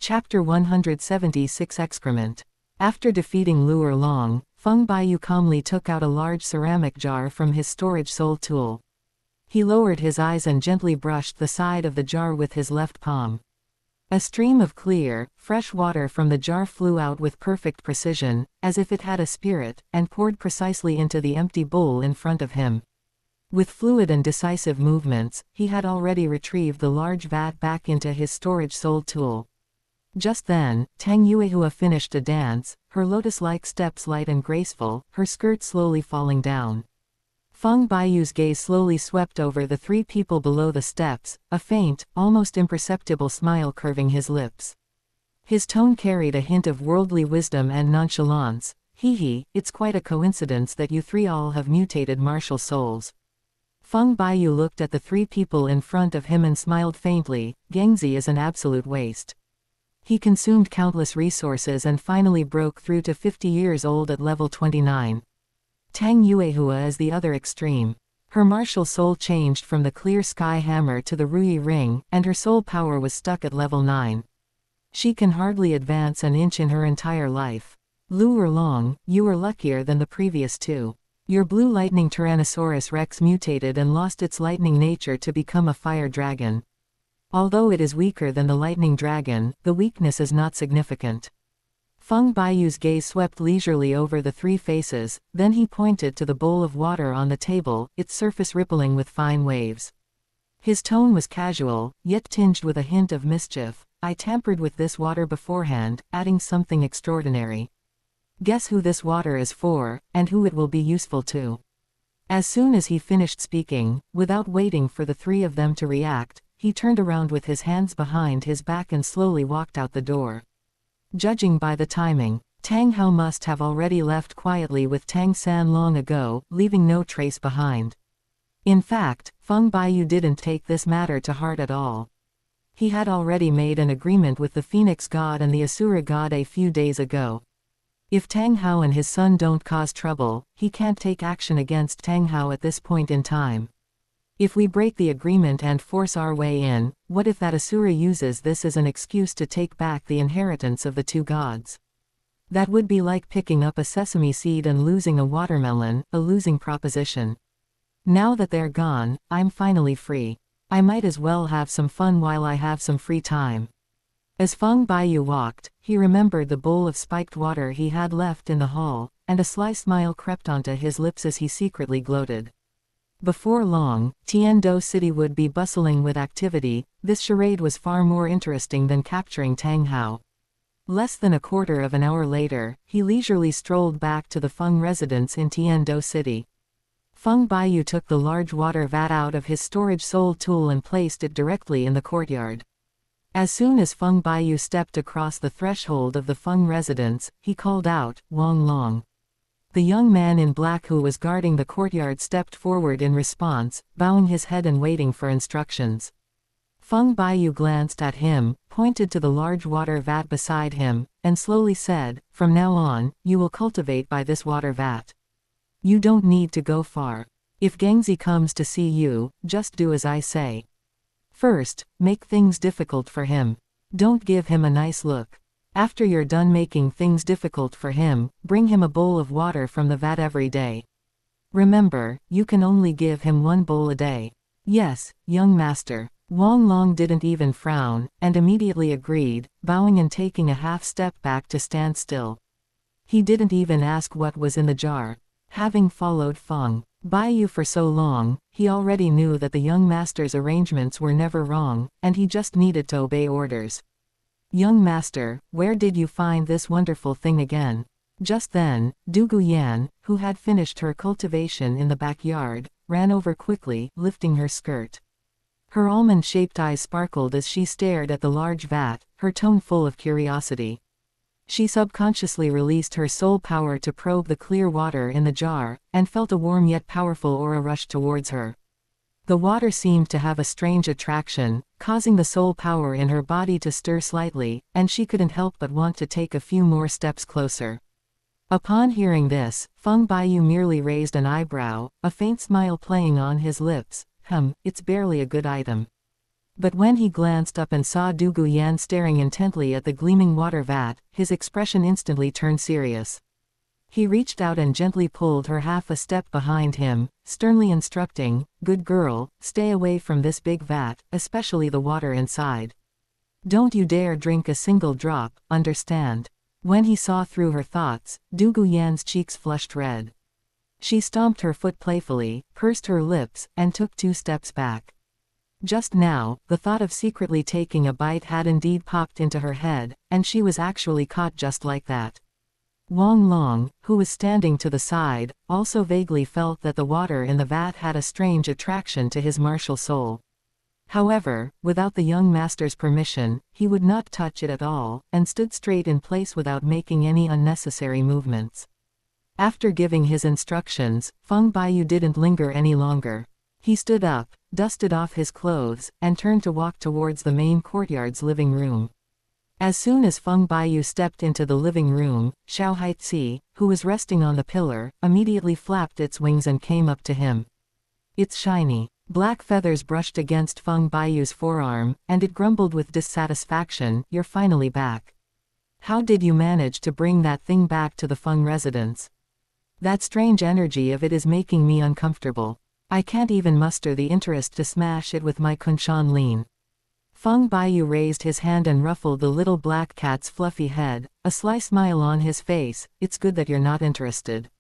Chapter 176 Excrement. After defeating Luo Long, Feng Baiyu calmly took out a large ceramic jar from his storage soul tool. He lowered his eyes and gently brushed the side of the jar with his left palm. A stream of clear, fresh water from the jar flew out with perfect precision, as if it had a spirit, and poured precisely into the empty bowl in front of him. With fluid and decisive movements, he had already retrieved the large vat back into his storage soul tool. Just then, Tang Yuehua finished a dance, her lotus-like steps light and graceful, her skirt slowly falling down. Feng Baiyu's gaze slowly swept over the three people below the steps, a faint, almost imperceptible smile curving his lips. His tone carried a hint of worldly wisdom and nonchalance. Hee, it's quite a coincidence that you three all have mutated martial souls. Feng Baiyu looked at the three people in front of him and smiled faintly. Gengzi is an absolute waste. He consumed countless resources and finally broke through to 50 years old at level 29. Tang Yuehua is the other extreme. Her martial soul changed from the clear sky hammer to the Rui ring, and her soul power was stuck at level 9. She can hardly advance an inch in her entire life. Luo Long, you were luckier than the previous two. Your blue lightning Tyrannosaurus Rex mutated and lost its lightning nature to become a fire dragon. Although it is weaker than the lightning dragon, the weakness is not significant. Feng Baiyu's gaze swept leisurely over the three faces, then he pointed to the bowl of water on the table, its surface rippling with fine waves. His tone was casual, yet tinged with a hint of mischief. I tampered with this water beforehand, adding something extraordinary. Guess who this water is for, and who it will be useful to. As soon as he finished speaking, without waiting for the three of them to react, he turned around with his hands behind his back and slowly walked out the door. Judging by the timing, Tang Hao must have already left quietly with Tang San long ago, leaving no trace behind. In fact, Feng Baiyu didn't take this matter to heart at all. He had already made an agreement with the Phoenix God and the Asura God a few days ago. If Tang Hao and his son don't cause trouble, he can't take action against Tang Hao at this point in time. If we break the agreement and force our way in, what if that Asura uses this as an excuse to take back the inheritance of the two gods? That would be like picking up a sesame seed and losing a watermelon, a losing proposition. Now that they're gone, I'm finally free. I might as well have some fun while I have some free time. As Feng Baiyu walked, he remembered the bowl of spiked water he had left in the hall, and a sly smile crept onto his lips as he secretly gloated. Before long, Tiando City would be bustling with activity. This charade was far more interesting than capturing Tang Hao. Less than a quarter of an hour later, he leisurely strolled back to the Feng residence in Tiando City. Feng Baiyu took the large water vat out of his storage soul tool and placed it directly in the courtyard. As soon as Feng Baiyu stepped across the threshold of the Feng residence, he called out, "Wang Long." The young man in black who was guarding the courtyard stepped forward in response, bowing his head and waiting for instructions. Feng Baiyu glanced at him, pointed to the large water vat beside him, and slowly said, "From now on, you will cultivate by this water vat. You don't need to go far. If Gengzi comes to see you, just do as I say. First, make things difficult for him. Don't give him a nice look. After you're done making things difficult for him, bring him a bowl of water from the vat every day. Remember, you can only give him one bowl a day." "Yes, young master." Wang Long didn't even frown, and immediately agreed, bowing and taking a half step back to stand still. He didn't even ask what was in the jar. Having followed Feng Baiyu for so long, he already knew that the young master's arrangements were never wrong, and he just needed to obey orders. "Young master, where did you find this wonderful thing again?" Just then, Du Guyan, who had finished her cultivation in the backyard, ran over quickly, lifting her skirt. Her almond-shaped eyes sparkled as she stared at the large vat, her tone full of curiosity. She subconsciously released her soul power to probe the clear water in the jar, and felt a warm yet powerful aura rush towards her. The water seemed to have a strange attraction, causing the soul power in her body to stir slightly, and she couldn't help but want to take a few more steps closer. Upon hearing this, Feng Baiyu merely raised an eyebrow, a faint smile playing on his lips. It's barely a good item. But when he glanced up and saw Douluo Yan staring intently at the gleaming water vat, his expression instantly turned serious. He reached out and gently pulled her half a step behind him, sternly instructing, "Good girl, stay away from this big vat, especially the water inside. Don't you dare drink a single drop, understand?" When he saw through her thoughts, Douluo Yan's cheeks flushed red. She stomped her foot playfully, pursed her lips, and took 2 steps back. Just now, the thought of secretly taking a bite had indeed popped into her head, and she was actually caught just like that. Wang Long, who was standing to the side, also vaguely felt that the water in the vat had a strange attraction to his martial soul. However, without the young master's permission, he would not touch it at all, and stood straight in place without making any unnecessary movements. After giving his instructions, Feng Baiyu didn't linger any longer. He stood up, dusted off his clothes, and turned to walk towards the main courtyard's living room. As soon as Feng Baiyu stepped into the living room, Xiao Haitzi, who was resting on the pillar, immediately flapped its wings and came up to him. Its shiny, black feathers brushed against Feng Baiyu's forearm, and it grumbled with dissatisfaction, "You're finally back. How did you manage to bring that thing back to the Feng residence? That strange energy of it is making me uncomfortable. I can't even muster the interest to smash it with my kunshan lean." Feng Baiyu raised his hand and ruffled the little black cat's fluffy head, a sly smile on his face. "It's good that you're not interested.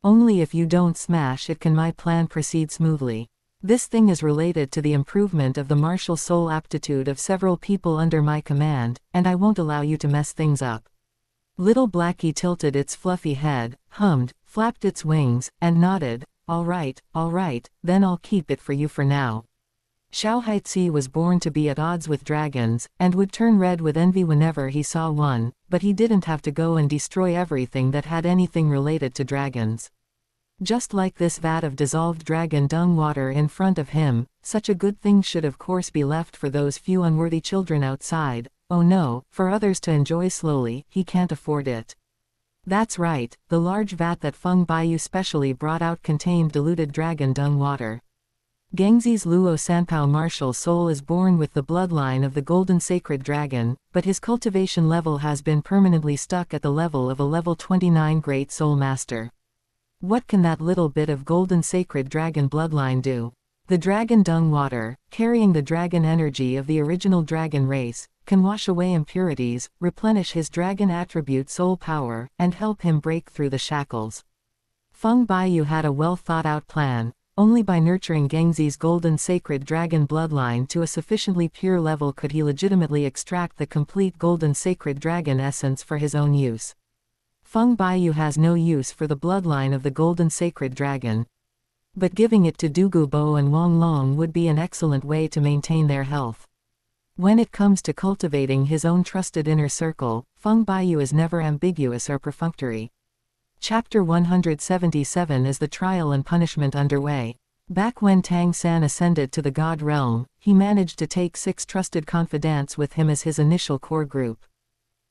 Only if you don't smash it can my plan proceed smoothly. This thing is related to the improvement of the martial soul aptitude of several people under my command, and I won't allow you to mess things up." Little Blackie tilted its fluffy head, hummed, flapped its wings, and nodded. All right, then I'll keep it for you for now." Xiao Haitzi was born to be at odds with dragons, and would turn red with envy whenever he saw one, but he didn't have to go and destroy everything that had anything related to dragons. Just like this vat of dissolved dragon dung water in front of him, such a good thing should of course be left for those few unworthy children outside. Oh no, for others to enjoy slowly. He can't afford it. That's right, the large vat that Feng Baiyu specially brought out contained diluted dragon dung water. Gengzi's Luo Sanpao martial soul is born with the bloodline of the golden sacred dragon, but his cultivation level has been permanently stuck at the level of a level 29 great soul master. What can that little bit of golden sacred dragon bloodline do? The dragon dung water, carrying the dragon energy of the original dragon race, can wash away impurities, replenish his dragon attribute soul power, and help him break through the shackles. Feng Baiyu had a well-thought-out plan. Only by nurturing Gengzi's golden sacred dragon bloodline to a sufficiently pure level could he legitimately extract the complete golden sacred dragon essence for his own use. Feng Baiyu has no use for the bloodline of the golden sacred dragon. But giving it to Douluo Bo and Wang Long would be an excellent way to maintain their health. When it comes to cultivating his own trusted inner circle, Feng Baiyu is never ambiguous or perfunctory. Chapter 177 is the trial and punishment underway. Back when Tang San ascended to the God realm, he managed to take 6 trusted confidants with him as his initial core group.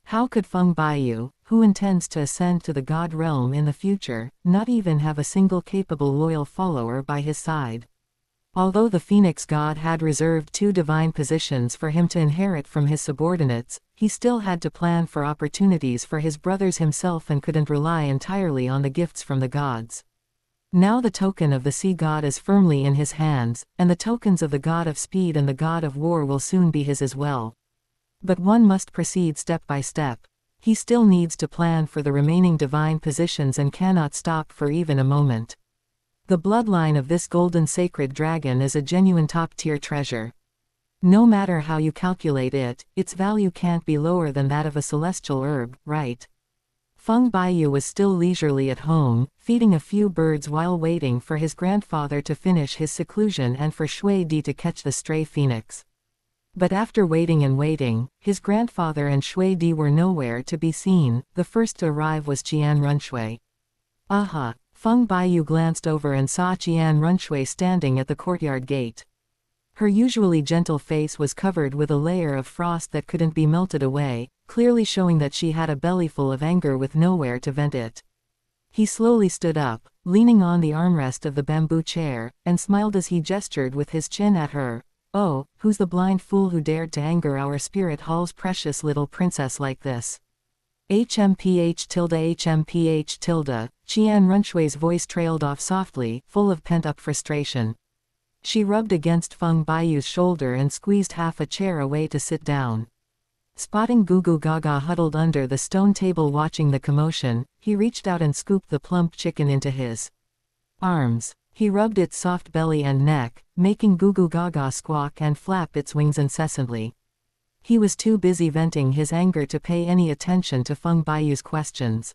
How could Feng Baiyu, who intends to ascend to the God realm in the future, not even have a single capable loyal follower by his side? Although the Phoenix God had reserved 2 divine positions for him to inherit from his subordinates, he still had to plan for opportunities for his brothers himself and couldn't rely entirely on the gifts from the gods. Now the token of the sea god is firmly in his hands, and the tokens of the god of speed and the god of war will soon be his as well. But one must proceed step by step. He still needs to plan for the remaining divine positions and cannot stop for even a moment. The bloodline of this golden sacred dragon is a genuine top-tier treasure. No matter how you calculate it, its value can't be lower than that of a celestial herb, right? Feng Baiyu was still leisurely at home, feeding a few birds while waiting for his grandfather to finish his seclusion and for Shui Di to catch the stray phoenix. But after waiting and waiting, his grandfather and Shui Di were nowhere to be seen. The first to arrive was Qian Runshui. Aha! Feng Baiyu glanced over and saw Qian Runshui standing at the courtyard gate. Her usually gentle face was covered with a layer of frost that couldn't be melted away, clearly showing that she had a bellyful of anger with nowhere to vent it. He slowly stood up, leaning on the armrest of the bamboo chair, and smiled as he gestured with his chin at her. Oh, who's the blind fool who dared to anger our spirit hall's precious little princess like this? HMPH tilde HMPH tilde, Qian Runshui's voice trailed off softly, full of pent-up frustration. She rubbed against Feng Baiyu's shoulder and squeezed half a chair away to sit down. Spotting Gugu Gaga huddled under the stone table watching the commotion, he reached out and scooped the plump chicken into his arms. He rubbed its soft belly and neck, making Gugu Gaga squawk and flap its wings incessantly. He was too busy venting his anger to pay any attention to Feng Baiyu's questions.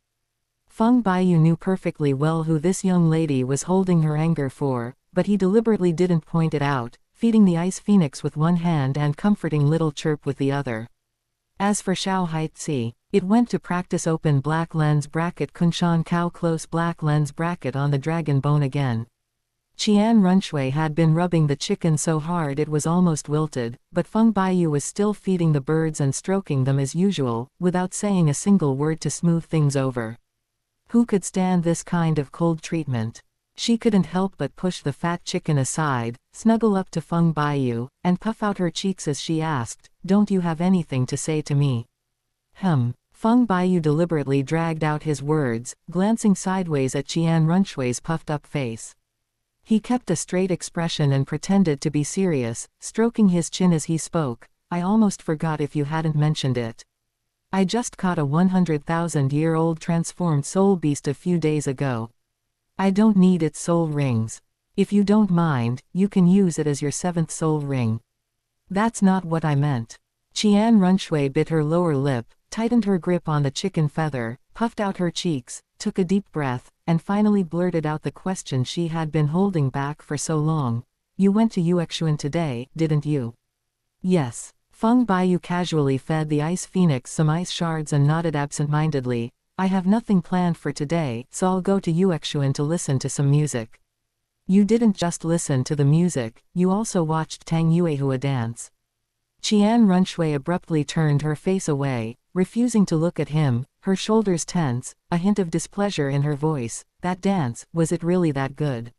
Feng Baiyu knew perfectly well who this young lady was holding her anger for, but he deliberately didn't point it out, feeding the ice phoenix with one hand and comforting little Chirp with the other. As for Xiao Haitzi, it went to practice open black lens bracket Kunshan cow close black lens bracket on the dragon bone again. Qian Runshui had been rubbing the chicken so hard it was almost wilted, but Feng Baiyu was still feeding the birds and stroking them as usual, without saying a single word to smooth things over. Who could stand this kind of cold treatment? She couldn't help but push the fat chicken aside, snuggle up to Feng Baiyu, and puff out her cheeks as she asked, "Don't you have anything to say to me?" Feng Baiyu deliberately dragged out his words, glancing sideways at Qian Runshui's puffed-up face. He kept a straight expression and pretended to be serious, stroking his chin as he spoke. "I almost forgot if you hadn't mentioned it. I just caught a 100,000-year-old transformed soul beast a few days ago. I don't need its soul rings. If you don't mind, you can use it as your 7th soul ring." "That's not what I meant." Qian Runshui bit her lower lip, tightened her grip on the chicken feather, puffed out her cheeks, took a deep breath, and finally blurted out the question she had been holding back for so long. "You went to Yuexuan today, didn't you?" "Yes." Feng Baiyu casually fed the ice phoenix some ice shards and nodded absent-mindedly. "I have nothing planned for today, so I'll go to Yuexuan to listen to some music." "You didn't just listen to the music, you also watched Tang Yuehua dance." Qian Runshui abruptly turned her face away, refusing to look at him, her shoulders tense, a hint of displeasure in her voice. "That dance, was it really that good?"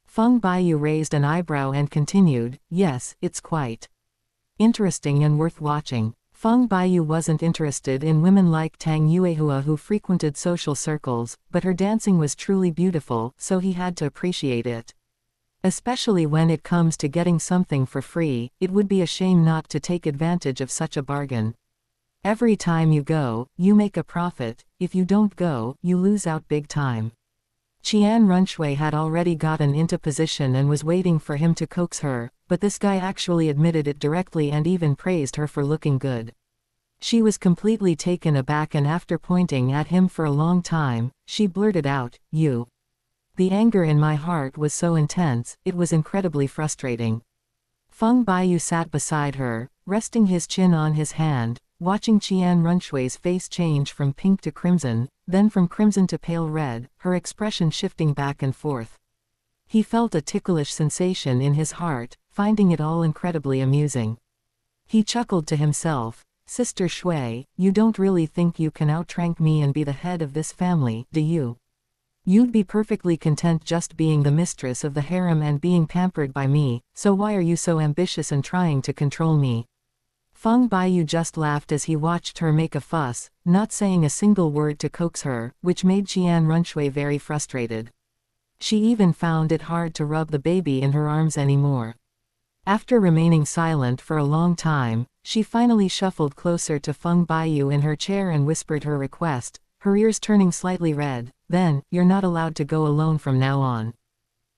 Feng Baiyu raised an eyebrow and continued, "Yes, it's quite interesting and worth watching." Feng Baiyu wasn't interested in women like Tang Yuehua who frequented social circles, but her dancing was truly beautiful, so he had to appreciate it. Especially when it comes to getting something for free, it would be a shame not to take advantage of such a bargain. Every time you go, you make a profit; if you don't go, you lose out big time. Qian Runshui had already gotten into position and was waiting for him to coax her, but this guy actually admitted it directly and even praised her for looking good. She was completely taken aback, and after pointing at him for a long time, she blurted out, "You." The anger in my heart was so intense, it was incredibly frustrating. Feng Baiyu sat beside her, resting his chin on his hand, watching Qian Runshui's face change from pink to crimson, then from crimson to pale red, her expression shifting back and forth. He felt a ticklish sensation in his heart, finding it all incredibly amusing. He chuckled to himself, "Sister Shui, you don't really think you can outrank me and be the head of this family, do you? You'd be perfectly content just being the mistress of the harem and being pampered by me, so why are you so ambitious and trying to control me?" Feng Baiyu just laughed as he watched her make a fuss, not saying a single word to coax her, which made Qian Runshui very frustrated. She even found it hard to rub the baby in her arms anymore. After remaining silent for a long time, she finally shuffled closer to Feng Baiyu in her chair and whispered her request, her ears turning slightly red. "Then, you're not allowed to go alone from now on.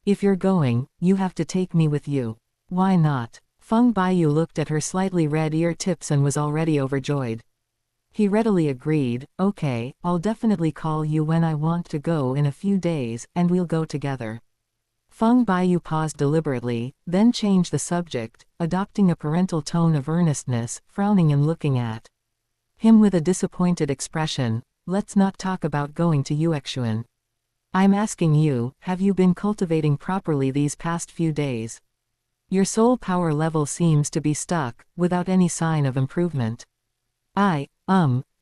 If you're going, you have to take me with you." "Why not?" Feng Baiyu looked at her slightly red ear tips and was already overjoyed. He readily agreed, "Okay, I'll definitely call you when I want to go in a few days, and we'll go together." Feng Baiyu paused deliberately, then changed the subject, adopting a parental tone of earnestness, frowning and looking at him with a disappointed expression. "Let's not talk about going to Yuexuan. I'm asking you, have you been cultivating properly these past few days? Your soul power level seems to be stuck, without any sign of improvement."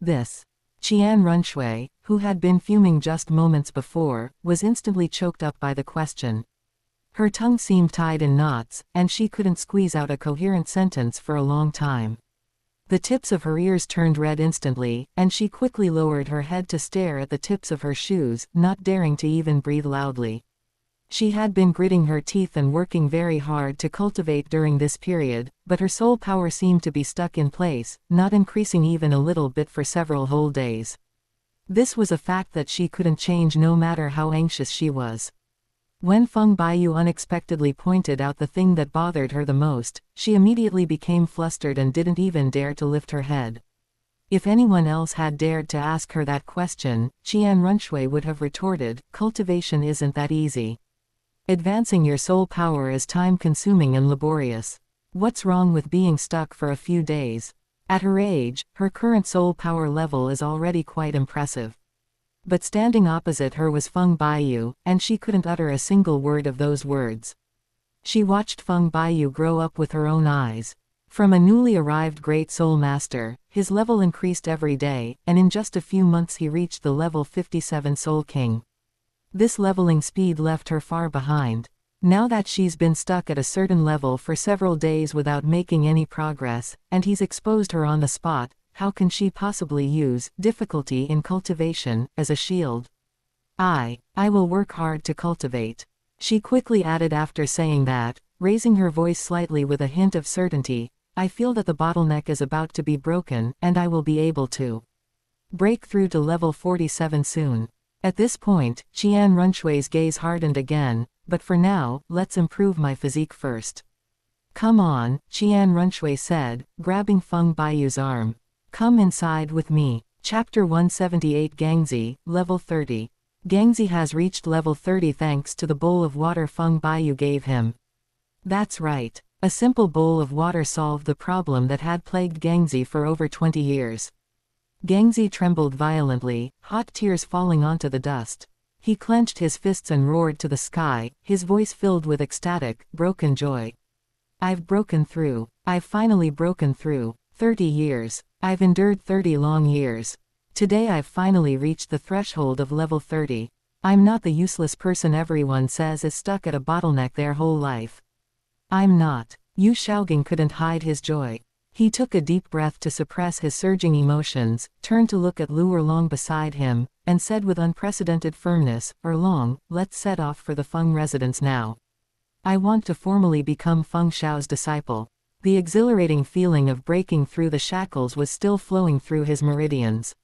This. Qian Runshui, who had been fuming just moments before, was instantly choked up by the question. Her tongue seemed tied in knots, and she couldn't squeeze out a coherent sentence for a long time. The tips of her ears turned red instantly, and she quickly lowered her head to stare at the tips of her shoes, not daring to even breathe loudly. She had been gritting her teeth and working very hard to cultivate during this period, but her soul power seemed to be stuck in place, not increasing even a little bit for several whole days. This was a fact that she couldn't change no matter how anxious she was. When Feng Baiyu unexpectedly pointed out the thing that bothered her the most, she immediately became flustered and didn't even dare to lift her head. If anyone else had dared to ask her that question, Qian Runshui would have retorted, "Cultivation isn't that easy. Advancing your soul power is time-consuming and laborious. What's wrong with being stuck for a few days?" At her age, her current soul power level is already quite impressive. But standing opposite her was Feng Baiyu, and she couldn't utter a single word of those words. She watched Feng Baiyu grow up with her own eyes. From a newly arrived Great Soul Master, his level increased every day, and in just a few months he reached the level 57 Soul King. This leveling speed left her far behind. Now that she's been stuck at a certain level for several days without making any progress, and he's exposed her on the spot, how can she possibly use difficulty in cultivation as a shield? I will work hard to cultivate," she quickly added after saying that, raising her voice slightly with a hint of certainty. "I feel that the bottleneck is about to be broken, and I will be able to break through to level 47 soon." At this point, Qian Runshui's gaze hardened again, "But for now, let's improve my physique first." "Come on," Qian Runshui said, grabbing Feng Baiyu's arm. "Come inside with me." Chapter 178 Gangzi, Level 30. Gangzi has reached level 30 thanks to the bowl of water Feng Baiyu gave him. That's right. A simple bowl of water solved the problem that had plagued Gangzi for over 20 years. Gangzi trembled violently, hot tears falling onto the dust. He clenched his fists and roared to the sky, his voice filled with ecstatic, broken joy. "I've broken through. I've finally broken through. 30 years. I've endured 30 long years. Today I've finally reached the threshold of level 30. I'm not the useless person everyone says is stuck at a bottleneck their whole life. I'm not." Yu Shaogang couldn't hide his joy. He took a deep breath to suppress his surging emotions, turned to look at Lu Erlong beside him, and said with unprecedented firmness, "Erlong, let's set off for the Feng residence now. I want to formally become Feng Shao's disciple." The exhilarating feeling of breaking through the shackles was still flowing through his meridians.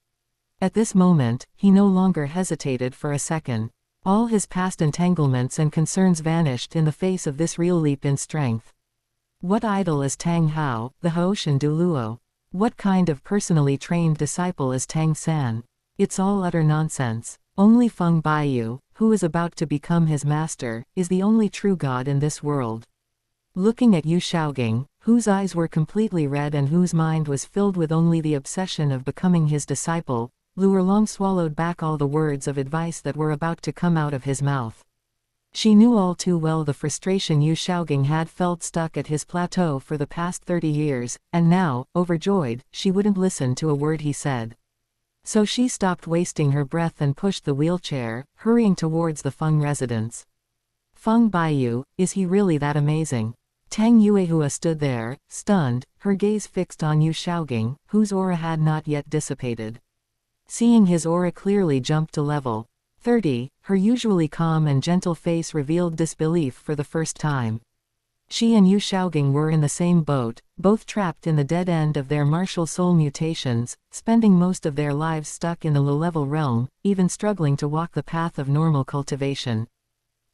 At this moment, he no longer hesitated for a second. All his past entanglements and concerns vanished in the face of this real leap in strength. What idol is Tang Hao, the Haoshan Douluo? What kind of personally trained disciple is Tang San? It's all utter nonsense. Only Feng Baiyu, who is about to become his master, is the only true god in this world. Looking at Yu Shaogang, whose eyes were completely red and whose mind was filled with only the obsession of becoming his disciple, Lu Erlong swallowed back all the words of advice that were about to come out of his mouth. She knew all too well the frustration Yu Shaogang had felt stuck at his plateau for the past 30 years, and now, overjoyed, she wouldn't listen to a word he said. So she stopped wasting her breath and pushed the wheelchair, hurrying towards the Feng residence. Feng Baiyu, is he really that amazing? Tang Yuehua stood there, stunned, her gaze fixed on Yu Shaogang, whose aura had not yet dissipated. Seeing his aura clearly jump to level 30, her usually calm and gentle face revealed disbelief for the first time. She and Yu Shaogang were in the same boat, both trapped in the dead end of their martial soul mutations, spending most of their lives stuck in the low-level realm, even struggling to walk the path of normal cultivation.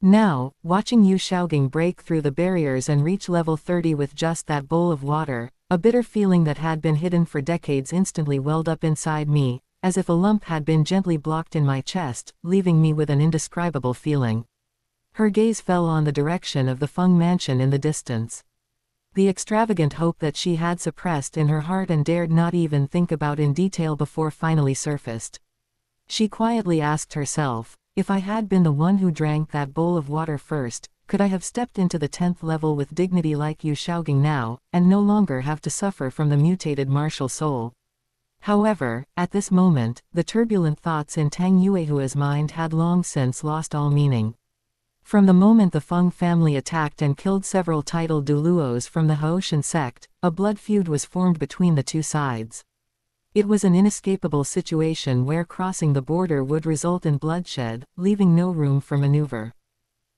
Now, watching Yu Shaogang break through the barriers and reach level 30 with just that bowl of water, a bitter feeling that had been hidden for decades instantly welled up inside me, as if a lump had been gently blocked in my chest, leaving me with an indescribable feeling. Her gaze fell on the direction of the Feng mansion in the distance. The extravagant hope that she had suppressed in her heart and dared not even think about in detail before finally surfaced. She quietly asked herself, if I had been the one who drank that bowl of water first, could I have stepped into the 10th level with dignity like Yu Shaogang now, and no longer have to suffer from the mutated martial soul? However, at this moment, the turbulent thoughts in Tang Yuehua's mind had long since lost all meaning. From the moment the Feng family attacked and killed several titled Douluos from the Haoshan sect, a blood feud was formed between the two sides. It was an inescapable situation where crossing the border would result in bloodshed, leaving no room for maneuver.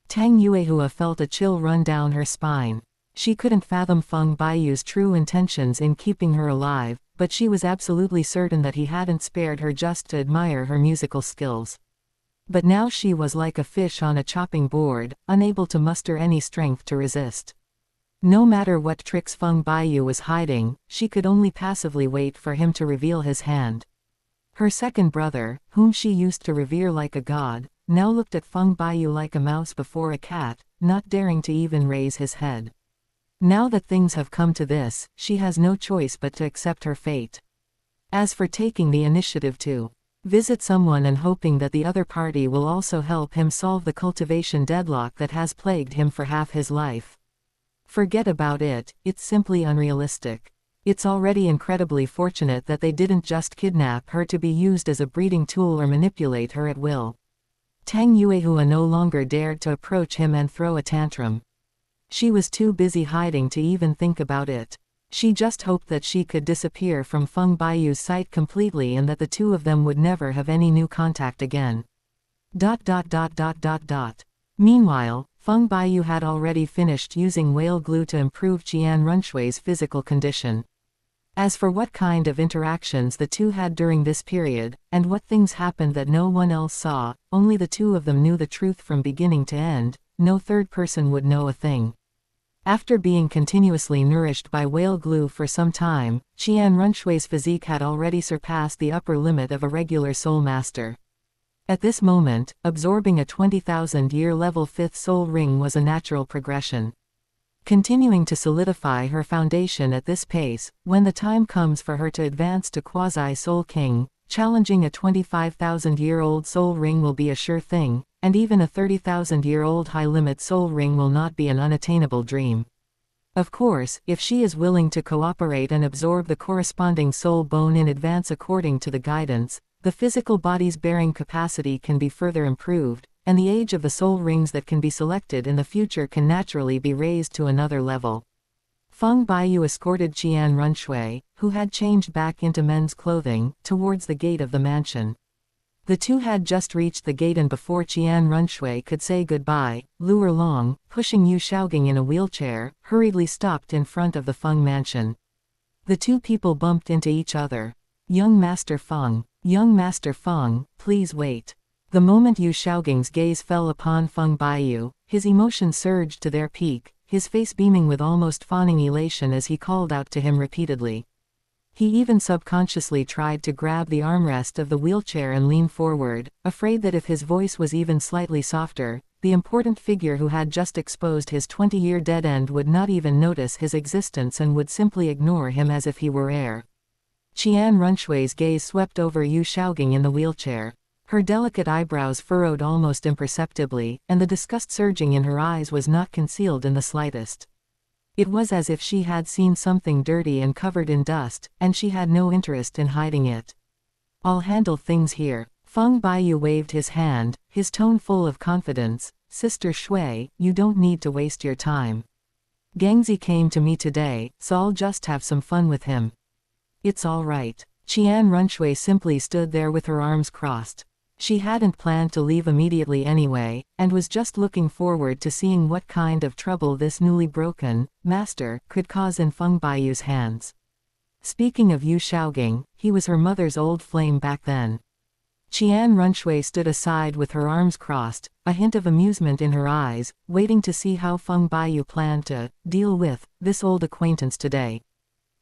Tang Yuehua felt a chill run down her spine. She couldn't fathom Feng Baiyu's true intentions in keeping her alive, but she was absolutely certain that he hadn't spared her just to admire her musical skills. But now she was like a fish on a chopping board, unable to muster any strength to resist. No matter what tricks Feng Baiyu was hiding, she could only passively wait for him to reveal his hand. Her second brother, whom she used to revere like a god, now looked at Feng Baiyu like a mouse before a cat, not daring to even raise his head. Now that things have come to this, she has no choice but to accept her fate. As for taking the initiative to visit someone and hoping that the other party will also help him solve the cultivation deadlock that has plagued him for half his life. Forget about it, it's simply unrealistic. It's already incredibly fortunate that they didn't just kidnap her to be used as a breeding tool or manipulate her at will. Tang Yuehua no longer dared to approach him and throw a tantrum. She was too busy hiding to even think about it. She just hoped that she could disappear from Feng Baiyu's sight completely and that the two of them would never have any new contact again. Meanwhile, Feng Baiyu had already finished using whale glue to improve Qian Runshui's physical condition. As for what kind of interactions the two had during this period, and what things happened that no one else saw, only the two of them knew the truth from beginning to end. No third person would know a thing. After being continuously nourished by whale glue for some time, Qian Runshui's physique had already surpassed the upper limit of a regular soul master. At this moment, absorbing a 20,000-year level 5th soul ring was a natural progression. Continuing to solidify her foundation at this pace, when the time comes for her to advance to quasi-soul king, challenging a 25,000-year-old soul ring will be a sure thing, and even a 30,000-year-old high-limit soul ring will not be an unattainable dream. Of course, if she is willing to cooperate and absorb the corresponding soul bone in advance according to the guidance, the physical body's bearing capacity can be further improved, and the age of the soul rings that can be selected in the future can naturally be raised to another level. Feng Baiyu escorted Qian Runshui, who had changed back into men's clothing, towards the gate of the mansion. The two had just reached the gate and before Qian Runshui could say goodbye, Lu Erlong, pushing Yu Shaogang in a wheelchair, hurriedly stopped in front of the Feng mansion. The two people bumped into each other. Young Master Feng, please wait. The moment Yu Shaogang's gaze fell upon Feng Baiyu, his emotions surged to their peak, his face beaming with almost fawning elation as he called out to him repeatedly. He even subconsciously tried to grab the armrest of the wheelchair and lean forward, afraid that if his voice was even slightly softer, the important figure who had just exposed his 20-year dead end would not even notice his existence and would simply ignore him as if he were air. Qian Runshui's gaze swept over Yu Shaogang in the wheelchair. Her delicate eyebrows furrowed almost imperceptibly, and the disgust surging in her eyes was not concealed in the slightest. It was as if she had seen something dirty and covered in dust, and she had no interest in hiding it. I'll handle things here. Feng Baiyu waved his hand, his tone full of confidence. Sister Shui, you don't need to waste your time. Gangzi came to me today, so I'll just have some fun with him. It's all right. Qian Runshui simply stood there with her arms crossed. She hadn't planned to leave immediately anyway, and was just looking forward to seeing what kind of trouble this newly broken master could cause in Feng Baiyu's hands. Speaking of Yu Shaogang, he was her mother's old flame back then. Qian Runshui stood aside with her arms crossed, a hint of amusement in her eyes, waiting to see how Feng Baiyu planned to deal with this old acquaintance today.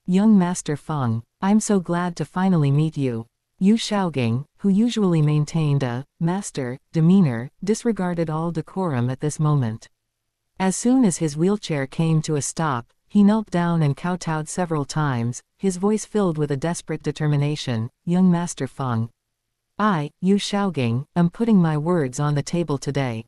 Young Master Feng, I'm so glad to finally meet you. Yu Shaogang, who usually maintained a master demeanor, disregarded all decorum at this moment. As soon as his wheelchair came to a stop, he knelt down and kowtowed several times, his voice filled with a desperate determination. Young Master Feng. I, Yu Shaogang, am putting my words on the table today.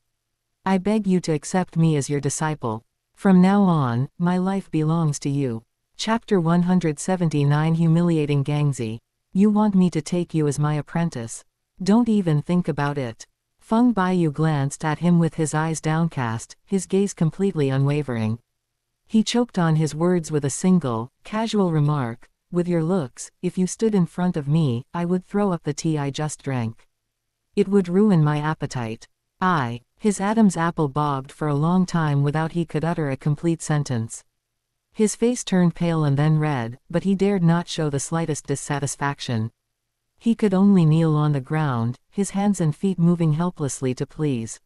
I beg you to accept me as your disciple. From now on, my life belongs to you. Chapter 179 Humiliating Gangzi. You want me to take you as my apprentice? Don't even think about it. Feng Baiyu glanced at him with his eyes downcast, his gaze completely unwavering. He choked on his words with a single, casual remark, "With your looks, if you stood in front of me, I would throw up the tea I just drank. It would ruin my appetite." His Adam's apple bobbed for a long time without he could utter a complete sentence. His face turned pale and then red, but he dared not show the slightest dissatisfaction. He could only kneel on the ground, his hands and feet moving helplessly to please.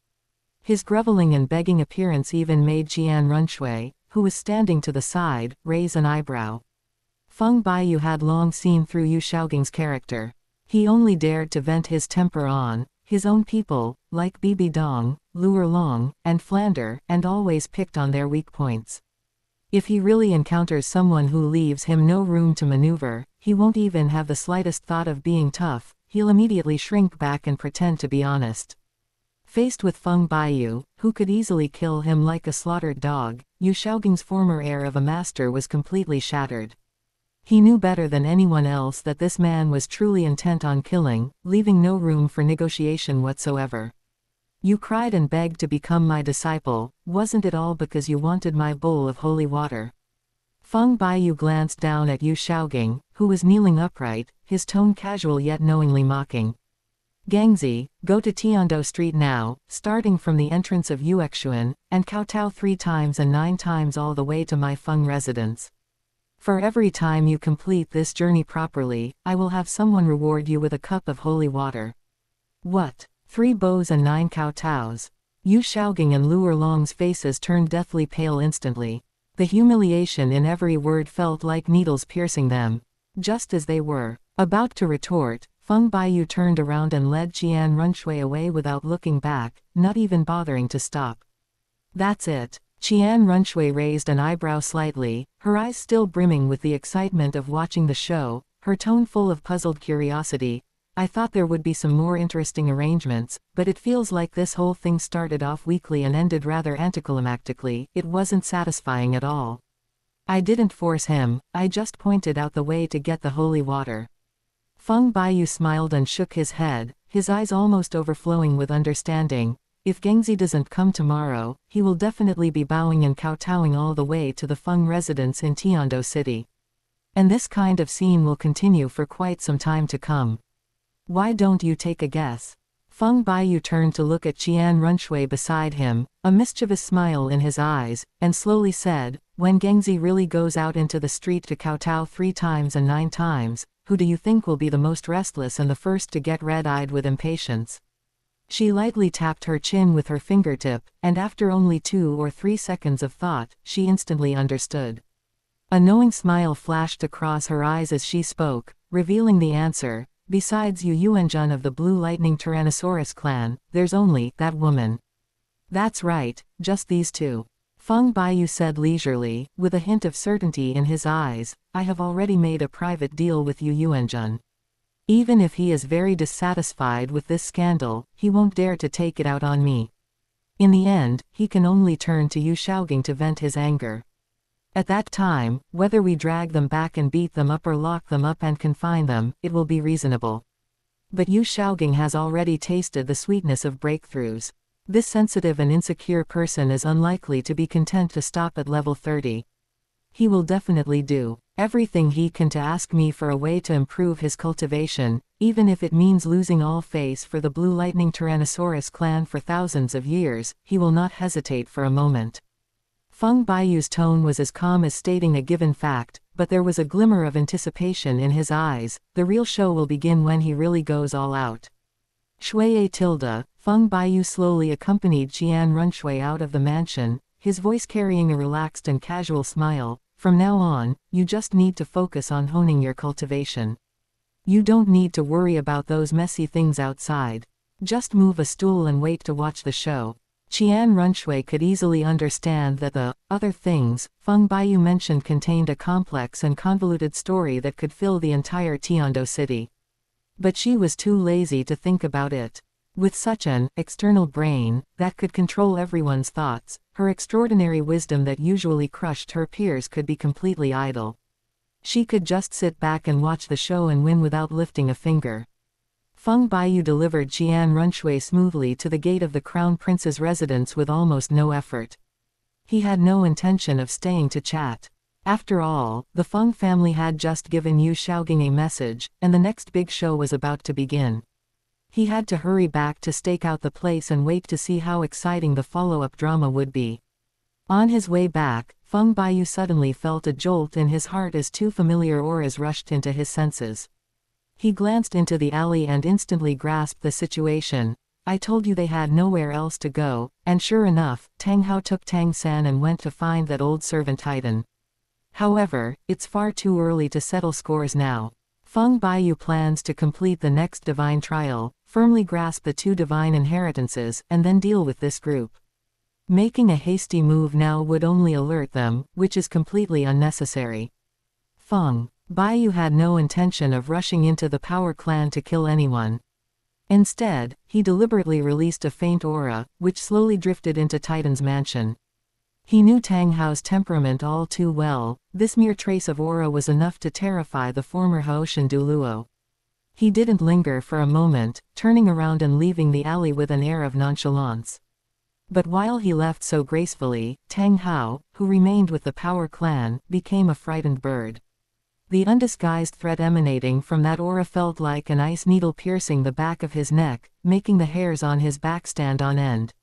His groveling and begging appearance even made Qian Runshui, who was standing to the side, raise an eyebrow. Feng Baiyu had long seen through Yu Shaoging's character. He only dared to vent his temper on his own people, like Bibi Dong, Luer Long, and Flander, and always picked on their weak points. If he really encounters someone who leaves him no room to maneuver, he won't even have the slightest thought of being tough, he'll immediately shrink back and pretend to be honest. Faced with Feng Baiyu, who could easily kill him like a slaughtered dog, Yu Shaoging's former air of a master was completely shattered. He knew better than anyone else that this man was truly intent on killing, leaving no room for negotiation whatsoever. "You cried and begged to become my disciple, wasn't it all because you wanted my bowl of holy water?" Feng Baiyu glanced down at Yu Shaoging, who was kneeling upright, his tone casual yet knowingly mocking. "Gangzi, go to Tiando Street now, starting from the entrance of Yuexuan, and kowtow 3 times and 9 times all the way to my Feng residence. For every time you complete this journey properly, I will have someone reward you with a cup of holy water." "What? 3 bows and 9 kowtows?" Yu Shaoging and Luer Long's faces turned deathly pale instantly. The humiliation in every word felt like needles piercing them. Just as they were about to retort, Feng Baiyu turned around and led Qian Runshui away without looking back, not even bothering to stop. "That's it." Qian Runshui raised an eyebrow slightly, her eyes still brimming with the excitement of watching the show, her tone full of puzzled curiosity. "I thought there would be some more interesting arrangements, but it feels like this whole thing started off weakly and ended rather anticlimactically. It wasn't satisfying at all. I didn't force him, I just pointed out the way to get the holy water." Feng Baiyu smiled and shook his head, his eyes almost overflowing with understanding. "If Gengzi doesn't come tomorrow, he will definitely be bowing and kowtowing all the way to the Feng residence in Tiando City. And this kind of scene will continue for quite some time to come. Why don't you take a guess?" Feng Baiyu turned to look at Qian Runshui beside him, a mischievous smile in his eyes, and slowly said, "When Gengzi really goes out into the street to kowtow 3 times and 9 times, who do you think will be the most restless and the first to get red-eyed with impatience?" She lightly tapped her chin with her fingertip, and after only 2 or 3 seconds of thought, she instantly understood. A knowing smile flashed across her eyes as she spoke, revealing the answer. "Besides Yu Yuanjun of the Blue Lightning Tyrannosaurus clan, there's only that woman." "That's right, just these 2. Feng Baiyu said leisurely, with a hint of certainty in his eyes. "I have already made a private deal with Yu Yuanjun. Even if he is very dissatisfied with this scandal, he won't dare to take it out on me. In the end, he can only turn to Yu Shaoging to vent his anger. At that time, whether we drag them back and beat them up or lock them up and confine them, it will be reasonable. But Yu Shaoging has already tasted the sweetness of breakthroughs. This sensitive and insecure person is unlikely to be content to stop at level 30. He will definitely do everything he can to ask me for a way to improve his cultivation, even if it means losing all face for the Blue Lightning Tyrannosaurus clan for thousands of years. He will not hesitate for a moment." Feng Baiyu's tone was as calm as stating a given fact, but there was a glimmer of anticipation in his eyes. The real show will begin when he really goes all out. Shuiye tilde, Feng Baiyu slowly accompanied Qian Runshui out of the mansion, his voice carrying a relaxed and casual smile. "From now on, you just need to focus on honing your cultivation. You don't need to worry about those messy things outside. Just move a stool and wait to watch the show." Qian Runshui could easily understand that the other things Feng Baiyu mentioned contained a complex and convoluted story that could fill the entire Tiando city. But she was too lazy to think about it. With such an external brain that could control everyone's thoughts, her extraordinary wisdom that usually crushed her peers could be completely idle. She could just sit back and watch the show and win without lifting a finger. Feng Baiyu delivered Qian Runshui smoothly to the gate of the crown prince's residence with almost no effort. He had no intention of staying to chat. After all, the Feng family had just given Yu Shaogang a message, and the next big show was about to begin. He had to hurry back to stake out the place and wait to see how exciting the follow-up drama would be. On his way back, Feng Baiyu suddenly felt a jolt in his heart as two familiar auras rushed into his senses. He glanced into the alley and instantly grasped the situation. I told you they had nowhere else to go, and sure enough, Tang Hao took Tang San and went to find that old servant Titan. However, it's far too early to settle scores now. Feng Baiyu plans to complete the next divine trial, firmly grasp the two divine inheritances, and then deal with this group. Making a hasty move now would only alert them, which is completely unnecessary. Feng Baiyu had no intention of rushing into the Power Clan to kill anyone. Instead, he deliberately released a faint aura, which slowly drifted into Titan's mansion. He knew Tang Hao's temperament all too well. This mere trace of aura was enough to terrify the former Haoshan Douluo. He didn't linger for a moment, turning around and leaving the alley with an air of nonchalance. But while he left so gracefully, Tang Hao, who remained with the Power Clan, became a frightened bird. The undisguised threat emanating from that aura felt like an ice needle piercing the back of his neck, making the hairs on his back stand on end.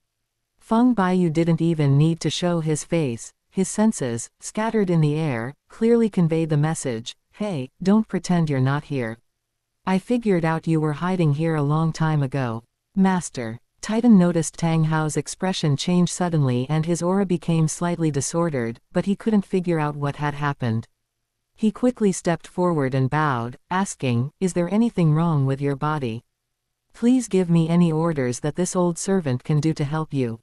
Feng Baiyu didn't even need to show his face. His senses, scattered in the air, clearly conveyed the message, "Hey, don't pretend you're not here. I figured out you were hiding here a long time ago." Master. Titan noticed Tang Hao's expression change suddenly and his aura became slightly disordered, but he couldn't figure out what had happened. He quickly stepped forward and bowed, asking, "Is there anything wrong with your body? Please give me any orders that this old servant can do to help you."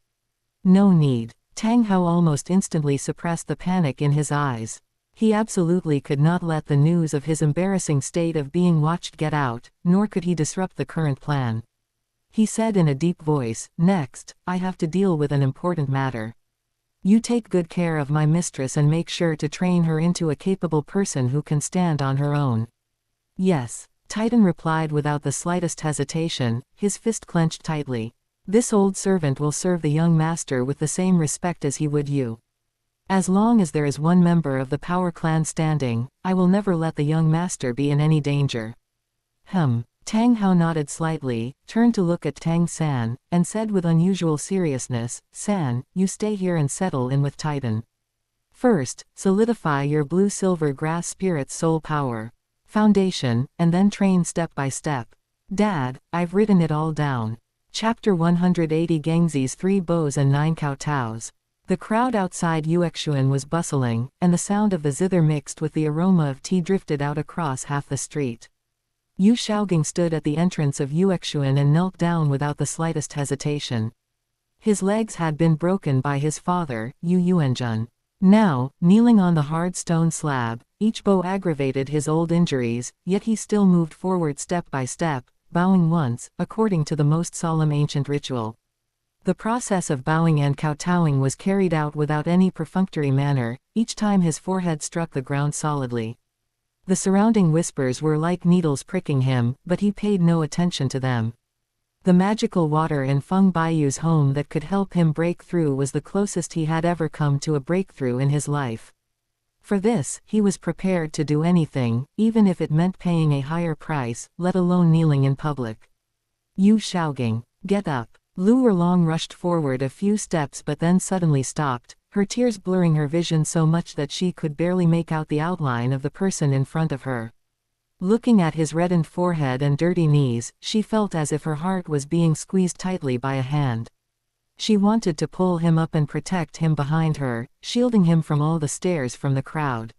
"No need." Tang Hao almost instantly suppressed the panic in his eyes. He absolutely could not let the news of his embarrassing state of being watched get out, nor could he disrupt the current plan. He said in a deep voice, "Next, I have to deal with an important matter. You take good care of my mistress and make sure to train her into a capable person who can stand on her own." "Yes," Titan replied without the slightest hesitation, his fist clenched tightly. "This old servant will serve the young master with the same respect as he would you. As long as there is one member of the Power Clan standing, I will never let the young master be in any danger." Tang Hao nodded slightly, turned to look at Tang San, and said with unusual seriousness, "San, you stay here and settle in with Titan. First, solidify your blue-silver grass spirit's soul power foundation, and then train step by step." "Dad, I've written it all down." Chapter 180 Gengzi's 3 bows and 9 kowtows. The crowd outside Yuexuan was bustling, and the sound of the zither mixed with the aroma of tea drifted out across half the street. Yu Shaogang stood at the entrance of Yuexuan and knelt down without the slightest hesitation. His legs had been broken by his father, Yu Yuanjun. Now, kneeling on the hard stone slab, each bow aggravated his old injuries, yet he still moved forward step by step, bowing once, according to the most solemn ancient ritual. The process of bowing and kowtowing was carried out without any perfunctory manner, each time his forehead struck the ground solidly. The surrounding whispers were like needles pricking him, but he paid no attention to them. The magical water in Feng Baiyu's home that could help him break through was the closest he had ever come to a breakthrough in his life. For this, he was prepared to do anything, even if it meant paying a higher price, let alone kneeling in public. "Yu Shaogang, get up." Lu Erlong rushed forward a few steps but then suddenly stopped, her tears blurring her vision so much that she could barely make out the outline of the person in front of her. Looking at his reddened forehead and dirty knees, she felt as if her heart was being squeezed tightly by a hand. She wanted to pull him up and protect him behind her, shielding him from all the stares from the crowd.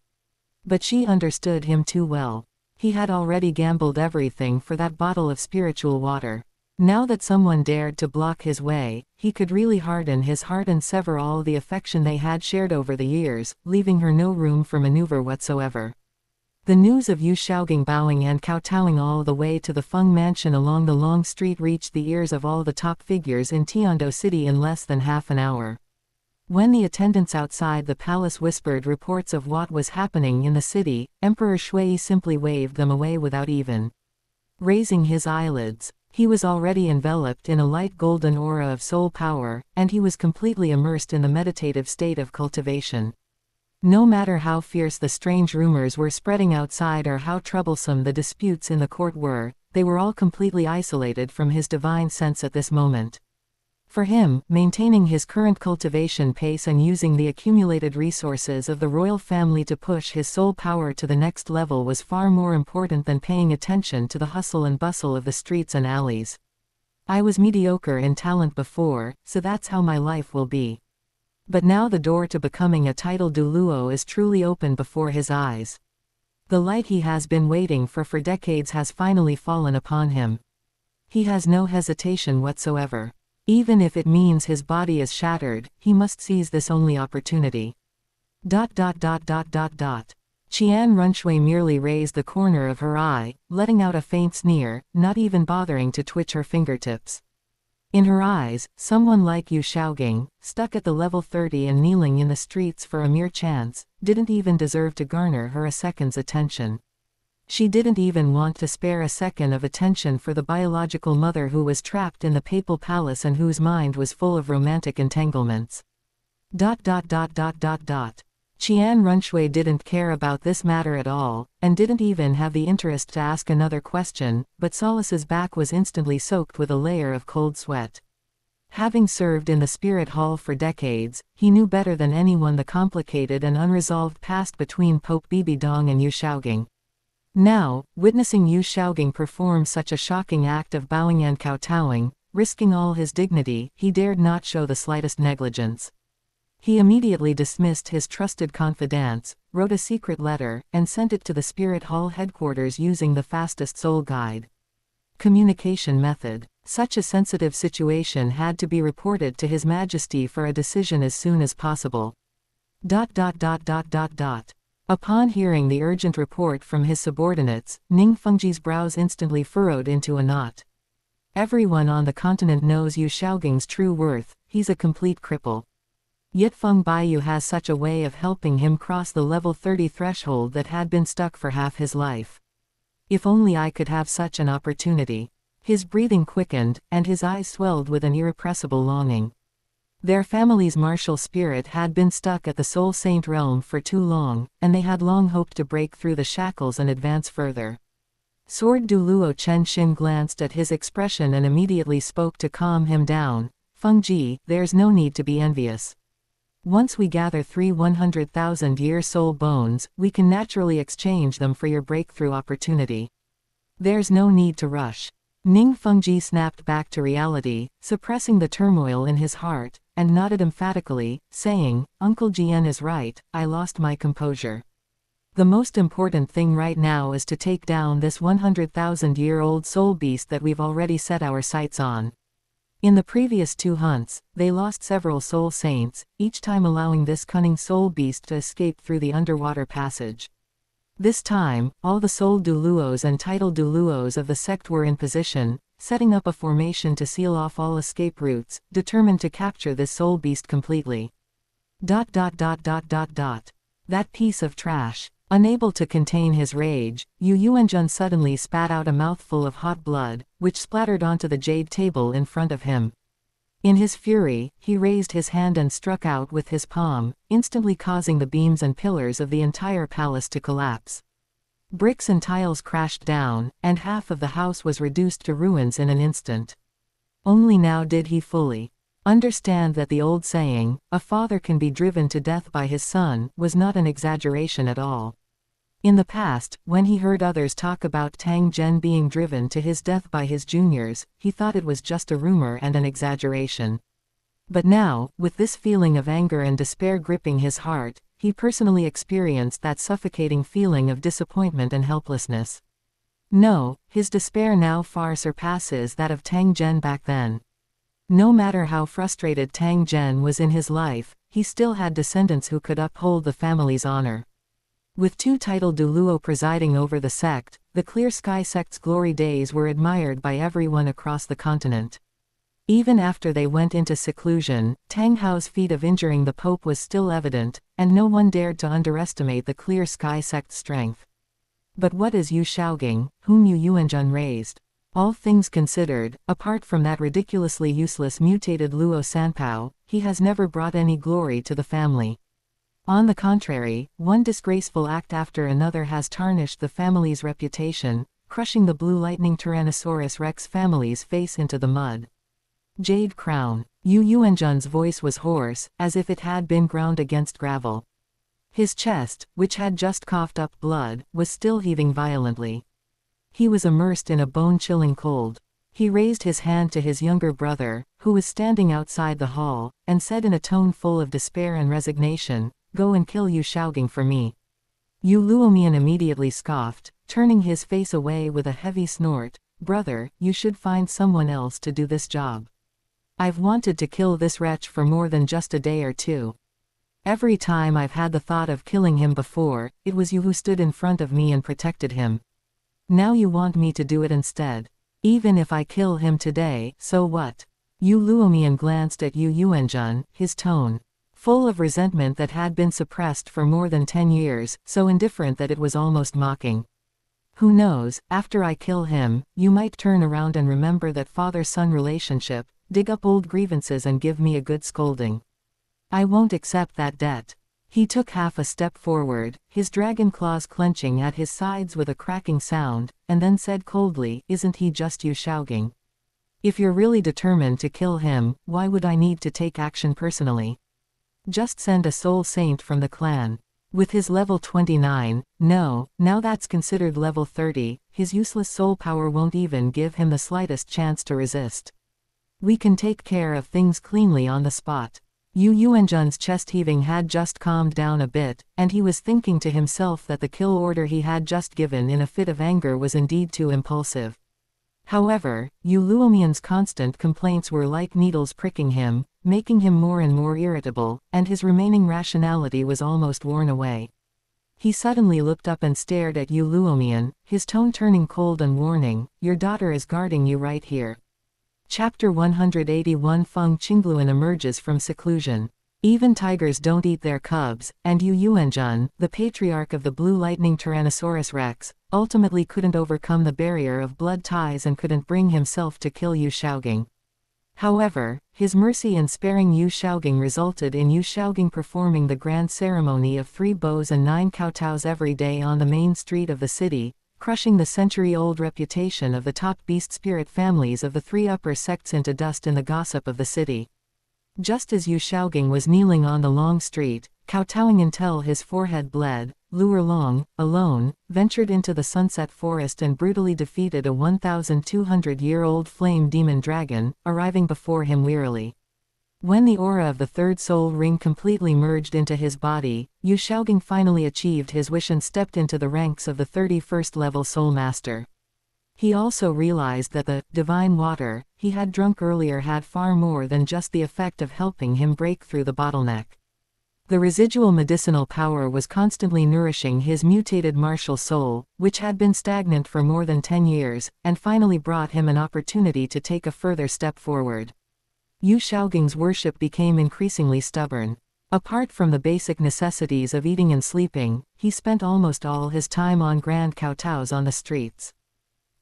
But she understood him too well. He had already gambled everything for that bottle of spiritual water. Now that someone dared to block his way, he could really harden his heart and sever all the affection they had shared over the years, leaving her no room for maneuver whatsoever. The news of Yu Shaogang bowing and kowtowing all the way to the Feng mansion along the long street reached the ears of all the top figures in Tiando City in less than half an hour. When the attendants outside the palace whispered reports of what was happening in the city, Emperor Shui simply waved them away without even Raising his eyelids, he was already enveloped in a light golden aura of soul power, and he was completely immersed in the meditative state of cultivation. No matter how fierce the strange rumors were spreading outside or how troublesome the disputes in the court were, they were all completely isolated from his divine sense at this moment. For him, maintaining his current cultivation pace and using the accumulated resources of the royal family to push his soul power to the next level was far more important than paying attention to the hustle and bustle of the streets and alleys. I was mediocre in talent before, so that's how my life will be. But now the door to becoming a titled Douluo is truly open before his eyes. The light he has been waiting for decades has finally fallen upon him. He has no hesitation whatsoever. Even if it means his body is shattered, he must seize this only opportunity. Qian Runshui merely raised the corner of her eye, letting out a faint sneer, not even bothering to twitch her fingertips. In her eyes, someone like Yu Shaogang, stuck at the level 30 and kneeling in the streets for a mere chance, didn't even deserve to garner her a second's attention. She didn't even want to spare a second of attention for the biological mother who was trapped in the papal palace and whose mind was full of romantic entanglements. Qian Runshui didn't care about this matter at all, and didn't even have the interest to ask another question, but Solace's back was instantly soaked with a layer of cold sweat. Having served in the spirit hall for decades, he knew better than anyone the complicated and unresolved past between Pope Bibidong and Yu Shaogang. Now, witnessing Yu Shaogang perform such a shocking act of bowing and kowtowing, risking all his dignity, he dared not show the slightest negligence. He immediately dismissed his trusted confidants, wrote a secret letter, and sent it to the Spirit Hall headquarters using the fastest soul guide communication method. Such a sensitive situation had to be reported to His Majesty for a decision as soon as possible. Upon hearing the urgent report from his subordinates, Ning Fengji's brows instantly furrowed into a knot. Everyone on the continent knows Yu Shaogang's true worth, he's a complete cripple. Yet Feng Baiyu has such a way of helping him cross the level 30 threshold that had been stuck for half his life. If only I could have such an opportunity. His breathing quickened, and his eyes swelled with an irrepressible longing. Their family's martial spirit had been stuck at the Soul Saint realm for too long, and they had long hoped to break through the shackles and advance further. Sword Douluo Chen Xin glanced at his expression and immediately spoke to calm him down. Fengji, there's no need to be envious. Once we gather 3 100,000-year soul bones, we can naturally exchange them for your breakthrough opportunity. There's no need to rush. Ning Fengji snapped back to reality, suppressing the turmoil in his heart, and nodded emphatically, saying, Uncle Jian is right, I lost my composure. The most important thing right now is to take down this 100,000-year-old soul beast that we've already set our sights on. In the previous 2 hunts, they lost several soul saints, each time allowing this cunning soul beast to escape through the underwater passage. This time, all the soul Douluos and titled Douluos of the sect were in position, setting up a formation to seal off all escape routes, determined to capture this soul beast completely. That piece of trash. Unable to contain his rage, Yu Yuanjun suddenly spat out a mouthful of hot blood, which splattered onto the jade table in front of him. In his fury, he raised his hand and struck out with his palm, instantly causing the beams and pillars of the entire palace to collapse. Bricks and tiles crashed down, and half of the house was reduced to ruins in an instant. Only now did he fully understand that the old saying, a father can be driven to death by his son, was not an exaggeration at all. In the past, when he heard others talk about Tang Zhen being driven to his death by his juniors, he thought it was just a rumor and an exaggeration. But now, with this feeling of anger and despair gripping his heart, he personally experienced that suffocating feeling of disappointment and helplessness. No, his despair now far surpasses that of Tang Zhen back then. No matter how frustrated Tang Zhen was in his life, he still had descendants who could uphold the family's honor. With 2 titled Douluo presiding over the sect, the Clear Sky sect's glory days were admired by everyone across the continent. Even after they went into seclusion, Tang Hao's feat of injuring the Pope was still evident, and no one dared to underestimate the Clear Sky sect's strength. But what is Yu Shaogang, whom Yu Yuanjun raised? All things considered, apart from that ridiculously useless mutated Luo Sanpao, he has never brought any glory to the family. On the contrary, one disgraceful act after another has tarnished the family's reputation, crushing the Blue Lightning Tyrannosaurus Rex family's face into the mud. Jade Crown. Yu Yuanjun's voice was hoarse, as if it had been ground against gravel. His chest, which had just coughed up blood, was still heaving violently. He was immersed in a bone-chilling cold. He raised his hand to his younger brother, who was standing outside the hall, and said in a tone full of despair and resignation, "Go and kill Yu Shaogang for me." Yu Luomian immediately scoffed, turning his face away with a heavy snort. "Brother, you should find someone else to do this job. I've wanted to kill this wretch for more than just a day or two. Every time I've had the thought of killing him before, it was you who stood in front of me and protected him. Now you want me to do it instead. Even if I kill him today, so what?" Yu Luomian glanced at Yu Yuanjun, his tone full of resentment that had been suppressed for more than 10 years, so indifferent that it was almost mocking. "Who knows, after I kill him, you might turn around and remember that father-son relationship, dig up old grievances and give me a good scolding. I won't accept that debt." He took half a step forward, his dragon claws clenching at his sides with a cracking sound, and then said coldly, "Isn't he just Yu Shaogang? If you're really determined to kill him, why would I need to take action personally? Just send a soul saint from the clan. With his level 29, no, now that's considered level 30, his useless soul power won't even give him the slightest chance to resist. We can take care of things cleanly on the spot." Yu Yuanjun's chest heaving had just calmed down a bit, and he was thinking to himself that the kill order he had just given in a fit of anger was indeed too impulsive. However, Yu Luomian's constant complaints were like needles pricking him, making him more and more irritable, and his remaining rationality was almost worn away. He suddenly looked up and stared at Yu Luomian, his tone turning cold and warning, "Your daughter is guarding you right here." Chapter 181 Feng Qingluan emerges from seclusion. Even tigers don't eat their cubs, and Yu Yuanjun, the patriarch of the Blue Lightning Tyrannosaurus Rex, ultimately couldn't overcome the barrier of blood ties and couldn't bring himself to kill Yu Shaogang. However, his mercy in sparing Yu Shaogang resulted in Yu Shaogang performing the grand ceremony of 3 bows and 9 kowtows every day on the main street of the city, crushing the century-old reputation of the top beast spirit families of the 3 upper sects into dust in the gossip of the city. Just as Yu Shaogang was kneeling on the long street, kowtowing until his forehead bled, Luer Long, alone, ventured into the sunset forest and brutally defeated a 1,200-year-old flame demon dragon, arriving before him wearily. When the aura of the third soul ring completely merged into his body, Yu Shaogang finally achieved his wish and stepped into the ranks of the 31st level Soul Master. He also realized that the divine water he had drunk earlier had far more than just the effect of helping him break through the bottleneck. The residual medicinal power was constantly nourishing his mutated martial soul, which had been stagnant for more than 10 years, and finally brought him an opportunity to take a further step forward. Yu Shaogang's worship became increasingly stubborn. Apart from the basic necessities of eating and sleeping, he spent almost all his time on grand kowtows on the streets.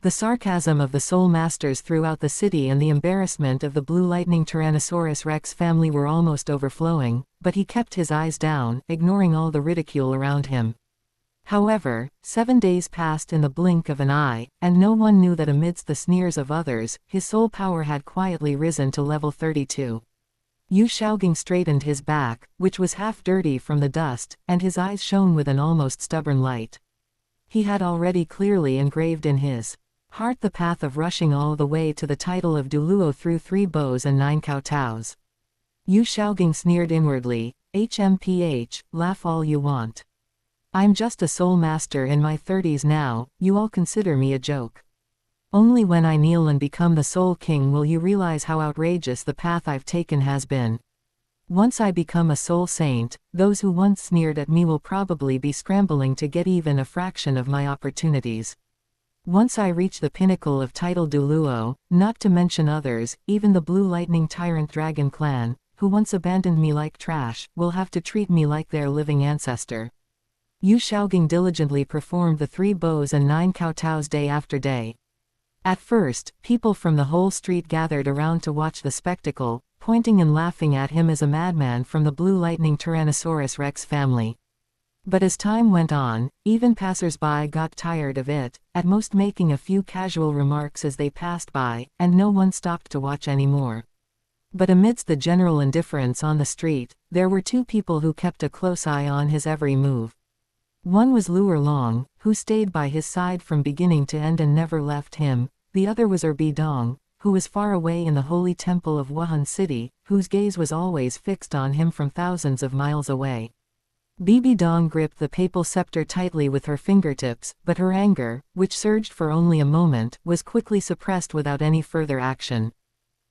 The sarcasm of the Soul Masters throughout the city and the embarrassment of the Blue Lightning Tyrannosaurus Rex family were almost overflowing, but he kept his eyes down, ignoring all the ridicule around him. However, 7 days passed in the blink of an eye, and no one knew that amidst the sneers of others, his soul power had quietly risen to level 32. Yu Shaogang straightened his back, which was half dirty from the dust, and his eyes shone with an almost stubborn light. He had already clearly engraved in his heart the path of rushing all the way to the title of Douluo through 3 bows and 9 kowtows. Yu Shaogang sneered inwardly, "HMPH, laugh all you want. I'm just a soul master in my 30s now, you all consider me a joke. Only when I kneel and become the Soul King will you realize how outrageous the path I've taken has been. Once I become a soul saint, those who once sneered at me will probably be scrambling to get even a fraction of my opportunities. Once I reach the pinnacle of title Douluo, not to mention others, even the Blue Lightning Tyrant Dragon clan, who once abandoned me like trash, will have to treat me like their living ancestor. Yu Shaogang diligently performed the 3 bows and 9 kowtows day after day. At first, people from the whole street gathered around to watch the spectacle, pointing and laughing at him as a madman from the Blue Lightning Tyrannosaurus Rex family. But as time went on, even passers-by got tired of it, at most making a few casual remarks as they passed by, and no one stopped to watch anymore. But amidst the general indifference on the street, there were 2 people who kept a close eye on his every move. One was Luer Long, who stayed by his side from beginning to end and never left him. The other was Bi Dong, who was far away in the holy temple of Wuhan City, whose gaze was always fixed on him from thousands of miles away. Bi Dong gripped the papal scepter tightly with her fingertips, but her anger, which surged for only a moment, was quickly suppressed without any further action.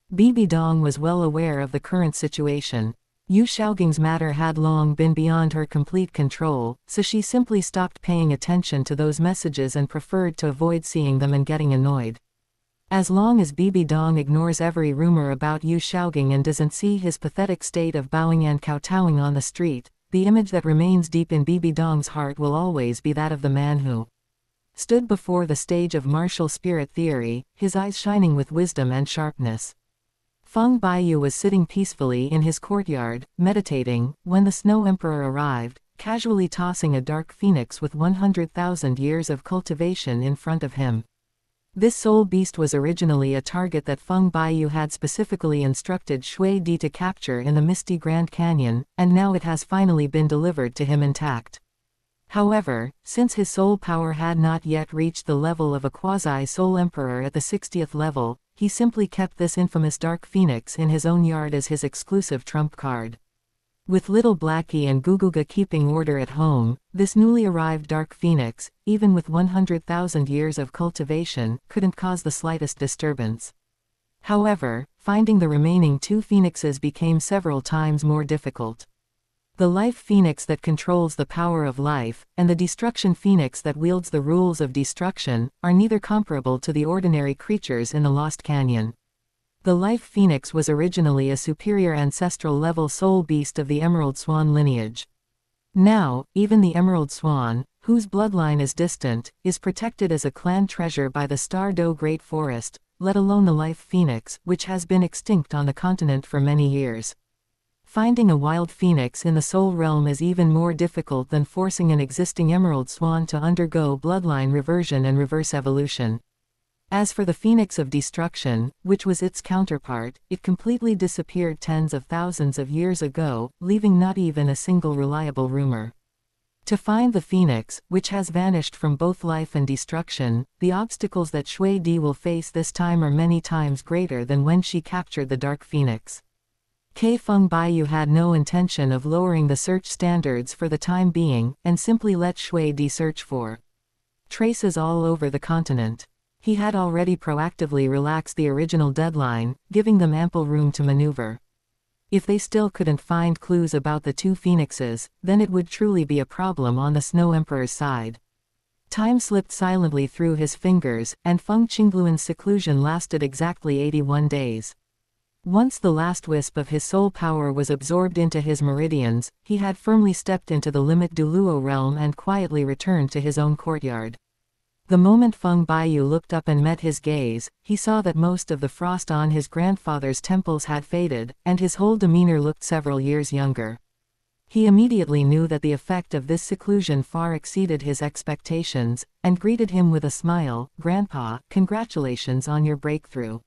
Bi Dong was well aware of the current situation. Yu Shaogang's matter had long been beyond her complete control, so she simply stopped paying attention to those messages and preferred to avoid seeing them and getting annoyed. As long as Bi Dong ignores every rumor about Yu Shaogang and doesn't see his pathetic state of bowing and kowtowing on the street, the image that remains deep in Bi Dong's heart will always be that of the man who stood before the stage of martial spirit theory, his eyes shining with wisdom and sharpness. Feng Baiyu was sitting peacefully in his courtyard, meditating, when the Snow Emperor arrived, casually tossing a dark phoenix with 100,000 years of cultivation in front of him. This soul beast was originally a target that Feng Baiyu had specifically instructed Shui Di to capture in the misty Grand Canyon, and now it has finally been delivered to him intact. However, since his soul power had not yet reached the level of a quasi-soul emperor at the 60th level, he simply kept this infamous dark phoenix in his own yard as his exclusive trump card. With little Blackie and Guguga keeping order at home, this newly arrived dark phoenix, even with 100,000 years of cultivation, couldn't cause the slightest disturbance. However, finding the remaining 2 phoenixes became several times more difficult. The life phoenix that controls the power of life, and the destruction phoenix that wields the rules of destruction, are neither comparable to the ordinary creatures in the Lost Canyon. The life phoenix was originally a superior ancestral-level soul beast of the Emerald Swan lineage. Now, even the Emerald Swan, whose bloodline is distant, is protected as a clan treasure by the Star Do Great Forest, let alone the life phoenix, which has been extinct on the continent for many years. Finding a wild phoenix in the soul realm is even more difficult than forcing an existing emerald swan to undergo bloodline reversion and reverse evolution. As for the phoenix of destruction, which was its counterpart, it completely disappeared tens of thousands of years ago, leaving not even a single reliable rumor. To find the phoenix, which has vanished from both life and destruction, the obstacles that Shui Di will face this time are many times greater than when she captured the dark phoenix. Feng Baiyu had no intention of lowering the search standards for the time being, and simply let Shui Di search for traces all over the continent. He had already proactively relaxed the original deadline, giving them ample room to maneuver. If they still couldn't find clues about the 2 phoenixes, then it would truly be a problem on the Snow Emperor's side. Time slipped silently through his fingers, and Feng Qingluan's seclusion lasted exactly 81 days. Once the last wisp of his soul power was absorbed into his meridians, he had firmly stepped into the limit Douluo realm and quietly returned to his own courtyard. The moment Feng Baiyu looked up and met his gaze, he saw that most of the frost on his grandfather's temples had faded, and his whole demeanor looked several years younger. He immediately knew that the effect of this seclusion far exceeded his expectations, and greeted him with a smile. "Grandpa, congratulations on your breakthrough."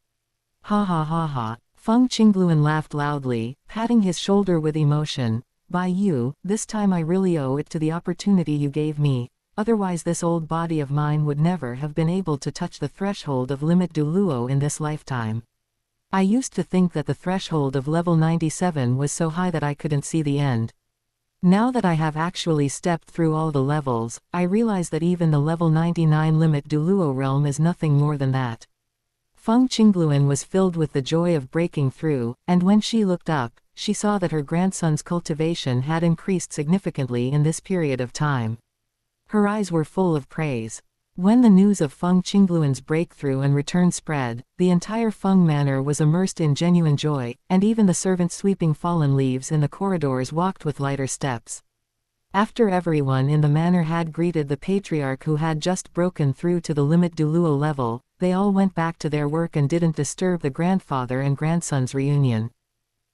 "Ha ha ha ha." Feng Qingluan laughed loudly, patting his shoulder with emotion. "Baiyu, this time I really owe it to the opportunity you gave me. Otherwise this old body of mine would never have been able to touch the threshold of limit Douluo in this lifetime. I used to think that the threshold of level 97 was so high that I couldn't see the end. Now that I have actually stepped through all the levels, I realize that even the level 99 limit Douluo realm is nothing more than that." Feng Qingluan was filled with the joy of breaking through, and when she looked up, she saw that her grandson's cultivation had increased significantly in this period of time. Her eyes were full of praise. When the news of Feng Qingluan's breakthrough and return spread, the entire Feng manor was immersed in genuine joy, and even the servants sweeping fallen leaves in the corridors walked with lighter steps. After everyone in the manor had greeted the patriarch who had just broken through to the limit Douluo level, they all went back to their work and didn't disturb the grandfather and grandson's reunion.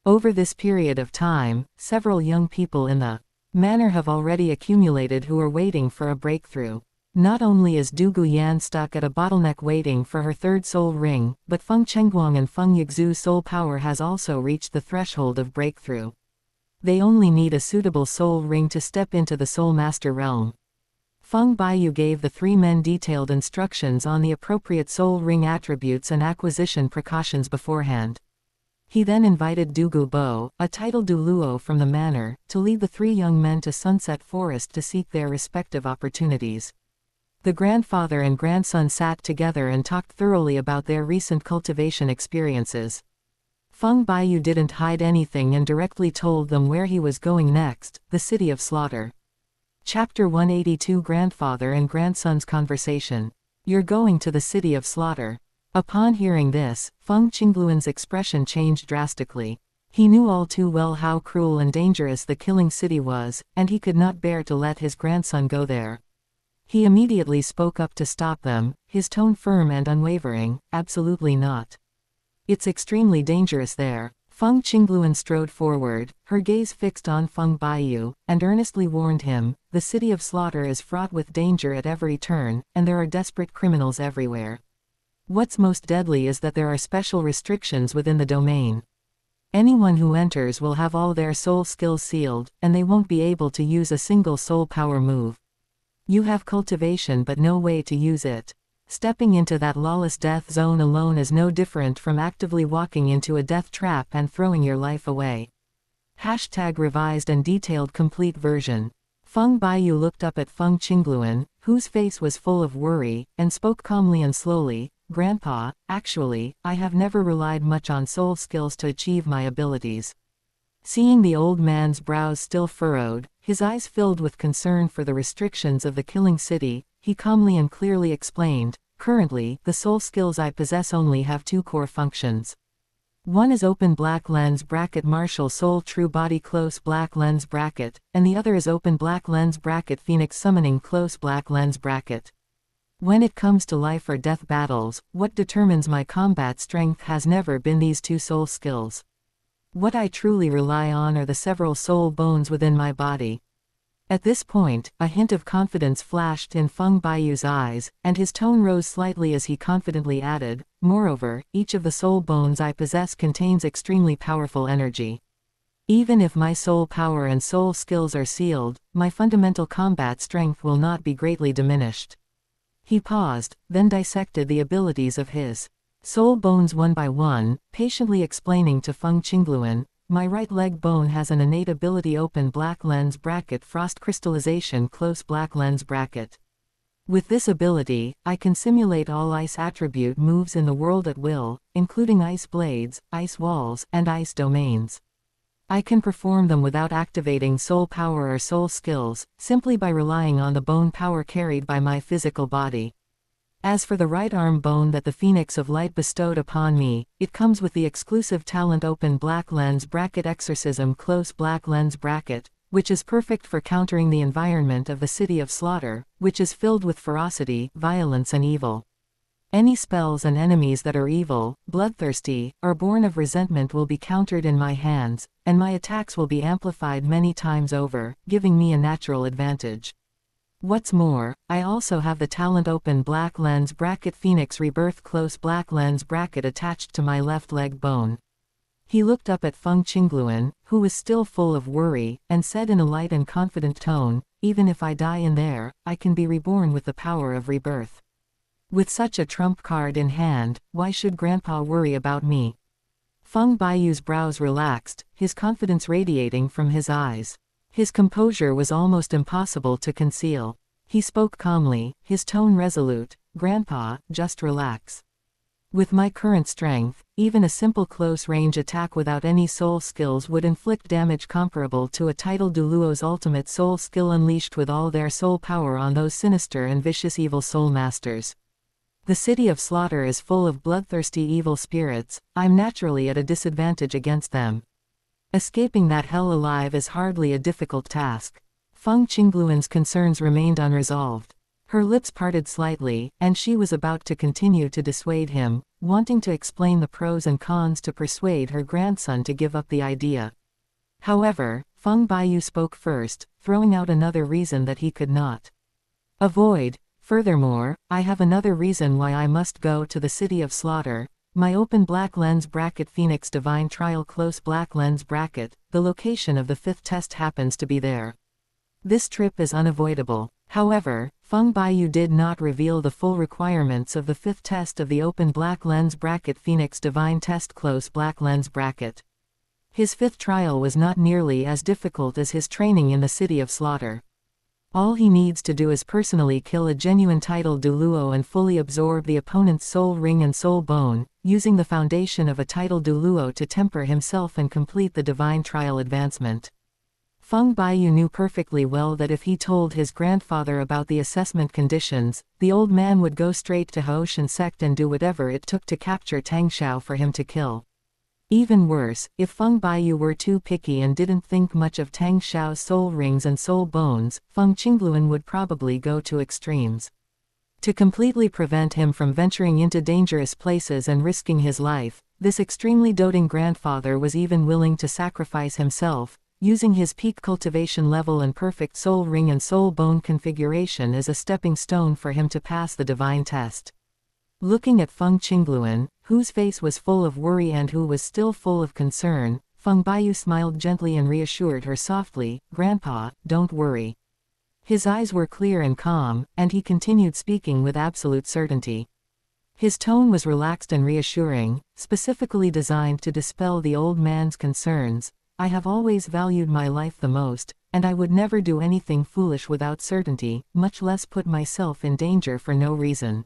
Over this period of time, several young people in the manor have already accumulated who are waiting for a breakthrough. Not only is Du Guyan stuck at a bottleneck waiting for her third soul ring, but Feng Chengguang and Feng Yixu's soul power has also reached the threshold of breakthrough. They only need a suitable soul ring to step into the Soul Master realm. Feng Baiyu gave the three men detailed instructions on the appropriate soul ring attributes and acquisition precautions beforehand. He then invited Du Gubo, a titled Douluo from the manor, to lead the three young men to Sunset Forest to seek their respective opportunities. The grandfather and grandson sat together and talked thoroughly about their recent cultivation experiences. Feng Baiyu didn't hide anything and directly told them where he was going next, the City of Slaughter. Chapter 182 Grandfather and Grandson's Conversation. You're going to the City of Slaughter. Upon hearing this, Feng Qingluan's expression changed drastically. He knew all too well how cruel and dangerous the killing city was, and he could not bear to let his grandson go there. He immediately spoke up to stop them, his tone firm and unwavering. Absolutely not. It's extremely dangerous there. Feng Qingluan strode forward, her gaze fixed on Feng Baiyu, and earnestly warned him, the City of Slaughter is fraught with danger at every turn, and there are desperate criminals everywhere. What's most deadly is that there are special restrictions within the domain. Anyone who enters will have all their soul skills sealed, and they won't be able to use a single soul power move. You have cultivation but no way to use it. Stepping into that lawless death zone alone is no different from actively walking into a death trap and throwing your life away. #revised and detailed complete version. Feng Baiyu looked up at Feng Qingluan, whose face was full of worry, and spoke calmly and slowly, Grandpa, actually, I have never relied much on soul skills to achieve my abilities. Seeing the old man's brows still furrowed, his eyes filled with concern for the restrictions of the killing city, he calmly and clearly explained, currently, the soul skills I possess only have two core functions. One is open black lens bracket martial soul true body close black lens bracket, and the other is open black lens bracket phoenix summoning close black lens bracket. When it comes to life or death battles, what determines my combat strength has never been these two soul skills. What I truly rely on are the several soul bones within my body. At this point, a hint of confidence flashed in Feng Baiyu's eyes, and his tone rose slightly as he confidently added, moreover, each of the soul bones I possess contains extremely powerful energy. Even if my soul power and soul skills are sealed, my fundamental combat strength will not be greatly diminished. He paused, then dissected the abilities of his soul bones one by one, patiently explaining to Feng Qingluan, my right leg bone has an innate ability open black lens bracket frost crystallization close black lens bracket. With this ability, I can simulate all ice attribute moves in the world at will, including ice blades, ice walls, and ice domains. I can perform them without activating soul power or soul skills, simply by relying on the bone power carried by my physical body. As for the right arm bone that the Phoenix of Light bestowed upon me, it comes with the exclusive talent open black lens bracket exorcism close black lens bracket, which is perfect for countering the environment of the City of Slaughter, which is filled with ferocity, violence and evil. Any spells and enemies that are evil, bloodthirsty, or born of resentment will be countered in my hands, and my attacks will be amplified many times over, giving me a natural advantage. What's more, I also have the talent open black lens bracket Phoenix rebirth close black lens bracket attached to my left leg bone. He looked up at Feng Qingluan, who was still full of worry, and said in a light and confident tone, even if I die in there, I can be reborn with the power of rebirth. With such a trump card in hand, why should Grandpa worry about me? Feng Baiyu's brows relaxed, his confidence radiating from his eyes. His composure was almost impossible to conceal. He spoke calmly, his tone resolute, Grandpa, just relax. With my current strength, even a simple close-range attack without any soul skills would inflict damage comparable to a titled Douluo's ultimate soul skill unleashed with all their soul power on those sinister and vicious evil soul masters. The City of Slaughter is full of bloodthirsty evil spirits, I'm naturally at a disadvantage against them. Escaping that hell alive is hardly a difficult task. Feng Qingluan's concerns remained unresolved. Her lips parted slightly, and she was about to continue to dissuade him, wanting to explain the pros and cons to persuade her grandson to give up the idea. However, Feng Baiyu spoke first, throwing out another reason that he could not avoid. Furthermore, I have another reason why I must go to the city of slaughter. My open black lens bracket Phoenix Divine Trial close black lens bracket, the location of the 5th test happens to be there. This trip is unavoidable. However, Feng Baiyu did not reveal the full requirements of the 5th test of the open black lens bracket Phoenix Divine Test close black lens bracket. His 5th trial was not nearly as difficult as his training in the city of slaughter. All he needs to do is personally kill a genuine title Douluo and fully absorb the opponent's soul ring and soul bone, using the foundation of a title Douluo to temper himself and complete the divine trial advancement. Feng Baiyu knew perfectly well that if he told his grandfather about the assessment conditions, the old man would go straight to Haoshan sect and do whatever it took to capture Tang Xiao for him to kill. Even worse, if Feng Baiyu were too picky and didn't think much of Tang Xiao's soul rings and soul bones, Feng Qingluan would probably go to extremes. To completely prevent him from venturing into dangerous places and risking his life, this extremely doting grandfather was even willing to sacrifice himself, using his peak cultivation level and perfect soul ring and soul bone configuration as a stepping stone for him to pass the divine test. Looking at Feng Qingluan, whose face was full of worry and who was still full of concern, Feng Baiyu smiled gently and reassured her softly, "Grandpa, don't worry." His eyes were clear and calm, and he continued speaking with absolute certainty. His tone was relaxed and reassuring, specifically designed to dispel the old man's concerns. "I have always valued my life the most, and I would never do anything foolish without certainty, much less put myself in danger for no reason.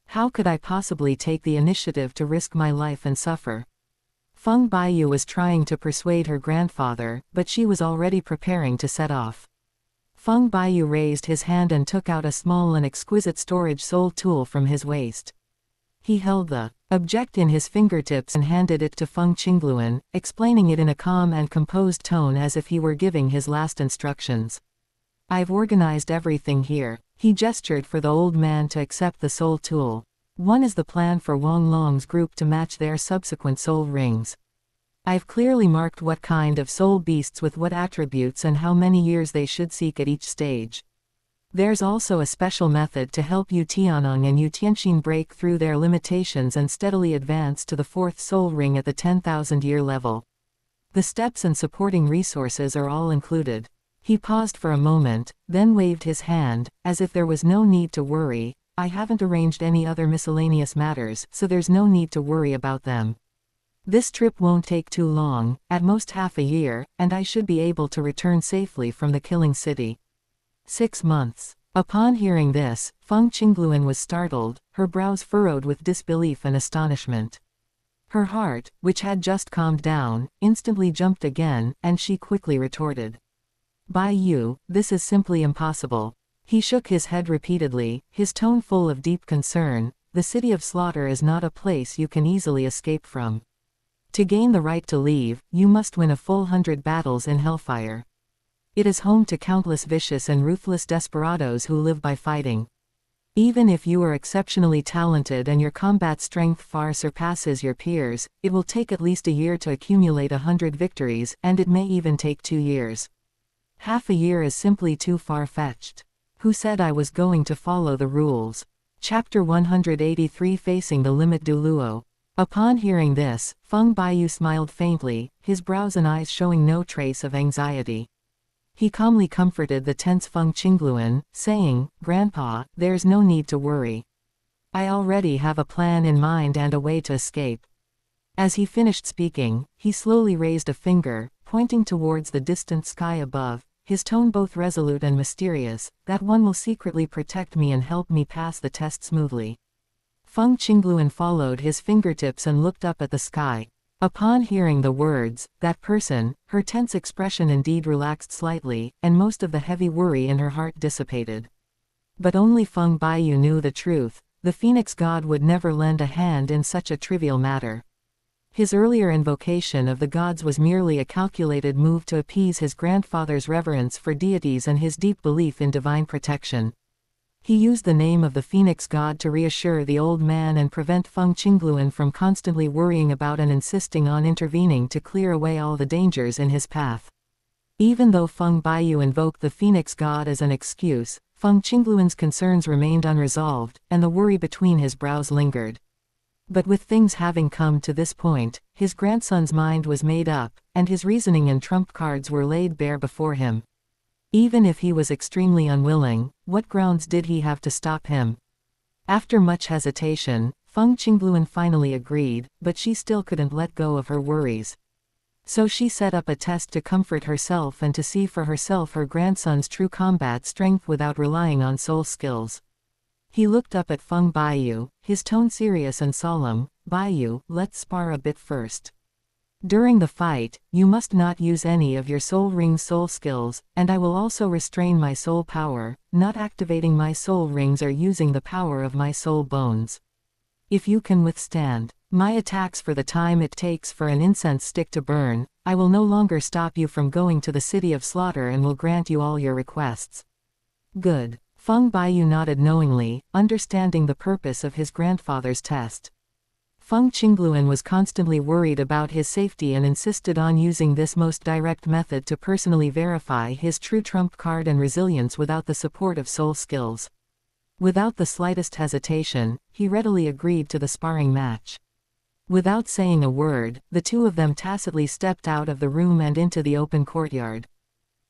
How could I possibly take the initiative to risk my life and suffer?" Feng Baiyu was trying to persuade her grandfather, but she was already preparing to set off. Feng Baiyu raised his hand and took out a small and exquisite storage soul tool from his waist. He held the object in his fingertips and handed it to Feng Qingluan, explaining it in a calm and composed tone as if he were giving his last instructions. "I've organized everything here." He gestured for the old man to accept the soul tool. "One is the plan for Wang Long's group to match their subsequent soul rings. I've clearly marked what kind of soul beasts with what attributes and how many years they should seek at each stage. There's also a special method to help Yu Tianong and Yu Tianxin break through their limitations and steadily advance to the 4th soul ring at the 10,000-year level. The steps and supporting resources are all included." He paused for a moment, then waved his hand, as if there was no need to worry. "I haven't arranged any other miscellaneous matters, so there's no need to worry about them. This trip won't take too long, at most half a year, and I should be able to return safely from the killing city." 6 months. Upon hearing this, Feng Qingluan was startled, her brows furrowed with disbelief and astonishment. Her heart, which had just calmed down, instantly jumped again, and she quickly retorted, "Baiyu, this is simply impossible." He shook his head repeatedly, his tone full of deep concern. "The city of slaughter is not a place you can easily escape from. To gain the right to leave, you must win a full 100 battles in Hellfire. It is home to countless vicious and ruthless desperados who live by fighting. Even if you are exceptionally talented and your combat strength far surpasses your peers, it will take at least a year to accumulate 100 victories, and it may even take 2 years. Half a year is simply too far-fetched. Who said I was going to follow the rules?" Chapter 183 Facing the Limit Douluo. Upon hearing this, Feng Baiyu smiled faintly, his brows and eyes showing no trace of anxiety. He calmly comforted the tense Feng Qingluan, saying, "Grandpa, there's no need to worry. I already have a plan in mind and a way to escape." As he finished speaking, he slowly raised a finger, pointing towards the distant sky above, his tone both resolute and mysterious. "That one will secretly protect me and help me pass the test smoothly." Feng Qingluan followed his fingertips and looked up at the sky. Upon hearing the words, "that person," her tense expression indeed relaxed slightly, and most of the heavy worry in her heart dissipated. But only Feng Baiyu knew the truth. The Phoenix God would never lend a hand in such a trivial matter. His earlier invocation of the gods was merely a calculated move to appease his grandfather's reverence for deities and his deep belief in divine protection. He used the name of the phoenix god to reassure the old man and prevent Feng Qingluan from constantly worrying about and insisting on intervening to clear away all the dangers in his path. Even though Feng Baiyu invoked the phoenix god as an excuse, Feng Qingluan's concerns remained unresolved, and the worry between his brows lingered. But with things having come to this point, his grandson's mind was made up, and his reasoning and trump cards were laid bare before him. Even if he was extremely unwilling, what grounds did he have to stop him? After much hesitation, Feng Qingluan finally agreed, but she still couldn't let go of her worries. So she set up a test to comfort herself and to see for herself her grandson's true combat strength without relying on soul skills. He looked up at Feng Baiyu, his tone serious and solemn. "Baiyu, let's spar a bit first. During the fight, you must not use any of your soul ring's soul skills, and I will also restrain my soul power, not activating my soul rings or using the power of my soul bones. If you can withstand my attacks for the time it takes for an incense stick to burn, I will no longer stop you from going to the city of slaughter and will grant you all your requests." "Good." Feng Baiyu nodded knowingly, understanding the purpose of his grandfather's test. Feng Qingluan was constantly worried about his safety and insisted on using this most direct method to personally verify his true trump card and resilience without the support of soul skills. Without the slightest hesitation, he readily agreed to the sparring match. Without saying a word, the two of them tacitly stepped out of the room and into the open courtyard.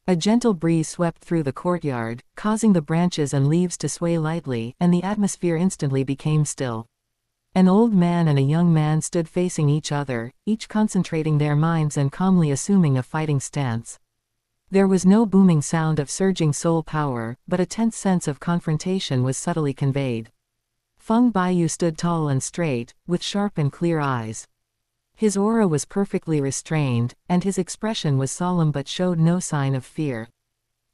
A gentle breeze swept through the courtyard, causing the branches and leaves to sway lightly, and the atmosphere instantly became still. An old man and a young man stood facing each other, each concentrating their minds and calmly assuming a fighting stance. There was no booming sound of surging soul power, but a tense sense of confrontation was subtly conveyed. Feng Baiyu stood tall and straight, with sharp and clear eyes. His aura was perfectly restrained, and his expression was solemn but showed no sign of fear.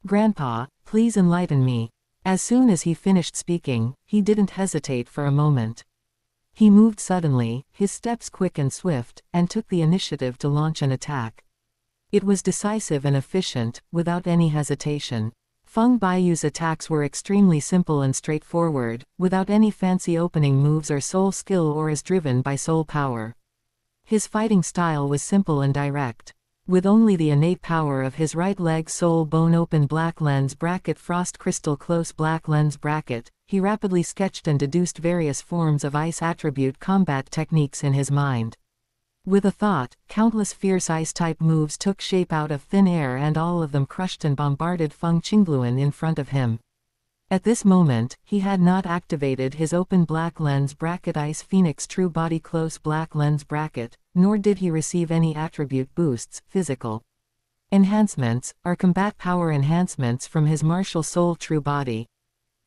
"Grandpa, please enlighten me." As soon as he finished speaking, he didn't hesitate for a moment. He moved suddenly, his steps quick and swift, and took the initiative to launch an attack. It was decisive and efficient, without any hesitation. Feng Baiyu's attacks were extremely simple and straightforward, without any fancy opening moves or soul skill or as driven by soul power. His fighting style was simple and direct. With only the innate power of his right leg soul bone open black lens bracket frost crystal close black lens bracket, he rapidly sketched and deduced various forms of ice attribute combat techniques in his mind. With a thought, countless fierce ice-type moves took shape out of thin air and all of them crushed and bombarded Feng Qingluan in front of him. At this moment, he had not activated his open black lens bracket Ice Phoenix True Body Close Black Lens bracket, nor did he receive any attribute boosts, physical enhancements, or combat power enhancements from his martial soul True Body.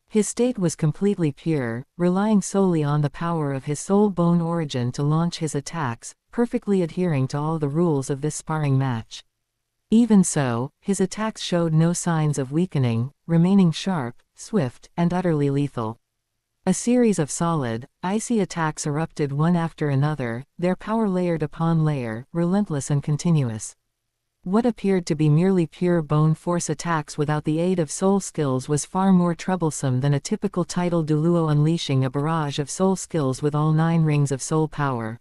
His state was completely pure, relying solely on the power of his soul bone origin to launch his attacks, perfectly adhering to all the rules of this sparring match. Even so, his attacks showed no signs of weakening, remaining sharp, swift, and utterly lethal. A series of solid, icy attacks erupted one after another, their power layered upon layer, relentless and continuous. What appeared to be merely pure bone force attacks without the aid of soul skills was far more troublesome than a typical title Douluo unleashing a barrage of soul skills with all 9 rings of soul power.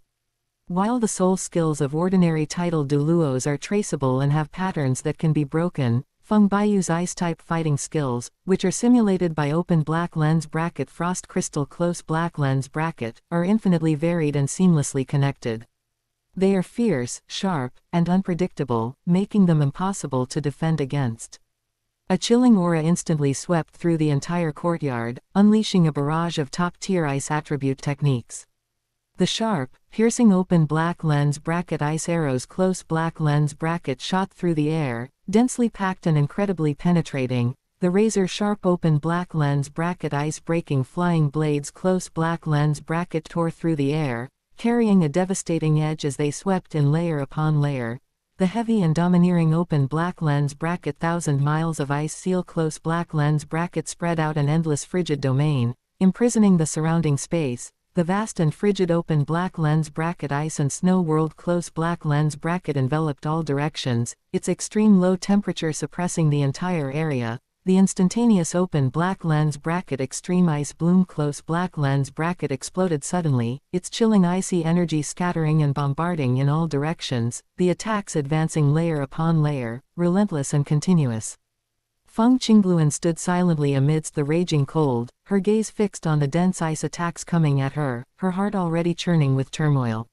While the soul skills of ordinary title Douluos are traceable and have patterns that can be broken, Feng Baiyu's ice-type fighting skills, which are simulated by open black lens bracket frost crystal close black lens bracket, are infinitely varied and seamlessly connected. They are fierce, sharp, and unpredictable, making them impossible to defend against. A chilling aura instantly swept through the entire courtyard, unleashing a barrage of top-tier ice attribute techniques. The sharp, piercing open black lens bracket ice arrows close black lens bracket shot through the air, densely packed and incredibly penetrating. The razor-sharp open black lens bracket ice-breaking flying blades close black lens bracket tore through the air, carrying a devastating edge as they swept in layer upon layer. The heavy and domineering open black lens bracket 1,000 miles of ice seal close black lens bracket spread out an endless frigid domain, imprisoning the surrounding space, the vast and frigid open black lens bracket ice and snow world close black lens bracket enveloped all directions, its extreme low temperature suppressing the entire area. The instantaneous open black lens bracket extreme ice bloom close black lens bracket exploded suddenly, its chilling icy energy scattering and bombarding in all directions, the attacks advancing layer upon layer, relentless and continuous. Feng Qingluan stood silently amidst the raging cold, her gaze fixed on the dense ice attacks coming at her, her heart already churning with turmoil.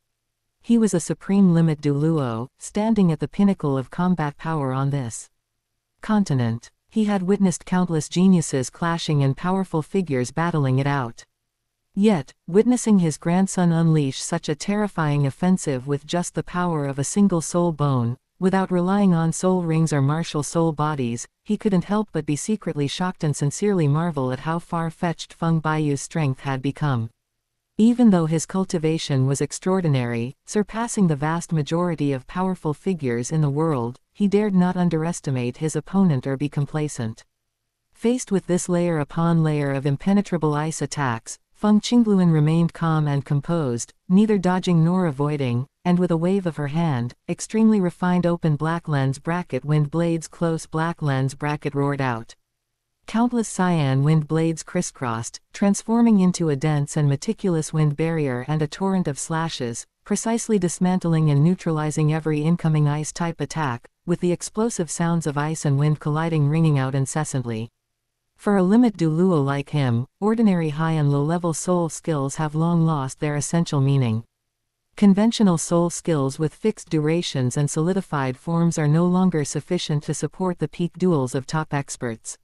He was a supreme limit Douluo, standing at the pinnacle of combat power on this continent. He had witnessed countless geniuses clashing and powerful figures battling it out. Yet, witnessing his grandson unleash such a terrifying offensive with just the power of a single soul bone, without relying on soul rings or martial soul bodies, he couldn't help but be secretly shocked and sincerely marvel at how far-fetched Feng Baiyu's strength had become. Even though his cultivation was extraordinary, surpassing the vast majority of powerful figures in the world, he dared not underestimate his opponent or be complacent. Faced with this layer upon layer of impenetrable ice attacks, Feng Qingluan remained calm and composed, neither dodging nor avoiding, and with a wave of her hand, extremely refined open black lens bracket wind blades close black lens bracket roared out. Countless cyan wind blades crisscrossed, transforming into a dense and meticulous wind barrier and a torrent of slashes, precisely dismantling and neutralizing every incoming ice-type attack, with the explosive sounds of ice and wind colliding ringing out incessantly. For a limit Douluo like him, ordinary high and low-level soul skills have long lost their essential meaning. Conventional soul skills with fixed durations and solidified forms are no longer sufficient to support the peak duels of top experts.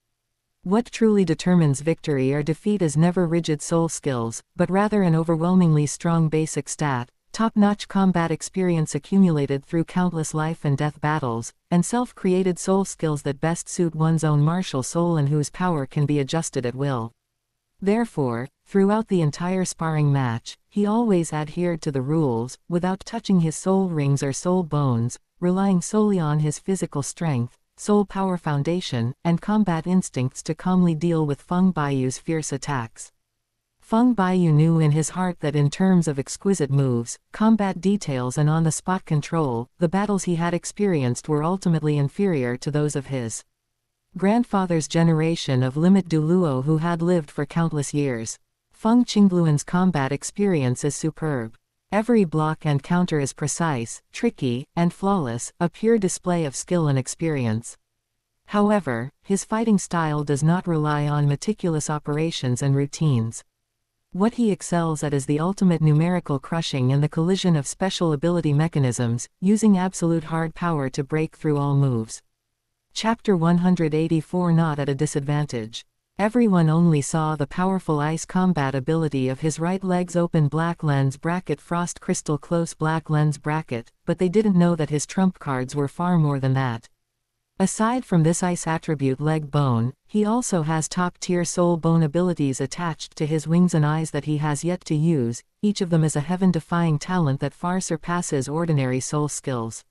What truly determines victory or defeat is never rigid soul skills, but rather an overwhelmingly strong basic stat, top-notch combat experience accumulated through countless life and death battles, and self-created soul skills that best suit one's own martial soul and whose power can be adjusted at will. Therefore, throughout the entire sparring match, he always adhered to the rules, without touching his soul rings or soul bones, relying solely on his physical strength, soul power foundation, and combat instincts to calmly deal with Feng Baiyu's fierce attacks. Feng Baiyu knew in his heart that in terms of exquisite moves, combat details and on-the-spot control, the battles he had experienced were ultimately inferior to those of his grandfather's generation of limit Douluo who had lived for countless years. Feng Qingluan's combat experience is superb. Every block and counter is precise, tricky, and flawless, a pure display of skill and experience. However, his fighting style does not rely on meticulous operations and routines. What he excels at is the ultimate numerical crushing and the collision of special ability mechanisms, using absolute hard power to break through all moves. Chapter 184 Not at a disadvantage. Everyone only saw the powerful ice combat ability of his right leg's open black lens bracket frost crystal close black lens bracket, but they didn't know that his trump cards were far more than that. Aside from this ice attribute leg bone, he also has top-tier soul bone abilities attached to his wings and eyes that he has yet to use, each of them is a heaven-defying talent that far surpasses ordinary soul skills.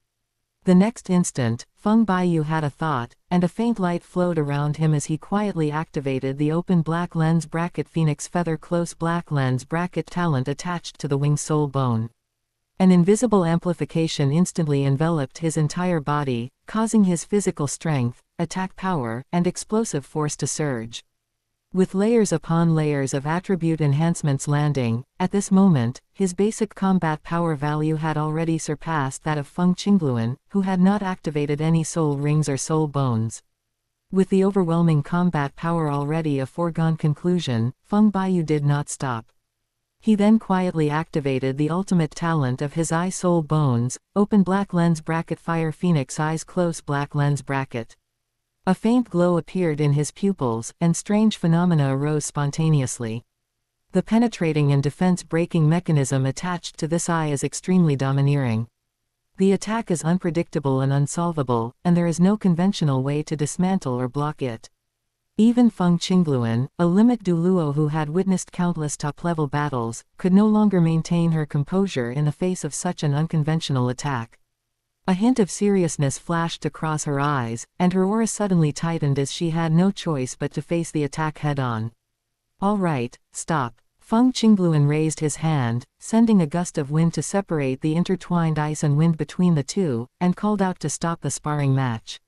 The next instant, Feng Baiyu had a thought, and a faint light flowed around him as he quietly activated the open black lens bracket phoenix feather close black lens bracket talent attached to the wing soul bone. An invisible amplification instantly enveloped his entire body, causing his physical strength, attack power, and explosive force to surge. With layers upon layers of attribute enhancements landing, at this moment, his basic combat power value had already surpassed that of Feng Qingluan, who had not activated any soul rings or soul bones. With the overwhelming combat power already a foregone conclusion, Feng Baiyu did not stop. He then quietly activated the ultimate talent of his eye soul bones, open black lens bracket fire phoenix eyes close black lens bracket. A faint glow appeared in his pupils, and strange phenomena arose spontaneously. The penetrating and defense-breaking mechanism attached to this eye is extremely domineering. The attack is unpredictable and unsolvable, and there is no conventional way to dismantle or block it. Even Feng Qingluan, a limit Douluo who had witnessed countless top-level battles, could no longer maintain her composure in the face of such an unconventional attack. A hint of seriousness flashed across her eyes, and her aura suddenly tightened as she had no choice but to face the attack head-on. "All right, stop." Feng Qingluan raised his hand, sending a gust of wind to separate the intertwined ice and wind between the two, and called out to stop the sparring match.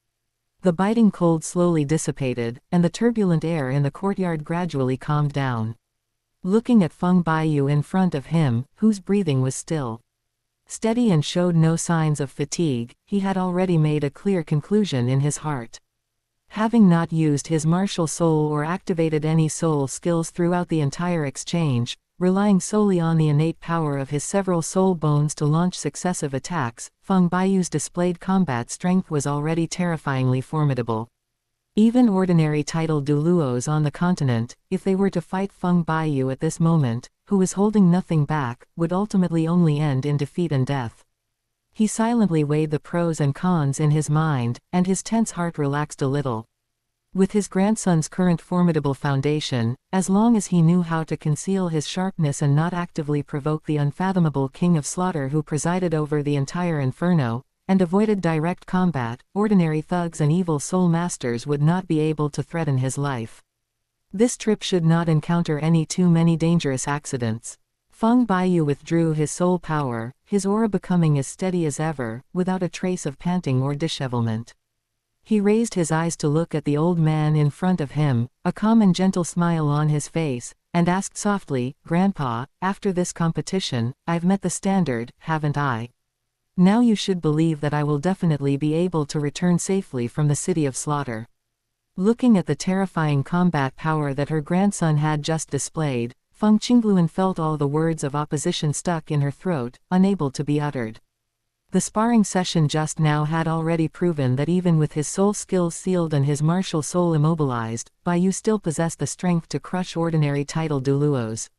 The biting cold slowly dissipated, and the turbulent air in the courtyard gradually calmed down. Looking at Feng Baiyu in front of him, whose breathing was still steady and showed no signs of fatigue, he had already made a clear conclusion in his heart. Having not used his martial soul or activated any soul skills throughout the entire exchange, relying solely on the innate power of his several soul bones to launch successive attacks, Feng Baiyu's displayed combat strength was already terrifyingly formidable. Even ordinary titled Douluos on the continent, if they were to fight Feng Baiyu at this moment, who was holding nothing back, would ultimately only end in defeat and death. He silently weighed the pros and cons in his mind, and his tense heart relaxed a little. With his grandson's current formidable foundation, as long as he knew how to conceal his sharpness and not actively provoke the unfathomable king of slaughter who presided over the entire inferno, and avoided direct combat, ordinary thugs and evil soul masters would not be able to threaten his life. This trip should not encounter any too many dangerous accidents. Feng Baiyu withdrew his soul power, his aura becoming as steady as ever, without a trace of panting or dishevelment. He raised his eyes to look at the old man in front of him, a calm and gentle smile on his face, and asked softly, "Grandpa, after this competition, I've met the standard, haven't I? Now you should believe that I will definitely be able to return safely from the city of slaughter." Looking at the terrifying combat power that her grandson had just displayed, Feng Qingluan felt all the words of opposition stuck in her throat, unable to be uttered. The sparring session just now had already proven that even with his soul skills sealed and his martial soul immobilized, Baiyu still possessed the strength to crush ordinary titled Douluos.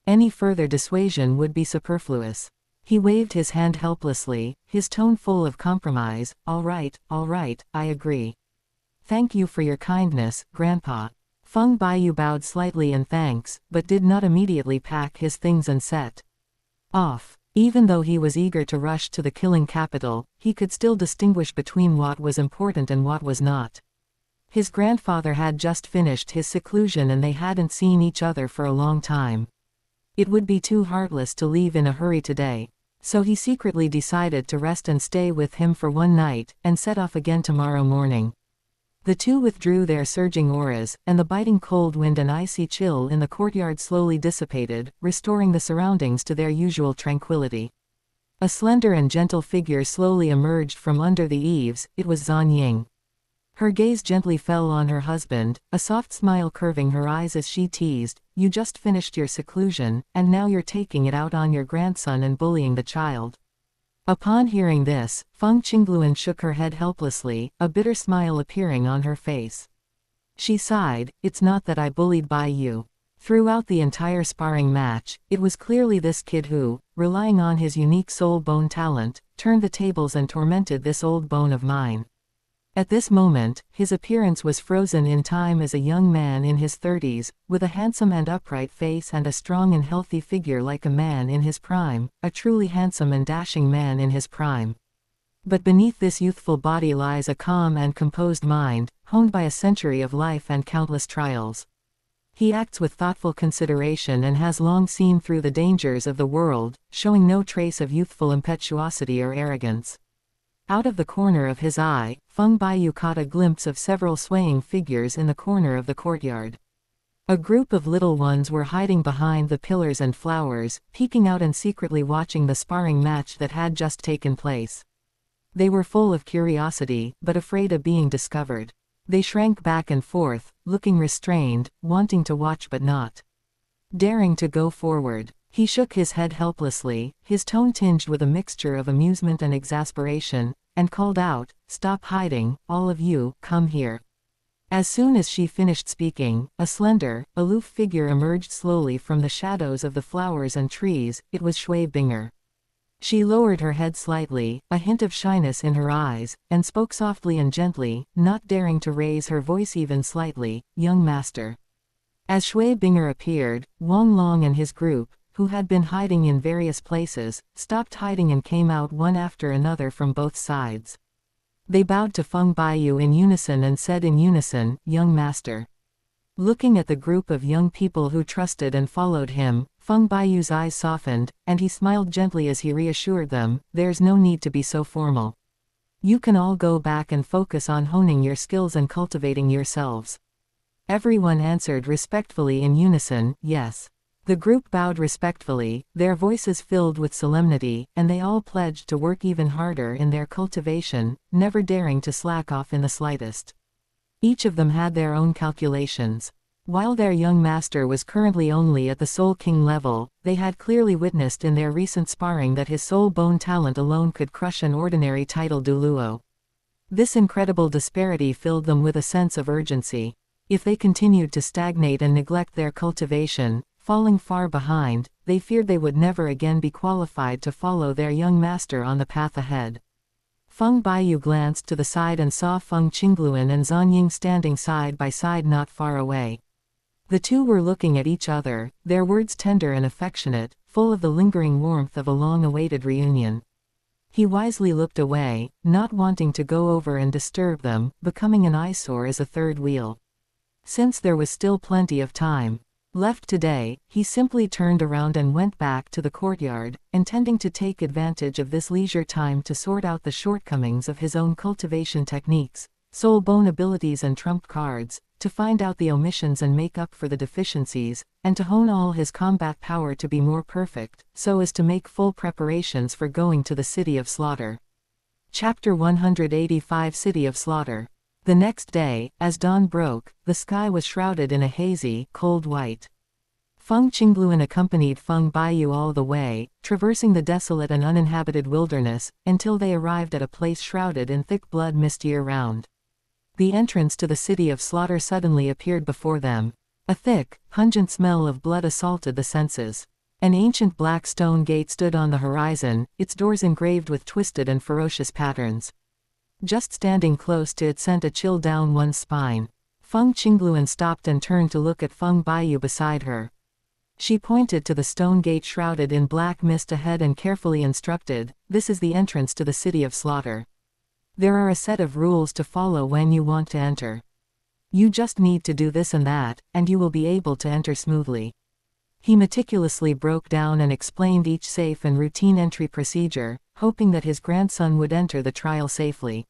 Any further dissuasion would be superfluous. He waved his hand helplessly, his tone full of compromise. All right, I agree. Thank you for your kindness, Grandpa." Feng Baiyu bowed slightly in thanks, but did not immediately pack his things and set off. Even though he was eager to rush to the killing capital, he could still distinguish between what was important and what was not. His grandfather had just finished his seclusion and they hadn't seen each other for a long time. It would be too heartless to leave in a hurry today, so he secretly decided to rest and stay with him for one night, and set off again tomorrow morning. The two withdrew their surging auras, and the biting cold wind and icy chill in the courtyard slowly dissipated, restoring the surroundings to their usual tranquility. A slender and gentle figure slowly emerged from under the eaves. It was Zan Ying. Her gaze gently fell on her husband, a soft smile curving her eyes as she teased, "You just finished your seclusion, and now you're taking it out on your grandson and bullying the child." Upon hearing this, Feng Qingluan shook her head helplessly, a bitter smile appearing on her face. She sighed, "It's not that I bullied Baiyu. Throughout the entire sparring match, it was clearly this kid who, relying on his unique soul bone talent, turned the tables and tormented this old bone of mine." At this moment, his appearance was frozen in time as a young man in his 30s, with a handsome and upright face and a strong and healthy figure like a man in his prime, a truly handsome and dashing man in his prime. But beneath this youthful body lies a calm and composed mind, honed by a century of life and countless trials. He acts with thoughtful consideration and has long seen through the dangers of the world, showing no trace of youthful impetuosity or arrogance. Out of the corner of his eye, Feng Baiyu caught a glimpse of several swaying figures in the corner of the courtyard. A group of little ones were hiding behind the pillars and flowers, peeking out and secretly watching the sparring match that had just taken place. They were full of curiosity, but afraid of being discovered. They shrank back and forth, looking restrained, wanting to watch but not daring to go forward. He shook his head helplessly, his tone tinged with a mixture of amusement and exasperation, and called out, "Stop hiding, all of you, come here." As soon as she finished speaking, a slender, aloof figure emerged slowly from the shadows of the flowers and trees. It was Shui Binger. She lowered her head slightly, a hint of shyness in her eyes, and spoke softly and gently, not daring to raise her voice even slightly, "Young master." As Shui Binger appeared, Wang Long and his group, who had been hiding in various places, stopped hiding and came out one after another from both sides. They bowed to Feng Baiyu in unison and said in unison, "Young master." Looking at the group of young people who trusted and followed him, Feng Baiyu's eyes softened, and he smiled gently as he reassured them, "There's no need to be so formal. You can all go back and focus on honing your skills and cultivating yourselves." Everyone answered respectfully in unison, "Yes." The group bowed respectfully, their voices filled with solemnity, and they all pledged to work even harder in their cultivation, never daring to slack off in the slightest. Each of them had their own calculations. While their young master was currently only at the Soul King level, they had clearly witnessed in their recent sparring that his soul bone talent alone could crush an ordinary title Douluo. This incredible disparity filled them with a sense of urgency. If they continued to stagnate and neglect their cultivation, falling far behind, they feared they would never again be qualified to follow their young master on the path ahead. Feng Baiyu glanced to the side and saw Feng Qingluan and Zhan Ying standing side by side not far away. The two were looking at each other, their words tender and affectionate, full of the lingering warmth of a long-awaited reunion. He wisely looked away, not wanting to go over and disturb them, becoming an eyesore as a third wheel. Since there was still plenty of time left today, he simply turned around and went back to the courtyard, intending to take advantage of this leisure time to sort out the shortcomings of his own cultivation techniques, soul bone abilities and trump cards, to find out the omissions and make up for the deficiencies, and to hone all his combat power to be more perfect, so as to make full preparations for going to the City of Slaughter. Chapter 185 City of Slaughter. The next day, as dawn broke, the sky was shrouded in a hazy, cold white. Feng Qingluan accompanied Feng Baiyu all the way, traversing the desolate and uninhabited wilderness, until they arrived at a place shrouded in thick blood mist year-round. The entrance to the City of Slaughter suddenly appeared before them. A thick, pungent smell of blood assaulted the senses. An ancient black stone gate stood on the horizon, its doors engraved with twisted and ferocious patterns. Just standing close to it sent a chill down one's spine. Feng Qingluan stopped and turned to look at Feng Baiyu beside her. She pointed to the stone gate shrouded in black mist ahead and carefully instructed, "This is the entrance to the City of Slaughter. There are a set of rules to follow when you want to enter. You just need to do this and that, and you will be able to enter smoothly." He meticulously broke down and explained each safe and routine entry procedure, hoping that his grandson would enter the trial safely.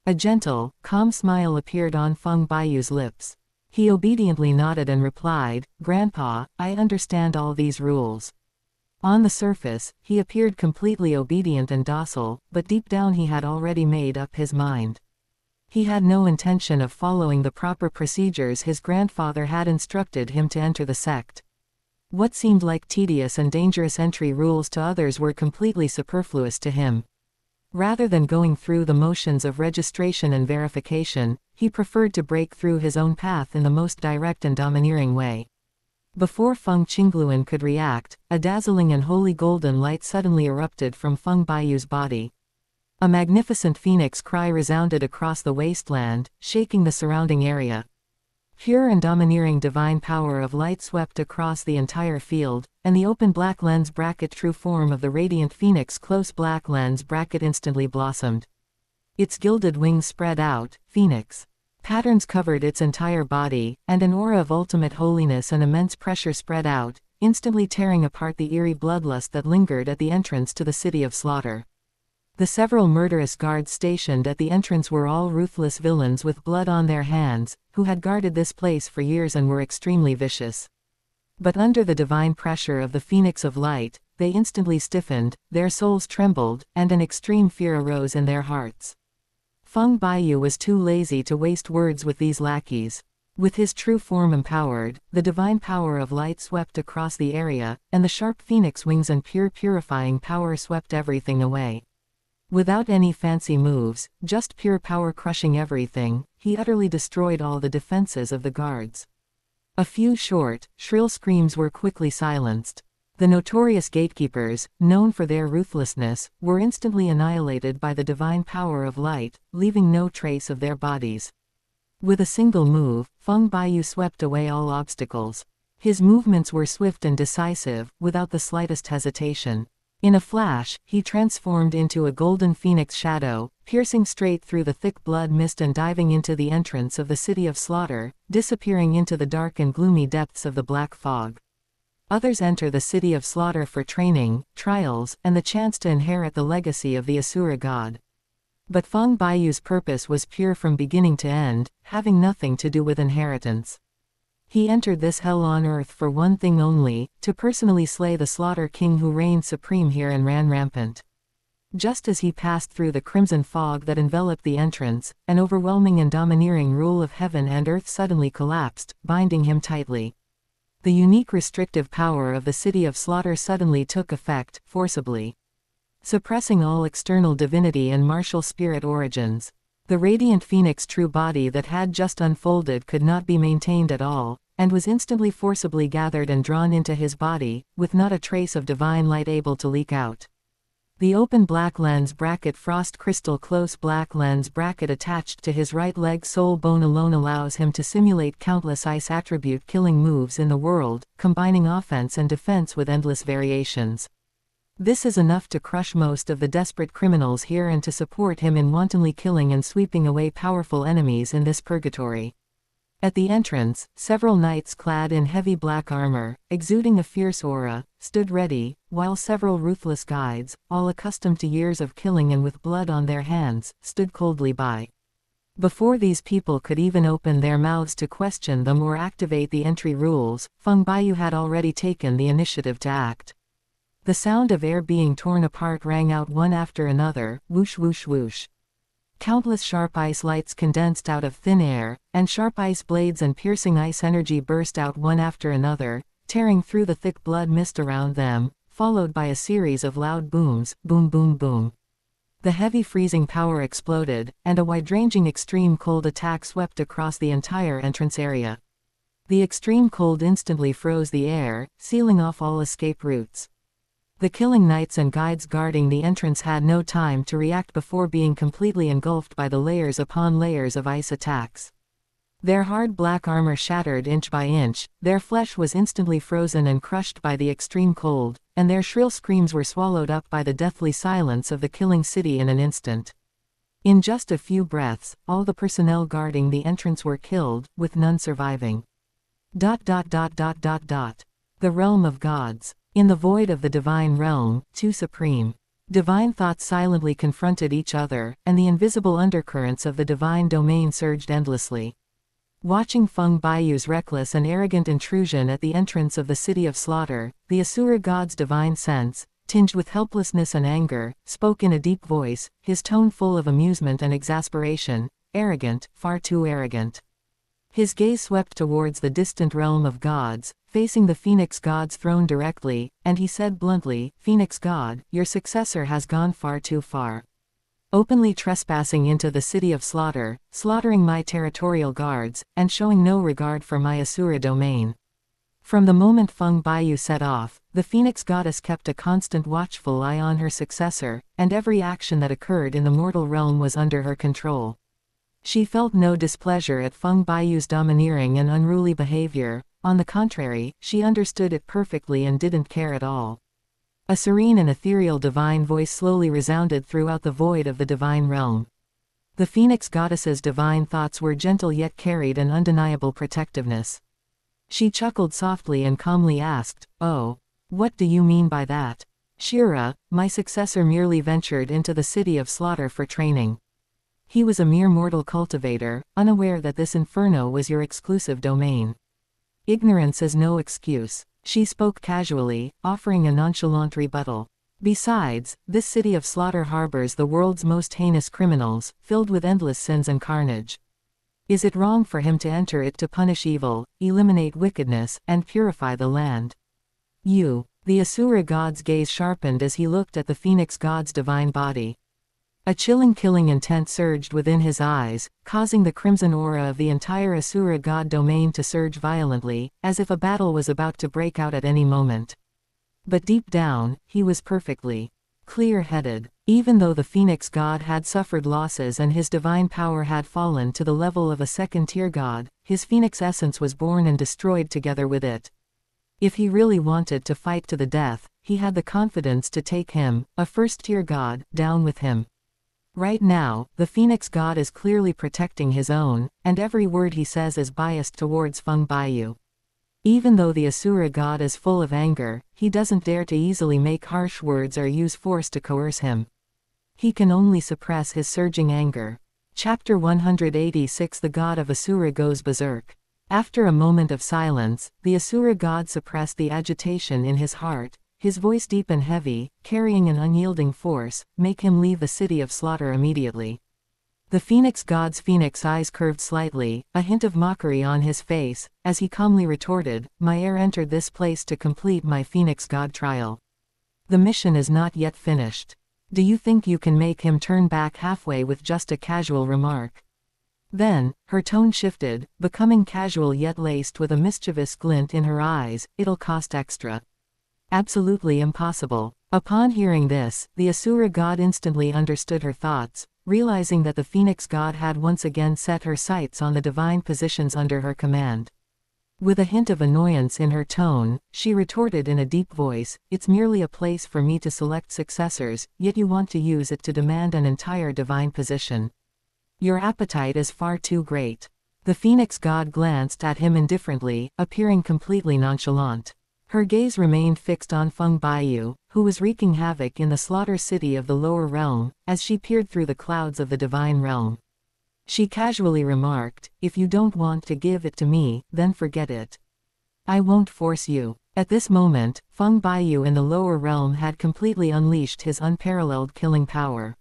A gentle, calm smile appeared on Feng Baiyu's lips. He obediently nodded and replied, "Grandpa, I understand all these rules." On the surface, he appeared completely obedient and docile, but deep down he had already made up his mind. He had no intention of following the proper procedures his grandfather had instructed him to enter the sect. What seemed like tedious and dangerous entry rules to others were completely superfluous to him. Rather than going through the motions of registration and verification, he preferred to break through his own path in the most direct and domineering way. Before Feng Qingluan could react, a dazzling and holy golden light suddenly erupted from Feng Baiyu's body. A magnificent phoenix cry resounded across the wasteland, shaking the surrounding area. Pure and domineering divine power of light swept across the entire field, and the open black lens bracket true form of the radiant phoenix close black lens bracket instantly blossomed. Its gilded wings spread out, phoenix patterns covered its entire body, and an aura of ultimate holiness and immense pressure spread out, instantly tearing apart the eerie bloodlust that lingered at the entrance to the City of Slaughter. The several murderous guards stationed at the entrance were all ruthless villains with blood on their hands, who had guarded this place for years and were extremely vicious. But under the divine pressure of the Phoenix of Light, they instantly stiffened, their souls trembled, and an extreme fear arose in their hearts. Feng Baiyu was too lazy to waste words with these lackeys. With his true form empowered, the divine power of light swept across the area, and the sharp phoenix wings and pure purifying power swept everything away. Without any fancy moves, just pure power crushing everything, he utterly destroyed all the defenses of the guards. A few short, shrill screams were quickly silenced. The notorious gatekeepers, known for their ruthlessness, were instantly annihilated by the divine power of light, leaving no trace of their bodies. With a single move, Feng Baiyu swept away all obstacles. His movements were swift and decisive, without the slightest hesitation. In a flash, he transformed into a golden phoenix shadow, piercing straight through the thick blood mist and diving into the entrance of the city of slaughter, disappearing into the dark and gloomy depths of the black fog. Others enter the city of slaughter for training, trials, and the chance to inherit the legacy of the Asura god. But Feng Baiyu's purpose was pure from beginning to end, having nothing to do with inheritance. He entered this hell on earth for one thing only, to personally slay the Slaughter King who reigned supreme here and ran rampant. Just as he passed through the crimson fog that enveloped the entrance, an overwhelming and domineering rule of heaven and earth suddenly collapsed, binding him tightly. The unique restrictive power of the city of slaughter suddenly took effect, forcibly suppressing all external divinity and martial spirit origins. The radiant phoenix true body that had just unfolded could not be maintained at all, and was instantly forcibly gathered and drawn into his body, with not a trace of divine light able to leak out. The open black lens bracket frost crystal close black lens bracket attached to his right leg soul bone alone allows him to simulate countless ice attribute killing moves in the world, combining offense and defense with endless variations. This is enough to crush most of the desperate criminals here and to support him in wantonly killing and sweeping away powerful enemies in this purgatory. At the entrance, several knights clad in heavy black armor, exuding a fierce aura, stood ready, while several ruthless guides, all accustomed to years of killing and with blood on their hands, stood coldly by. Before these people could even open their mouths to question them or activate the entry rules, Feng Baiyu had already taken the initiative to act. The sound of air being torn apart rang out one after another, whoosh whoosh whoosh. Countless sharp ice lights condensed out of thin air, and sharp ice blades and piercing ice energy burst out one after another, tearing through the thick blood mist around them, followed by a series of loud booms, boom boom boom. The heavy freezing power exploded, and a wide-ranging extreme cold attack swept across the entire entrance area. The extreme cold instantly froze the air, sealing off all escape routes. The killing knights and guides guarding the entrance had no time to react before being completely engulfed by the layers upon layers of ice attacks. Their hard black armor shattered inch by inch, their flesh was instantly frozen and crushed by the extreme cold, and their shrill screams were swallowed up by the deathly silence of the killing city in an instant. In just a few breaths, all the personnel guarding the entrance were killed, with none surviving. The realm of gods. In the void of the divine realm, two supreme divine thoughts silently confronted each other, and the invisible undercurrents of the divine domain surged endlessly. Watching Feng Baiyu's reckless and arrogant intrusion at the entrance of the city of slaughter, the Asura god's divine sense, tinged with helplessness and anger, spoke in a deep voice, his tone full of amusement and exasperation, arrogant, far too arrogant. His gaze swept towards the distant realm of gods, facing the Phoenix God's throne directly, and he said bluntly, "Phoenix God, your successor has gone far too far. Openly trespassing into the city of slaughter, slaughtering my territorial guards, and showing no regard for my Asura domain." From the moment Feng Baiyu set off, the Phoenix Goddess kept a constant watchful eye on her successor, and every action that occurred in the mortal realm was under her control. She felt no displeasure at Feng Baiyu's domineering and unruly behavior. On the contrary, she understood it perfectly and didn't care at all. A serene and ethereal divine voice slowly resounded throughout the void of the divine realm. The Phoenix Goddess's divine thoughts were gentle yet carried an undeniable protectiveness. She chuckled softly and calmly asked, "Oh, what do you mean by that? Shira, my successor merely ventured into the city of slaughter for training. He was a mere mortal cultivator, unaware that this inferno was your exclusive domain." Ignorance is no excuse. She spoke casually, offering a nonchalant rebuttal. Besides, this city of slaughter harbors the world's most heinous criminals, filled with endless sins and carnage. Is it wrong for him to enter it to punish evil, eliminate wickedness, and purify the land? The Asura god's gaze sharpened as he looked at the Phoenix god's divine body. A chilling killing intent surged within his eyes, causing the crimson aura of the entire Asura god domain to surge violently, as if a battle was about to break out at any moment. But deep down, he was perfectly clear-headed. Even though the Phoenix god had suffered losses and his divine power had fallen to the level of a second-tier god, his Phoenix essence was born and destroyed together with it. If he really wanted to fight to the death, he had the confidence to take him, a first-tier god, down with him. Right now, the Phoenix god is clearly protecting his own, and every word he says is biased towards Feng Baiyu. Even though the Asura god is full of anger, he doesn't dare to easily make harsh words or use force to coerce him. He can only suppress his surging anger. Chapter 186 The God of Asura goes berserk. After a moment of silence, the Asura god suppressed the agitation in his heart, his voice deep and heavy, carrying an unyielding force, make him leave the city of slaughter immediately. The Phoenix god's phoenix eyes curved slightly, a hint of mockery on his face, as he calmly retorted, "My heir entered this place to complete my Phoenix god trial. The mission is not yet finished. Do you think you can make him turn back halfway with just a casual remark?" Then, her tone shifted, becoming casual yet laced with a mischievous glint in her eyes. "It'll cost extra." Absolutely impossible. Upon hearing this, the Asura god instantly understood her thoughts, realizing that the Phoenix god had once again set her sights on the divine positions under her command. With a hint of annoyance in her tone, she retorted in a deep voice, "It's merely a place for me to select successors, yet you want to use it to demand an entire divine position. Your appetite is far too great." The Phoenix god glanced at him indifferently, appearing completely nonchalant. Her gaze remained fixed on Feng Baiyu, who was wreaking havoc in the slaughter city of the lower realm, as she peered through the clouds of the divine realm. She casually remarked, "If you don't want to give it to me, then forget it. I won't force you." At this moment, Feng Baiyu in the lower realm had completely unleashed his unparalleled killing power.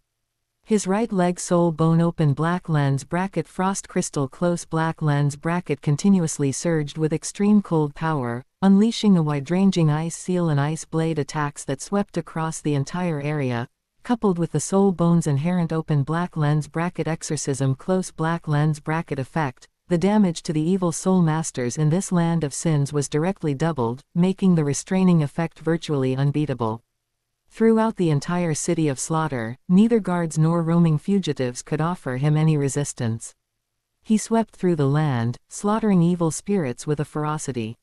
His right leg soul bone open black lens bracket frost crystal close black lens bracket continuously surged with extreme cold power, unleashing a wide-ranging ice seal and ice blade attacks that swept across the entire area, coupled with the soul bone's inherent open black lens bracket exorcism close black lens bracket effect. The damage to the evil soul masters in this land of sins was directly doubled, making the restraining effect virtually unbeatable. Throughout the entire city of slaughter, neither guards nor roaming fugitives could offer him any resistance. He swept through the land, slaughtering evil spirits with a ferocity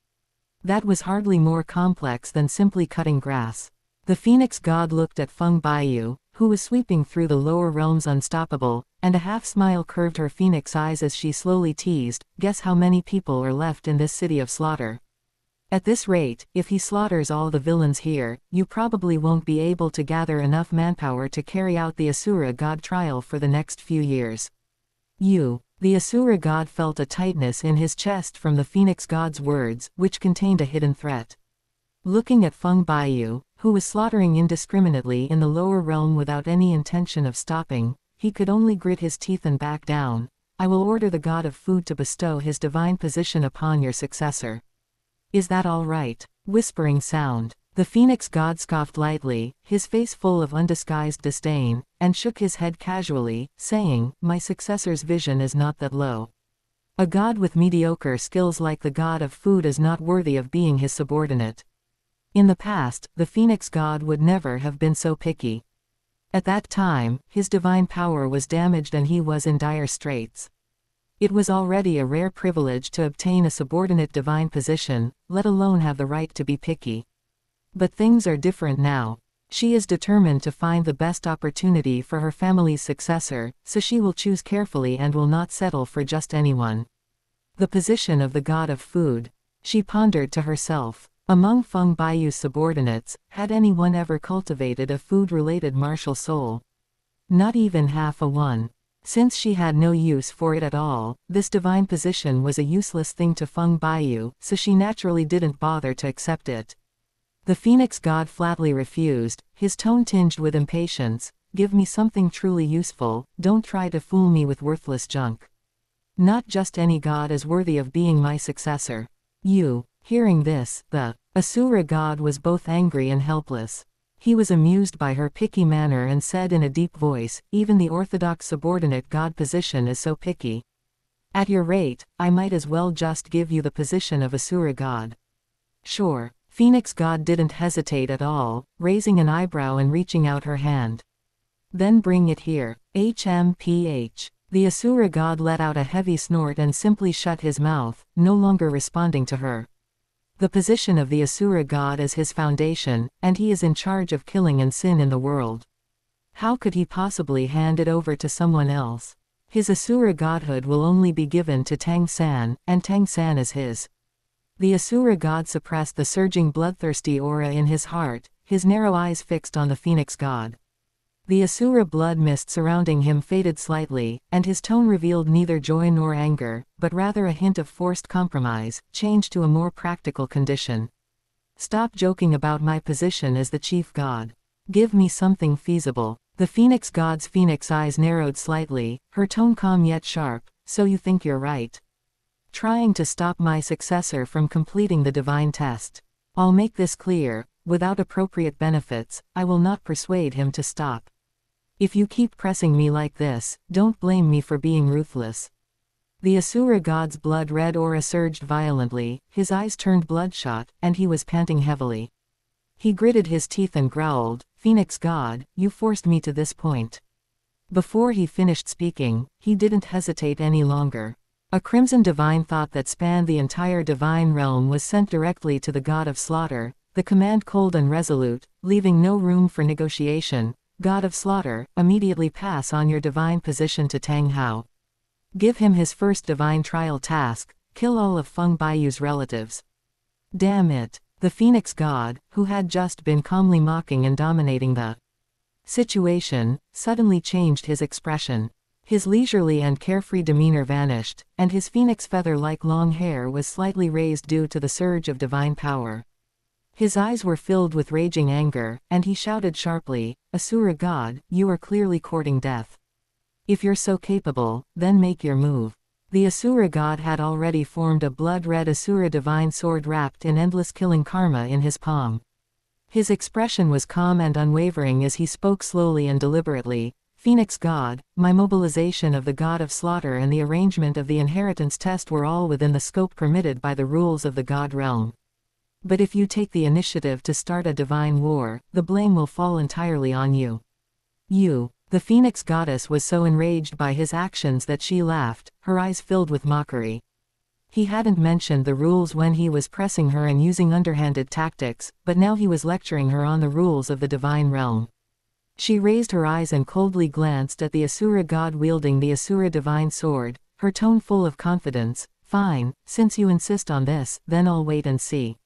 that was hardly more complex than simply cutting grass. The Phoenix god looked at Feng Baiyu, who was sweeping through the lower realms unstoppable, and a half-smile curved her phoenix eyes as she slowly teased, "Guess how many people are left in this city of slaughter? At this rate, if he slaughters all the villains here, you probably won't be able to gather enough manpower to carry out the Asura god trial for the next few years." The Asura god felt a tightness in his chest from the Phoenix god's words, which contained a hidden threat. Looking at Feng Baiyu, who was slaughtering indiscriminately in the lower realm without any intention of stopping, he could only grit his teeth and back down. "I will order the god of food to bestow his divine position upon your successor. Is that all right?" Whispering sound. The Phoenix god scoffed lightly, his face full of undisguised disdain, and shook his head casually, saying, "My successor's vision is not that low. A god with mediocre skills like the god of food is not worthy of being his subordinate." In the past, the Phoenix god would never have been so picky. At that time, his divine power was damaged and he was in dire straits. It was already a rare privilege to obtain a subordinate divine position, let alone have the right to be picky. But things are different now. She is determined to find the best opportunity for her family's successor, so she will choose carefully and will not settle for just anyone. The position of the god of food. She pondered to herself. Among Feng Baiyu's subordinates, had anyone ever cultivated a food-related martial soul? Not even half a one. Since she had no use for it at all, this divine position was a useless thing to Feng Baiyu, so she naturally didn't bother to accept it. The Phoenix god flatly refused, his tone tinged with impatience. "Give me something truly useful, don't try to fool me with worthless junk. Not just any god is worthy of being my successor." Hearing this, the Asura god was both angry and helpless. He was amused by her picky manner and said in a deep voice, "Even the orthodox subordinate god position is so picky. At your rate, I might as well just give you the position of Asura god." "Sure." Phoenix god didn't hesitate at all, raising an eyebrow and reaching out her hand. "Then bring it here." HMPH. The Asura god let out a heavy snort and simply shut his mouth, no longer responding to her. the position of the Asura god as his foundation, and he is in charge of killing and sin in the world. How could he possibly hand it over to someone else? His Asura godhood will only be given to Tang San, and Tang San is his. The Asura god suppressed the surging bloodthirsty aura in his heart, his narrow eyes fixed on the Phoenix god. The Asura blood mist surrounding him faded slightly, and his tone revealed neither joy nor anger, but rather a hint of forced compromise, changed to a more practical condition. Stop joking about my position as the chief god. Give me something feasible. The Phoenix god's phoenix eyes narrowed slightly, her tone calm yet sharp. So you think you're right? Trying to stop my successor from completing the divine test. I'll make this clear, without appropriate benefits, I will not persuade him to stop. If you keep pressing me like this, don't blame me for being ruthless. The Asura god's blood-red aura surged violently, his eyes turned bloodshot, and he was panting heavily. He gritted his teeth and growled, "Phoenix god, you forced me to this point." Before he finished speaking, he didn't hesitate any longer. A crimson divine thought that spanned the entire divine realm was sent directly to the god of slaughter, the command cold and resolute, leaving no room for negotiation. God of slaughter, immediately pass on your divine position to Tang Hao. Give him his first divine trial task, kill all of Feng Baiyu's relatives. Damn it. The Phoenix god, who had just been calmly mocking and dominating the situation, suddenly changed his expression. His leisurely and carefree demeanor vanished, and his phoenix feather-like long hair was slightly raised due to the surge of divine power. His eyes were filled with raging anger, and he shouted sharply, "Asura god, you are clearly courting death. If you're so capable, then make your move." The Asura god had already formed a blood-red Asura divine sword wrapped in endless killing karma in his palm. His expression was calm and unwavering as he spoke slowly and deliberately, "Phoenix god, my mobilization of the god of slaughter and the arrangement of the inheritance test were all within the scope permitted by the rules of the god realm. But if you take the initiative to start a divine war, the blame will fall entirely on you." You. The Phoenix goddess was so enraged by his actions that she laughed, her eyes filled with mockery. He hadn't mentioned the rules when he was pressing her and using underhanded tactics, but now he was lecturing her on the rules of the divine realm. She raised her eyes and coldly glanced at the Asura god wielding the Asura divine sword, her tone full of confidence. "Fine, since you insist on this, then I'll wait and see.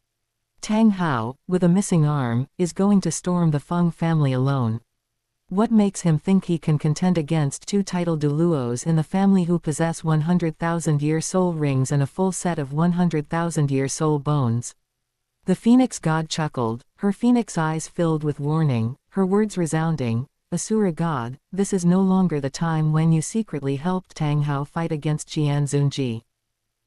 Tang Hao, with a missing arm, is going to storm the Feng family alone. What makes him think he can contend against two titled Douluos in the family who possess 100,000-year soul rings and a full set of 100,000-year soul bones?" The Phoenix god chuckled, her phoenix eyes filled with warning, her words resounding, "Asura god, this is no longer the time when you secretly helped Tang Hao fight against qian xunji.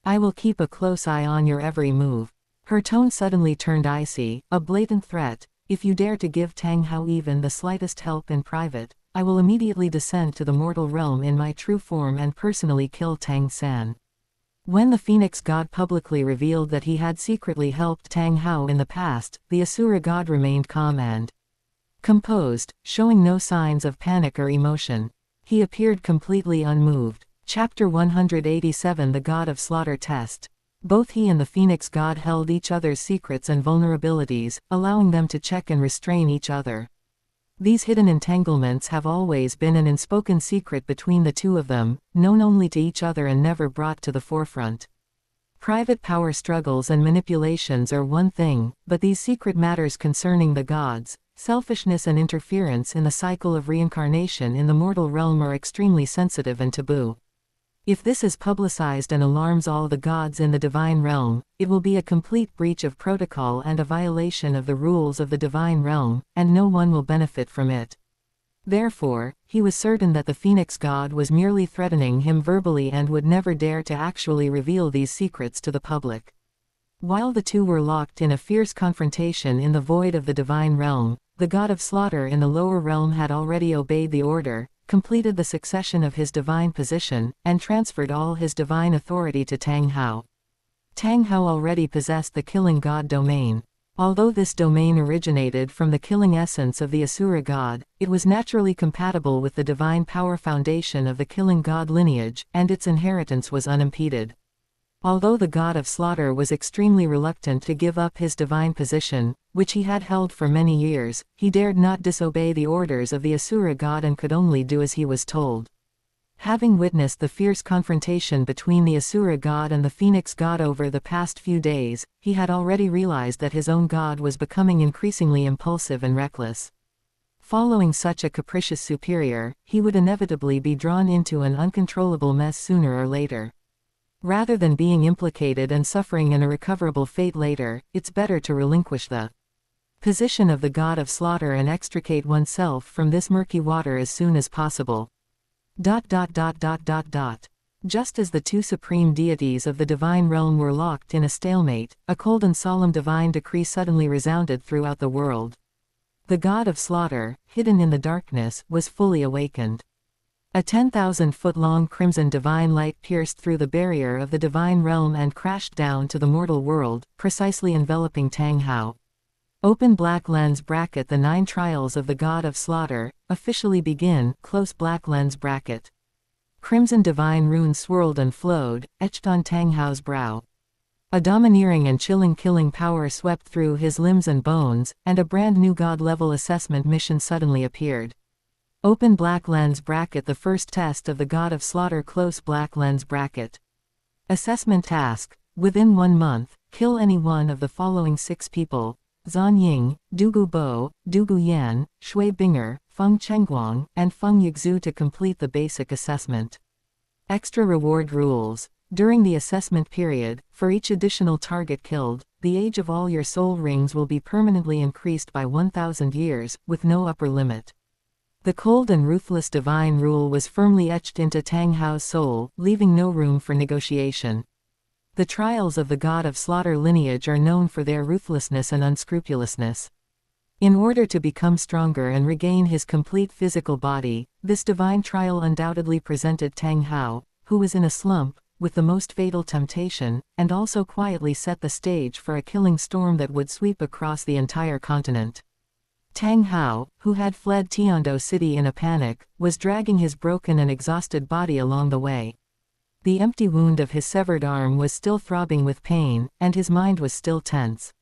I will keep a close eye on your every move." Her tone suddenly turned icy, a blatant threat. "If you dare to give Tang Hao even the slightest help in private, I will immediately descend to the mortal realm in my true form and personally kill Tang San." When the Phoenix god publicly revealed that he had secretly helped Tang Hao in the past, the Asura god remained calm and composed, showing no signs of panic or emotion. He appeared completely unmoved. Chapter 187 The God of Slaughter Test. Both he and the Phoenix god held each other's secrets and vulnerabilities, allowing them to check and restrain each other. These hidden entanglements have always been an unspoken secret between the two of them, known only to each other and never brought to the forefront. Private power struggles and manipulations are one thing, but these secret matters concerning the gods, selfishness and interference in the cycle of reincarnation in the mortal realm are extremely sensitive and taboo. If this is publicized and alarms all the gods in the divine realm, it will be a complete breach of protocol and a violation of the rules of the divine realm, and no one will benefit from it. Therefore, he was certain that the Phoenix god was merely threatening him verbally and would never dare to actually reveal these secrets to the public. While the two were locked in a fierce confrontation in the void of the divine realm, the god of slaughter in the lower realm had already obeyed the order, completed the succession of his divine position, and transferred all his divine authority to Tang Hao. Tang Hao already possessed the killing god domain. Although this domain originated from the killing essence of the Asura god, it was naturally compatible with the divine power foundation of the killing god lineage, and its inheritance was unimpeded. Although the god of slaughter was extremely reluctant to give up his divine position, which he had held for many years, he dared not disobey the orders of the Asura god and could only do as he was told. Having witnessed the fierce confrontation between the Asura god and the Phoenix god over the past few days, he had already realized that his own god was becoming increasingly impulsive and reckless. Following such a capricious superior, he would inevitably be drawn into an uncontrollable mess sooner or later. Rather than being implicated and suffering an irrecoverable fate later, it's better to relinquish the position of the god of slaughter and extricate oneself from this murky water as soon as possible. Just as the two supreme deities of the divine realm were locked in a stalemate, a cold and solemn divine decree suddenly resounded throughout the world. The god of slaughter, hidden in the darkness, was fully awakened. A 10,000-foot-long crimson divine light pierced through the barrier of the divine realm and crashed down to the mortal world, precisely enveloping Tang Hao. Open black lens bracket. The 9 trials of the god of slaughter officially begin. Close black lens bracket. Crimson divine runes swirled and flowed, etched on Tang Hao's brow. A domineering and chilling killing power swept through his limbs and bones, and a brand new god-level assessment mission suddenly appeared. Open black lens bracket. The first test of the god of slaughter. Close black lens bracket. Assessment task. Within 1 month, kill any one of the following 6 people: Zan Ying, Dugu Bo, Dugu Yan, Shui Binger, Feng Chengguang, and Feng Yixu to complete the basic assessment. Extra reward rules. During the assessment period, for each additional target killed, the age of all your soul rings will be permanently increased by 1,000 years, with no upper limit. The cold and ruthless divine rule was firmly etched into Tang Hao's soul, leaving no room for negotiation. The trials of the god of slaughter lineage are known for their ruthlessness and unscrupulousness. In order to become stronger and regain his complete physical body, this divine trial undoubtedly presented Tang Hao, who was in a slump, with the most fatal temptation, and also quietly set the stage for a killing storm that would sweep across the entire continent. Tang Hao, who had fled Tiando City in a panic, was dragging his broken and exhausted body along the way. The empty wound of his severed arm was still throbbing with pain, and his mind was still tense.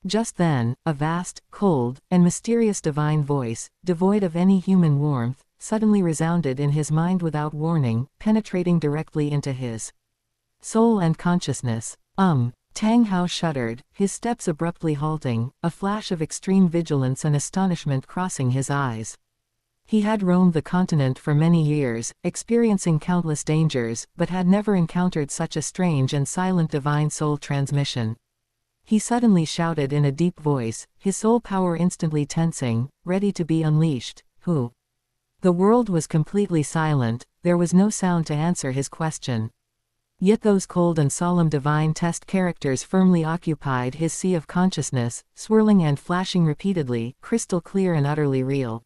Just then, a vast, cold, and mysterious divine voice, devoid of any human warmth, suddenly resounded in his mind without warning, penetrating directly into his soul and consciousness. Tang Hao shuddered, his steps abruptly halting, a flash of extreme vigilance and astonishment crossing his eyes. He had roamed the continent for many years, experiencing countless dangers, but had never encountered such a strange and silent divine soul transmission. He suddenly shouted in a deep voice, his soul power instantly tensing, ready to be unleashed. Who? The world was completely silent, there was no sound to answer his question. Yet those cold and solemn divine test characters firmly occupied his sea of consciousness, swirling and flashing repeatedly, crystal clear and utterly real.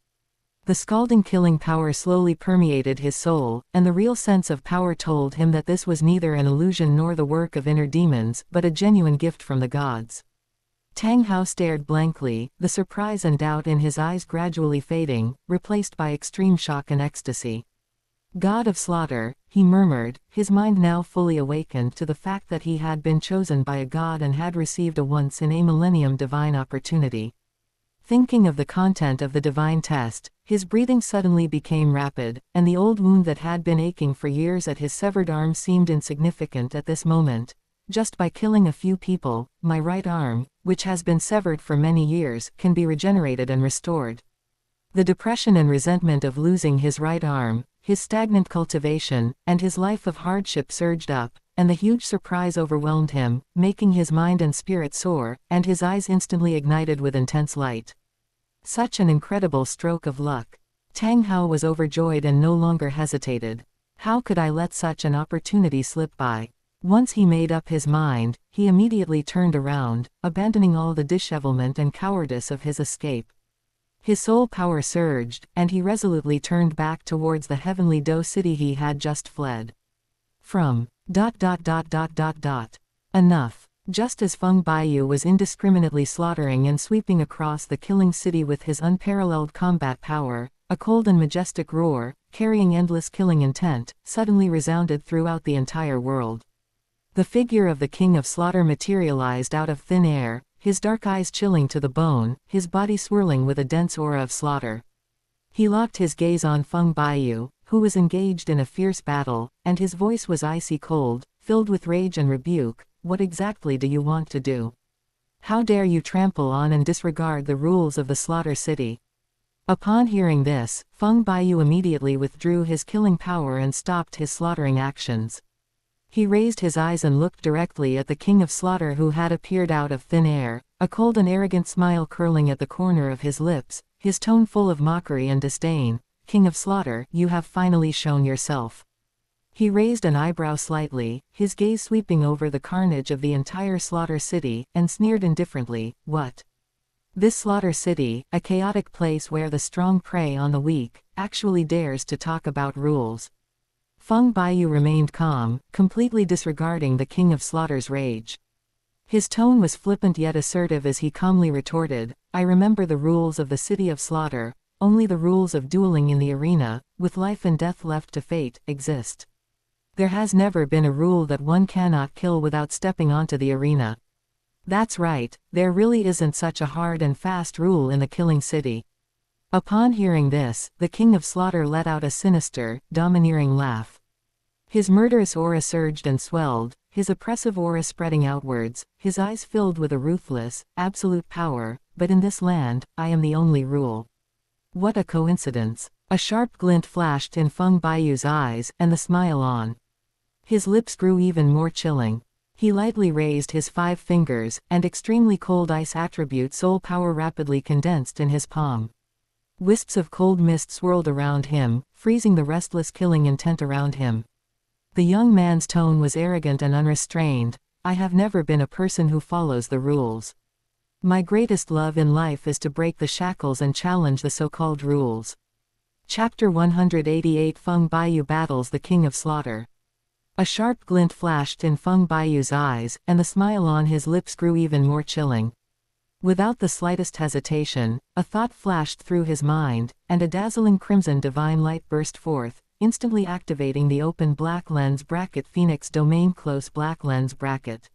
The scalding killing power slowly permeated his soul, and the real sense of power told him that this was neither an illusion nor the work of inner demons, but a genuine gift from the gods. Tang Hao stared blankly, the surprise and doubt in his eyes gradually fading, replaced by extreme shock and ecstasy. God of slaughter, he murmured, his mind now fully awakened to the fact that he had been chosen by a god and had received a once-in-a-millennium divine opportunity. Thinking of the content of the divine test, his breathing suddenly became rapid, and the old wound that had been aching for years at his severed arm seemed insignificant at this moment. Just by killing a few people, my right arm, which has been severed for many years, can be regenerated and restored. The depression and resentment of losing his right arm, his stagnant cultivation, and his life of hardship surged up, and the huge surprise overwhelmed him, making his mind and spirit soar, and his eyes instantly ignited with intense light. Such an incredible stroke of luck. Tang Hao was overjoyed and no longer hesitated. How could I let such an opportunity slip by? Once he made up his mind, he immediately turned around, abandoning all the dishevelment and cowardice of his escape. His soul power surged, and he resolutely turned back towards the heavenly Do city he had just fled from. Enough. Just as Feng Baiyu was indiscriminately slaughtering and sweeping across the killing city with his unparalleled combat power, a cold and majestic roar, carrying endless killing intent, suddenly resounded throughout the entire world. The figure of the King of Slaughter materialized out of thin air, his dark eyes chilling to the bone, his body swirling with a dense aura of slaughter. He locked his gaze on Feng Baiyu, who was engaged in a fierce battle, and his voice was icy cold, filled with rage and rebuke. What exactly do you want to do? How dare you trample on and disregard the rules of the Slaughter City? Upon hearing this, Feng Baiyu immediately withdrew his killing power and stopped his slaughtering actions. He raised his eyes and looked directly at the King of Slaughter, who had appeared out of thin air, a cold and arrogant smile curling at the corner of his lips, his tone full of mockery and disdain. King of Slaughter, you have finally shown yourself. He raised an eyebrow slightly, his gaze sweeping over the carnage of the entire Slaughter City, and sneered indifferently, what? This Slaughter City, a chaotic place where the strong prey on the weak, actually dares to talk about rules. Feng Baiyu remained calm, completely disregarding the King of Slaughter's rage. His tone was flippant yet assertive as he calmly retorted, I remember the rules of the City of Slaughter, only the rules of dueling in the arena, with life and death left to fate, exist. There has never been a rule that one cannot kill without stepping onto the arena. That's right, there really isn't such a hard and fast rule in the Killing City. Upon hearing this, the King of Slaughter let out a sinister, domineering laugh. His murderous aura surged and swelled, his oppressive aura spreading outwards, his eyes filled with a ruthless, absolute power. But in this land, I am the only rule. What a coincidence. A sharp glint flashed in Feng Baiyu's eyes, and the smile on his lips grew even more chilling. He lightly raised his 5 fingers, and extremely cold ice attribute soul power rapidly condensed in his palm. Wisps of cold mist swirled around him, freezing the restless killing intent around him. The young man's tone was arrogant and unrestrained. I have never been a person who follows the rules. My greatest love in life is to break the shackles and challenge the so-called rules. Chapter 188 Feng Baiyu battles the King of Slaughter. A sharp glint flashed in Feng Baiyu's eyes, and the smile on his lips grew even more chilling. Without the slightest hesitation, a thought flashed through his mind, and a dazzling crimson divine light burst forth, instantly activating the open black lens bracket Phoenix domain close black lens bracket.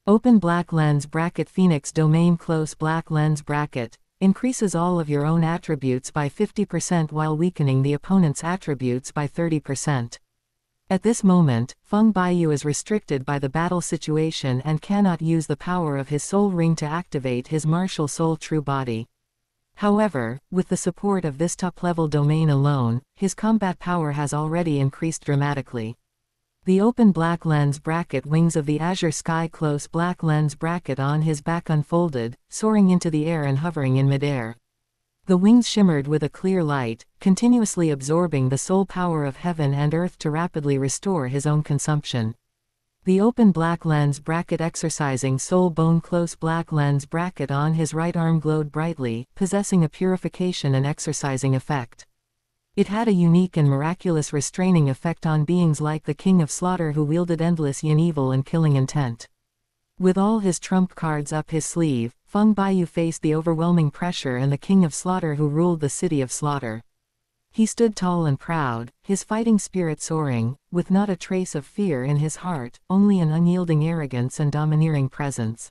Open black lens bracket Phoenix domain close black lens bracket increases all of your own attributes by 50% while weakening the opponent's attributes by 30%. At this moment, Feng Baiyu is restricted by the battle situation and cannot use the power of his soul ring to activate his martial soul true body. However, with the support of this top-level domain alone, his combat power has already increased dramatically. The open black lens bracket wings of the azure sky close black lens bracket on his back unfolded, soaring into the air and hovering in midair. The wings shimmered with a clear light, continuously absorbing the soul power of heaven and earth to rapidly restore his own consumption. The open black lens bracket exercising soul bone close black lens bracket on his right arm glowed brightly, possessing a purification and exercising effect. It had a unique and miraculous restraining effect on beings like the King of Slaughter who wielded endless yin evil and killing intent. With all his trump cards up his sleeve, Feng Baiyu faced the overwhelming pressure and the King of Slaughter who ruled the City of Slaughter. He stood tall and proud, his fighting spirit soaring, with not a trace of fear in his heart, only an unyielding arrogance and domineering presence.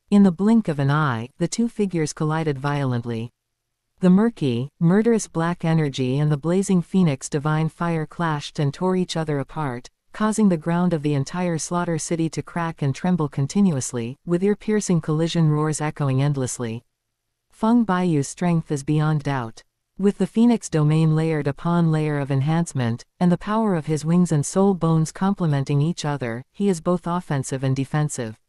In the blink of an eye, the two figures collided violently. The murky, murderous black energy and the blazing phoenix divine fire clashed and tore each other apart, causing the ground of the entire Slaughter City to crack and tremble continuously, with ear-piercing collision roars echoing endlessly. Feng Baiyu's strength is beyond doubt. With the Phoenix domain layered upon layer of enhancement, and the power of his wings and soul bones complementing each other, he is both offensive and defensive.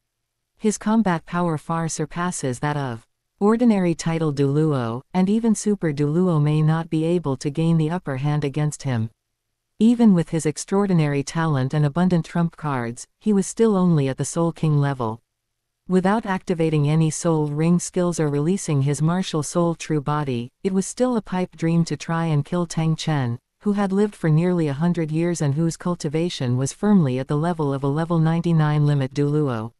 His combat power far surpasses that of ordinary title Douluo, and even Super Douluo may not be able to gain the upper hand against him. Even with his extraordinary talent and abundant trump cards, he was still only at the Soul King level. Without activating any soul ring skills or releasing his martial soul true body, it was still a pipe dream to try and kill Tang Chen, who had lived for nearly 100 years and whose cultivation was firmly at the level of a level 99 limit Douluo.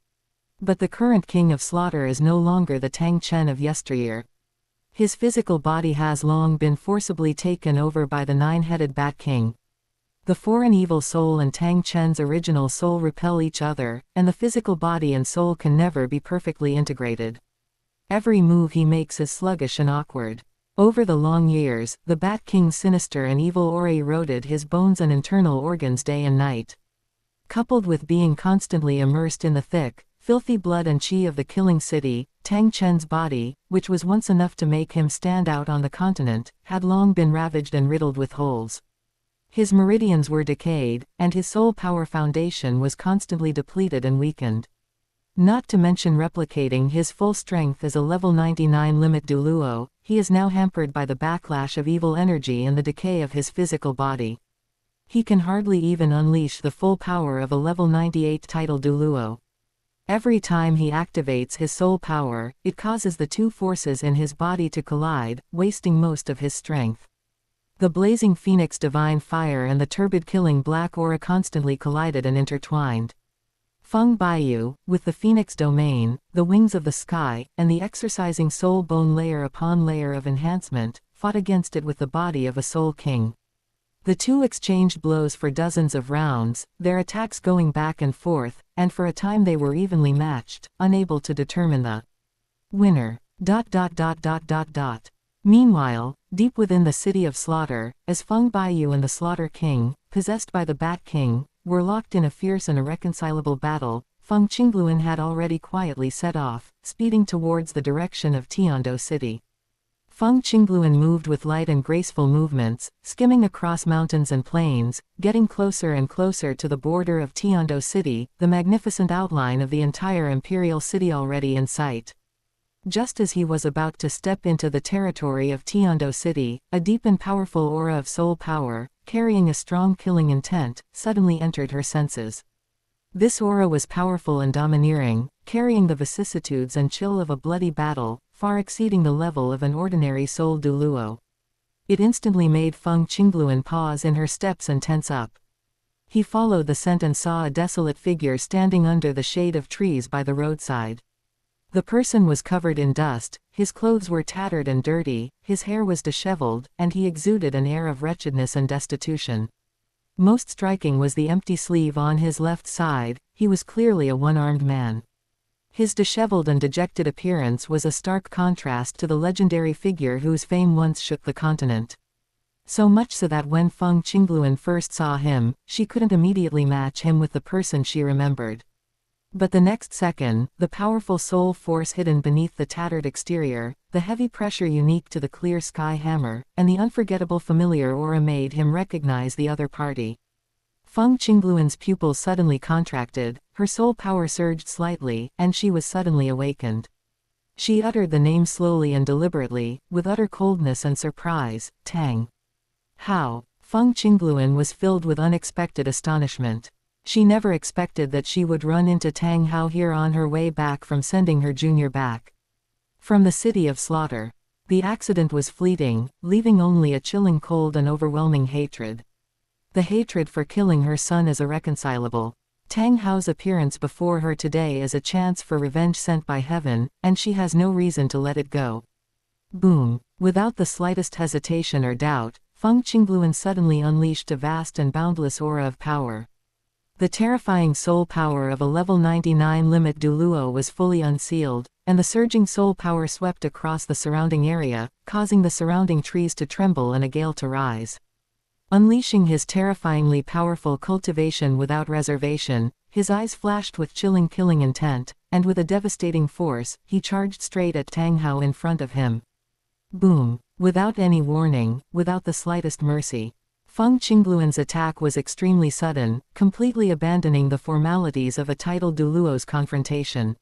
But the current King of Slaughter is no longer the Tang Chen of yesteryear. His physical body has long been forcibly taken over by the nine-headed Bat King. The foreign evil soul and Tang Chen's original soul repel each other, and the physical body and soul can never be perfectly integrated. Every move he makes is sluggish and awkward. Over the long years, the Bat King's sinister and evil aura eroded his bones and internal organs day and night. Coupled with being constantly immersed in the thick, filthy blood and qi of the killing city, Tang Chen's body, which was once enough to make him stand out on the continent, had long been ravaged and riddled with holes. His meridians were decayed, and his soul power foundation was constantly depleted and weakened. Not to mention replicating his full strength as a level 99 limit Douluo, he is now hampered by the backlash of evil energy and the decay of his physical body. He can hardly even unleash the full power of a level 98 title Douluo. Every time he activates his soul power, it causes the two forces in his body to collide, wasting most of his strength. The blazing phoenix divine fire and the turbid killing black aura constantly collided and intertwined. Feng Baiyu, with the phoenix domain, the wings of the sky, and the exercising soul bone layer upon layer of enhancement, fought against it with the body of a soul king. The two exchanged blows for dozens of rounds, their attacks going back and forth, and for a time they were evenly matched, unable to determine the winner. Meanwhile, deep within the City of Slaughter, as Feng Baiyu and the Slaughter King, possessed by the Bat King, were locked in a fierce and irreconcilable battle, Feng Qingluan had already quietly set off, speeding towards the direction of Tiando City. Feng Qingluan moved with light and graceful movements, skimming across mountains and plains, getting closer and closer to the border of Tiando City, the magnificent outline of the entire imperial city already in sight. Just as he was about to step into the territory of Tiando City, a deep and powerful aura of soul power, carrying a strong killing intent, suddenly entered her senses. This aura was powerful and domineering, carrying the vicissitudes and chill of a bloody battle, far exceeding the level of an ordinary soul Douluo. It instantly made Feng Qingluan pause in her steps and tense up. He followed the scent and saw a desolate figure standing under the shade of trees by the roadside. The person was covered in dust, his clothes were tattered and dirty, his hair was disheveled, and he exuded an air of wretchedness and destitution. Most striking was the empty sleeve on his left side. He was clearly a one-armed man. His disheveled and dejected appearance was a stark contrast to the legendary figure whose fame once shook the continent. So much so that when Feng Qingluan first saw him, she couldn't immediately match him with the person she remembered. But the next second, the powerful soul force hidden beneath the tattered exterior, the heavy pressure unique to the clear sky hammer, and the unforgettable familiar aura made him recognize the other party. Feng Qingluan's pupils suddenly contracted, her soul power surged slightly, and she was suddenly awakened. She uttered the name slowly and deliberately, with utter coldness and surprise, Tang. How? Feng Qingluan was filled with unexpected astonishment. She never expected that she would run into Tang Hao here on her way back from sending her junior back from the City of Slaughter. The accident was fleeting, leaving only a chilling cold and overwhelming hatred. The hatred for killing her son is irreconcilable. Tang Hao's appearance before her today is a chance for revenge sent by heaven, and she has no reason to let it go. Boom! Without the slightest hesitation or doubt, Feng Qingluan suddenly unleashed a vast and boundless aura of power. The terrifying soul power of a level 99 limit Douluo was fully unsealed, and the surging soul power swept across the surrounding area, causing the surrounding trees to tremble and a gale to rise. Unleashing his terrifyingly powerful cultivation without reservation, his eyes flashed with chilling killing intent, and with a devastating force, he charged straight at Tang Hao in front of him. Boom! Without any warning, without the slightest mercy. Feng Qingluan's attack was extremely sudden, completely abandoning the formalities of a title Douluo's confrontation.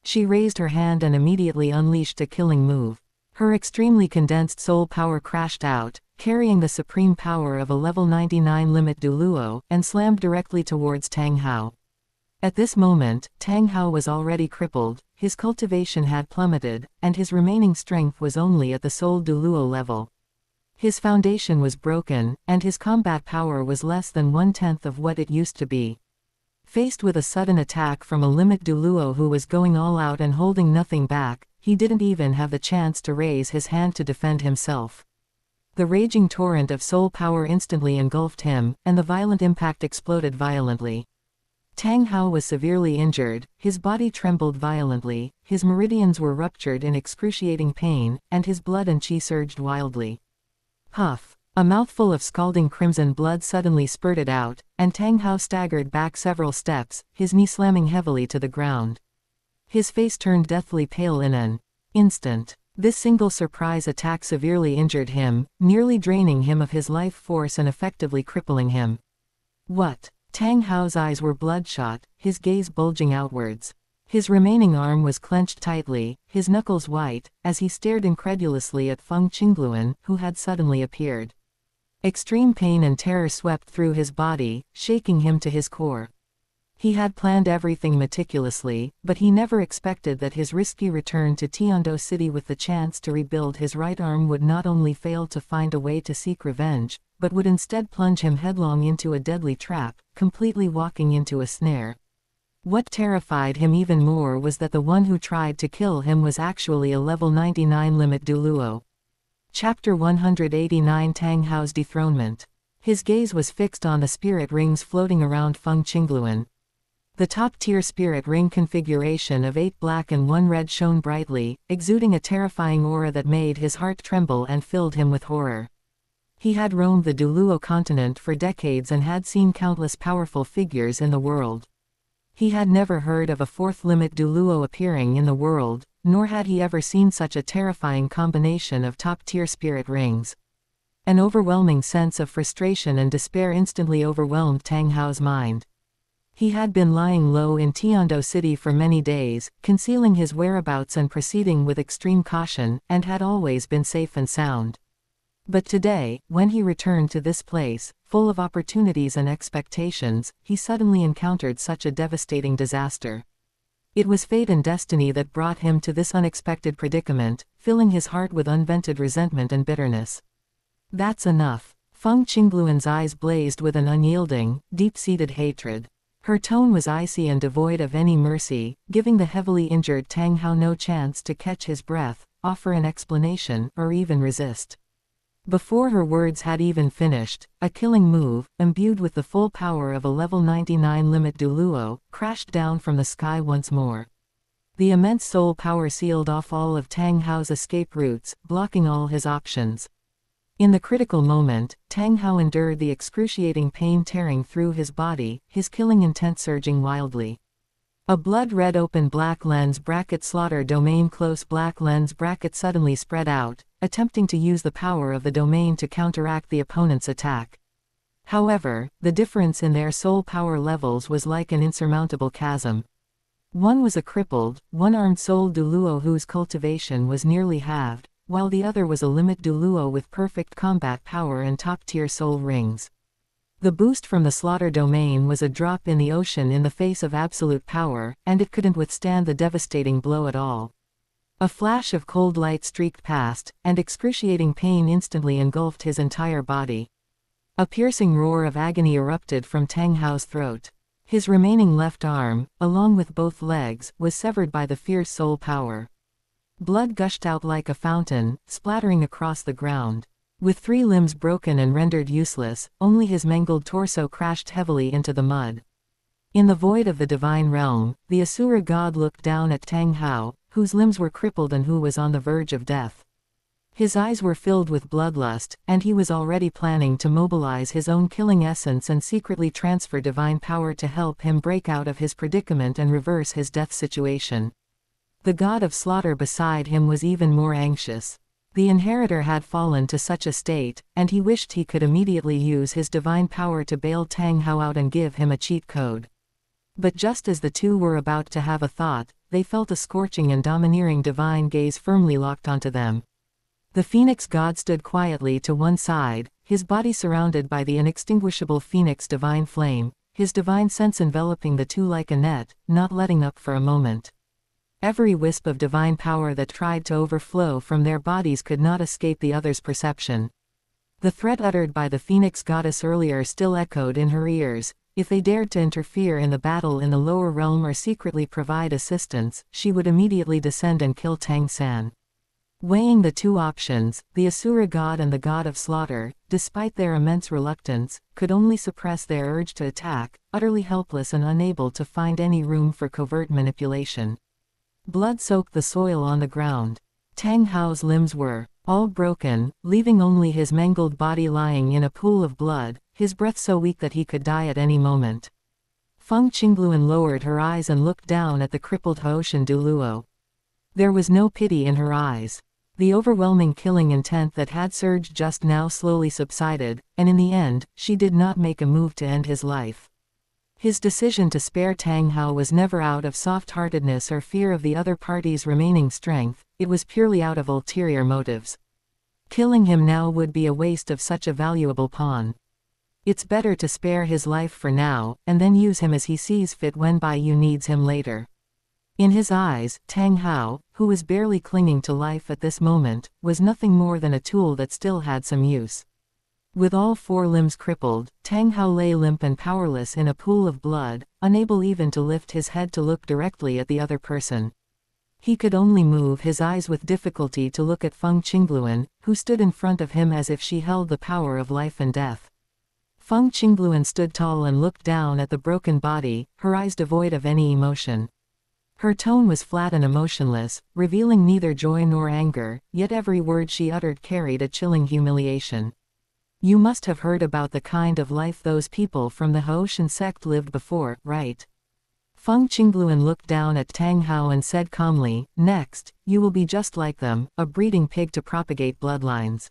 She raised her hand and immediately unleashed a killing move. Her extremely condensed soul power crashed out, carrying the supreme power of a level 99 limit Douluo, and slammed directly towards Tang Hao. At this moment, Tang Hao was already crippled, his cultivation had plummeted, and his remaining strength was only at the soul Douluo level. His foundation was broken, and his combat power was less than 1/10 of what it used to be. Faced with a sudden attack from a limit Douluo who was going all out and holding nothing back, he didn't even have the chance to raise his hand to defend himself. The raging torrent of soul power instantly engulfed him, and the violent impact exploded violently. Tang Hao was severely injured, his body trembled violently, his meridians were ruptured in excruciating pain, and his blood and qi surged wildly. Huff! A mouthful of scalding crimson blood suddenly spurted out, and Tang Hao staggered back several steps, his knee slamming heavily to the ground. His face turned deathly pale in an instant. This single surprise attack severely injured him, nearly draining him of his life force and effectively crippling him. What? Tang Hao's eyes were bloodshot, his gaze bulging outwards. His remaining arm was clenched tightly, his knuckles white, as he stared incredulously at Feng Qingluan, who had suddenly appeared. Extreme pain and terror swept through his body, shaking him to his core. He had planned everything meticulously, but he never expected that his risky return to Tiando City with the chance to rebuild his right arm would not only fail to find a way to seek revenge, but would instead plunge him headlong into a deadly trap, completely walking into a snare. What terrified him even more was that the one who tried to kill him was actually a level 99 limit Douluo. Chapter 189 Tang Hao's Dethronement. His gaze was fixed on the spirit rings floating around Feng Qingluan. The top-tier spirit ring configuration of 8 black and 1 red shone brightly, exuding a terrifying aura that made his heart tremble and filled him with horror. He had roamed the Douluo continent for decades and had seen countless powerful figures in the world. He had never heard of a 4th limit Douluo appearing in the world, nor had he ever seen such a terrifying combination of top-tier spirit rings. An overwhelming sense of frustration and despair instantly overwhelmed Tang Hao's mind. He had been lying low in Tiando City for many days, concealing his whereabouts and proceeding with extreme caution, and had always been safe and sound. But today, when he returned to this place, full of opportunities and expectations, he suddenly encountered such a devastating disaster. It was fate and destiny that brought him to this unexpected predicament, filling his heart with unvented resentment and bitterness. That's enough. Feng Qingluan's eyes blazed with an unyielding, deep-seated hatred. Her tone was icy and devoid of any mercy, giving the heavily injured Tang Hao no chance to catch his breath, offer an explanation, or even resist. Before her words had even finished, a killing move, imbued with the full power of a level 99 limit Douluo, crashed down from the sky once more. The immense soul power sealed off all of Tang Hao's escape routes, blocking all his options. In the critical moment, Tang Hao endured the excruciating pain tearing through his body, his killing intent surging wildly. A blood-red open black lens bracket slaughter domain close black lens bracket suddenly spread out, attempting to use the power of the domain to counteract the opponent's attack. However, the difference in their soul power levels was like an insurmountable chasm. One was a crippled, one-armed soul Douluo whose cultivation was nearly halved, while the other was a limit Douluo with perfect combat power and top-tier soul rings. The boost from the slaughter domain was a drop in the ocean in the face of absolute power, and it couldn't withstand the devastating blow at all. A flash of cold light streaked past, and excruciating pain instantly engulfed his entire body. A piercing roar of agony erupted from Tang Hao's throat. His remaining left arm, along with both legs, was severed by the fierce soul power. Blood gushed out like a fountain, splattering across the ground. With 3 limbs broken and rendered useless, only his mangled torso crashed heavily into the mud. In the void of the divine realm, the Asura god looked down at Tang Hao, whose limbs were crippled and who was on the verge of death. His eyes were filled with bloodlust, and he was already planning to mobilize his own killing essence and secretly transfer divine power to help him break out of his predicament and reverse his death situation. The god of slaughter beside him was even more anxious. The inheritor had fallen to such a state, and he wished he could immediately use his divine power to bail Tang Hao out and give him a cheat code. But just as the two were about to have a thought, they felt a scorching and domineering divine gaze firmly locked onto them. The phoenix god stood quietly to one side, his body surrounded by the inextinguishable phoenix divine flame, his divine sense enveloping the two like a net, not letting up for a moment. Every wisp of divine power that tried to overflow from their bodies could not escape the other's perception. The threat uttered by the phoenix goddess earlier still echoed in her ears. If they dared to interfere in the battle in the lower realm or secretly provide assistance, she would immediately descend and kill Tang San. Weighing the two options, the Asura god and the god of slaughter, despite their immense reluctance, could only suppress their urge to attack, utterly helpless and unable to find any room for covert manipulation. Blood soaked the soil on the ground. Tang Hao's limbs were all broken, leaving only his mangled body lying in a pool of blood, his breath so weak that he could die at any moment. Feng Qingluan lowered her eyes and looked down at the crippled Hoshin Douluo. There was no pity in her eyes. The overwhelming killing intent that had surged just now slowly subsided, and in the end, she did not make a move to end his life. His decision to spare Tang Hao was never out of soft-heartedness or fear of the other party's remaining strength, it was purely out of ulterior motives. Killing him now would be a waste of such a valuable pawn. It's better to spare his life for now, and then use him as he sees fit when Bai Yu needs him later. In his eyes, Tang Hao, who was barely clinging to life at this moment, was nothing more than a tool that still had some use. With all four limbs crippled, Tang Hao lay limp and powerless in a pool of blood, unable even to lift his head to look directly at the other person. He could only move his eyes with difficulty to look at Feng Qingluan, who stood in front of him as if she held the power of life and death. Feng Qingluan stood tall and looked down at the broken body, her eyes devoid of any emotion. Her tone was flat and emotionless, revealing neither joy nor anger, yet every word she uttered carried a chilling humiliation. You must have heard about the kind of life those people from the Hoshin sect lived before, right? Feng Qingluan looked down at Tang Hao and said calmly, "Next, you will be just like them, a breeding pig to propagate bloodlines."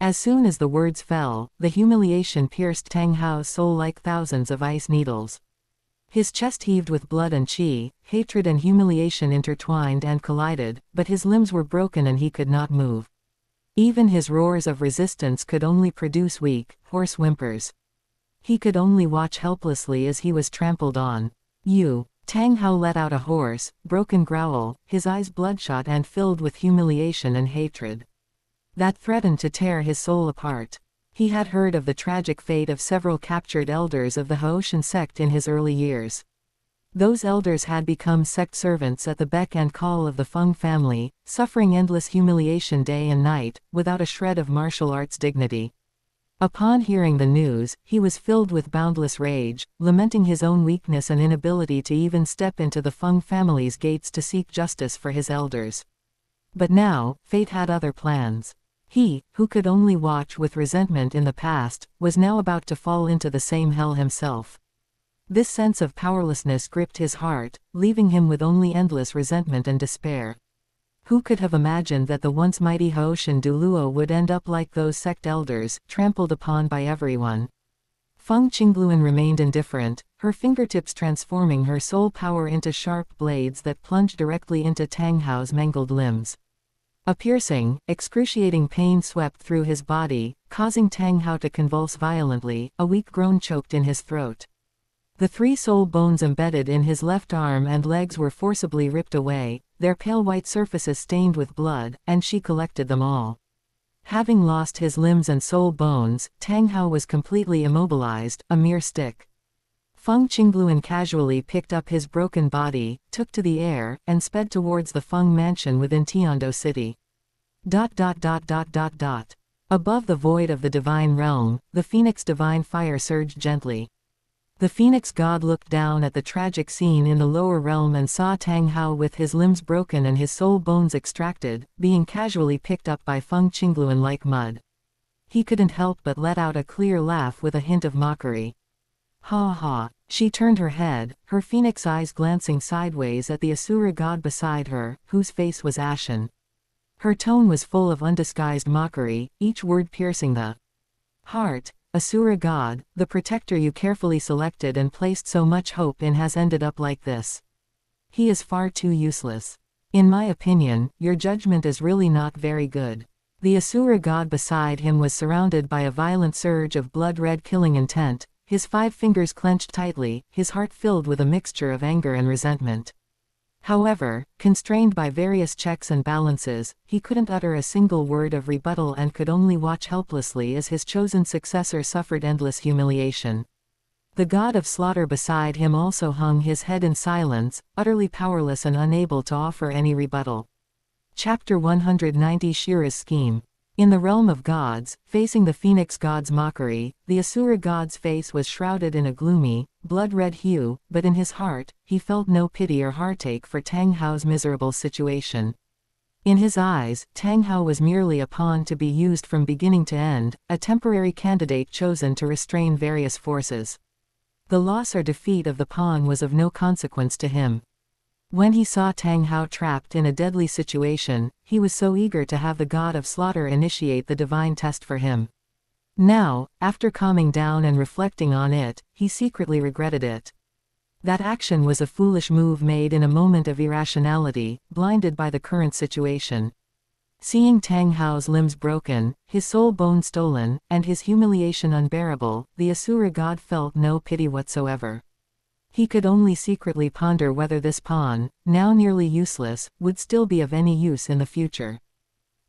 As soon as the words fell, the humiliation pierced Tang Hao's soul like thousands of ice needles. His chest heaved with blood and qi, hatred and humiliation intertwined and collided, but his limbs were broken and he could not move. Even his roars of resistance could only produce weak, hoarse whimpers. He could only watch helplessly as he was trampled on. Tang Hao let out a hoarse, broken growl, his eyes bloodshot and filled with humiliation and hatred. That threatened to tear his soul apart. He had heard of the tragic fate of several captured elders of the Hoshin sect in his early years. Those elders had become sect servants at the beck and call of the Feng family, suffering endless humiliation day and night, without a shred of martial arts dignity. Upon hearing the news, he was filled with boundless rage, lamenting his own weakness and inability to even step into the Feng family's gates to seek justice for his elders. But now, fate had other plans. He, who could only watch with resentment in the past, was now about to fall into the same hell himself. This sense of powerlessness gripped his heart, leaving him with only endless resentment and despair. Who could have imagined that the once mighty Hoshin Douluo would end up like those sect elders, trampled upon by everyone? Feng Qingluan remained indifferent, her fingertips transforming her soul power into sharp blades that plunged directly into Tang Hao's mangled limbs. A piercing, excruciating pain swept through his body, causing Tang Hao to convulse violently, a weak groan choked in his throat. The 3 soul bones embedded in his left arm and legs were forcibly ripped away, their pale white surfaces stained with blood, and she collected them all. Having lost his limbs and soul bones, Tang Hao was completely immobilized, a mere stick. Feng Qingluan casually picked up his broken body, took to the air, and sped towards the Feng mansion within Tiando City. Above the void of the divine realm, the phoenix divine fire surged gently. The phoenix god looked down at the tragic scene in the lower realm and saw Tang Hao with his limbs broken and his soul bones extracted, being casually picked up by Feng Qingluan like mud. He couldn't help but let out a clear laugh with a hint of mockery. Ha ha. She turned her head, her phoenix eyes glancing sideways at the Asura god beside her, whose face was ashen. Her tone was full of undisguised mockery, each word piercing the heart. Asura god, the protector you carefully selected and placed so much hope in has ended up like this. He is far too useless. In my opinion, your judgment is really not very good. The Asura god beside him was surrounded by a violent surge of blood-red killing intent, his 5 fingers clenched tightly, his heart filled with a mixture of anger and resentment. However, constrained by various checks and balances, he couldn't utter a single word of rebuttal and could only watch helplessly as his chosen successor suffered endless humiliation. The god of slaughter beside him also hung his head in silence, utterly powerless and unable to offer any rebuttal. Chapter 190 Shira's Scheme. In the realm of gods, facing the phoenix god's mockery, the Asura god's face was shrouded in a gloomy, blood-red hue, but in his heart, he felt no pity or heartache for Tang Hao's miserable situation. In his eyes, Tang Hao was merely a pawn to be used from beginning to end, a temporary candidate chosen to restrain various forces. The loss or defeat of the pawn was of no consequence to him. When he saw Tang Hao trapped in a deadly situation, he was so eager to have the god of slaughter initiate the divine test for him. Now, after calming down and reflecting on it, he secretly regretted it. That action was a foolish move made in a moment of irrationality, blinded by the current situation. Seeing Tang Hao's limbs broken, his soul bone stolen, and his humiliation unbearable, the Asura god felt no pity whatsoever. He could only secretly ponder whether this pawn, now nearly useless, would still be of any use in the future.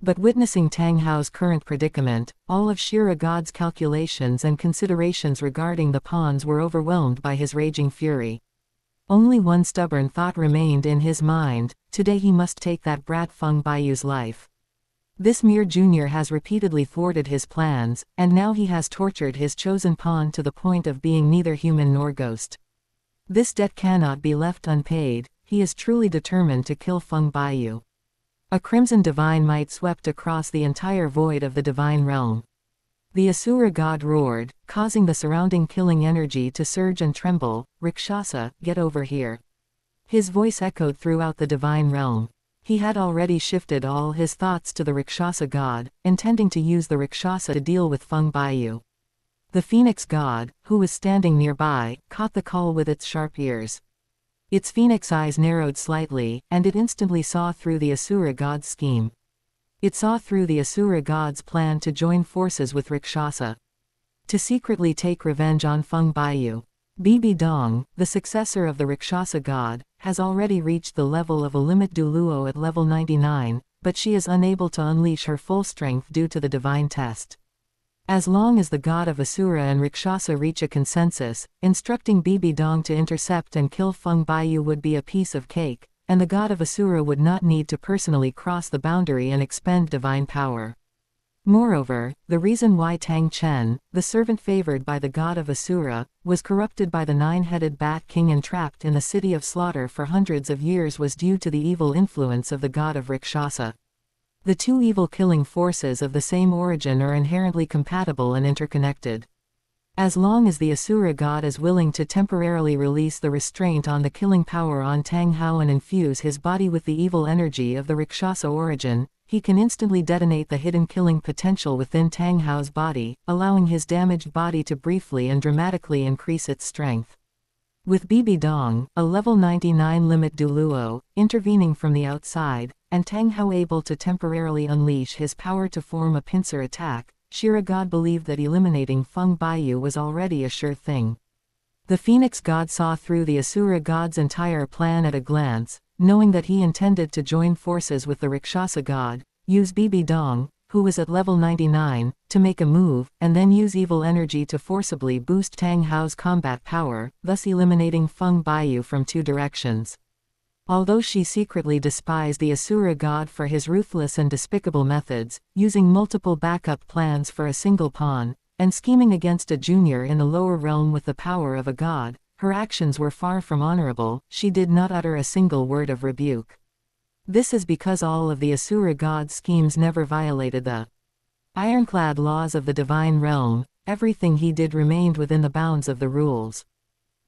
But witnessing Tang Hao's current predicament, all of Shira God's calculations and considerations regarding the pawns were overwhelmed by his raging fury. Only one stubborn thought remained in his mind: today he must take that brat Feng Baiyu's life. This mere junior has repeatedly thwarted his plans, and now he has tortured his chosen pawn to the point of being neither human nor ghost. This debt cannot be left unpaid. He is truly determined to kill Feng Baiyu. A crimson divine might swept across the entire void of the divine realm. The Asura god roared, causing the surrounding killing energy to surge and tremble. "Rakshasa, get over here." His voice echoed throughout the divine realm. He had already shifted all his thoughts to the Rakshasa god, intending to use the Rakshasa to deal with Feng Baiyu. The phoenix god, who was standing nearby, caught the call with its sharp ears. Its phoenix eyes narrowed slightly, and it instantly saw through the Asura god's scheme. It saw through the Asura god's plan to join forces with Rakshasa, to secretly take revenge on Feng Baiyu. Bibi Dong, the successor of the Rakshasa god, has already reached the level of a limit Douluo at level 99, but she is unable to unleash her full strength due to the divine test. As long as the god of Asura and Rakshasa reach a consensus, instructing Bibi Dong to intercept and kill Feng Baiyu would be a piece of cake, and the god of Asura would not need to personally cross the boundary and expend divine power. Moreover, the reason why Tang Chen, the servant favored by the god of Asura, was corrupted by the nine-headed bat king and trapped in the city of slaughter for hundreds of years was due to the evil influence of the god of Rakshasa. The two evil-killing forces of the same origin are inherently compatible and interconnected. As long as the Asura god is willing to temporarily release the restraint on the killing power on Tang Hao and infuse his body with the evil energy of the Rakshasa origin, he can instantly detonate the hidden killing potential within Tang Hao's body, allowing his damaged body to briefly and dramatically increase its strength. With Bibi Dong, a level 99 limit Douluo, intervening from the outside, and Tang Hao able to temporarily unleash his power to form a pincer attack, Shira god believed that eliminating Feng Baiyu was already a sure thing. The Phoenix god saw through the Asura god's entire plan at a glance, knowing that he intended to join forces with the Rakshasa god, use Bibi Dong, who was at level 99, to make a move, and then use evil energy to forcibly boost Tang Hao's combat power, thus eliminating Feng Baiyu from two directions. Although she secretly despised the Asura god for his ruthless and despicable methods, using multiple backup plans for a single pawn, and scheming against a junior in the lower realm with the power of a god, her actions were far from honorable. She did not utter a single word of rebuke. This is because all of the Asura god's schemes never violated the ironclad laws of the divine realm. Everything he did remained within the bounds of the rules.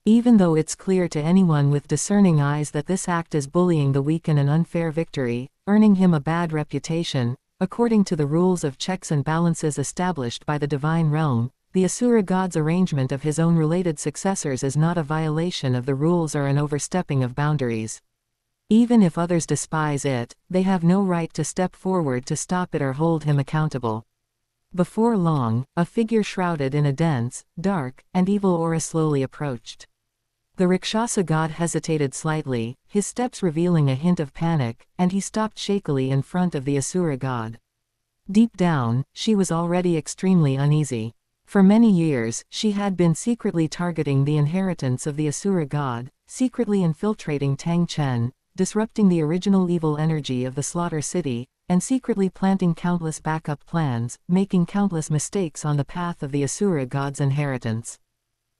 Even though it's clear to anyone with discerning eyes that this act is bullying the weak and an unfair victory, earning him a bad reputation, according to the rules of checks and balances established by the divine realm, the Asura god's arrangement of his own related successors is not a violation of the rules or an overstepping of boundaries. Even if others despise it, they have no right to step forward to stop it or hold him accountable. Before long, a figure shrouded in a dense, dark, and evil aura slowly approached. The Rakshasa god hesitated slightly, his steps revealing a hint of panic, and he stopped shakily in front of the Asura god. Deep down, she was already extremely uneasy. For many years, she had been secretly targeting the inheritance of the Asura god, secretly infiltrating Tang Chen, disrupting the original evil energy of the Slaughter City, and secretly planting countless backup plans, making countless mistakes on the path of the Asura god's inheritance.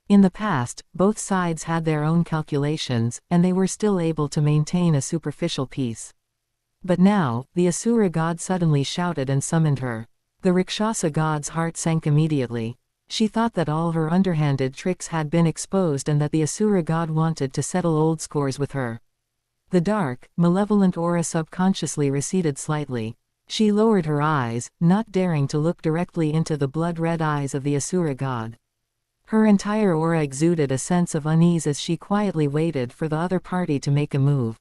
In the past, both sides had their own calculations, and they were still able to maintain a superficial peace. But now, the Asura god suddenly shouted and summoned her. The Rakshasa god's heart sank immediately. She thought that all her underhanded tricks had been exposed and that the Asura god wanted to settle old scores with her. The dark, malevolent aura subconsciously receded slightly. She lowered her eyes, not daring to look directly into the blood-red eyes of the Asura god. Her entire aura exuded a sense of unease as she quietly waited for the other party to make a move.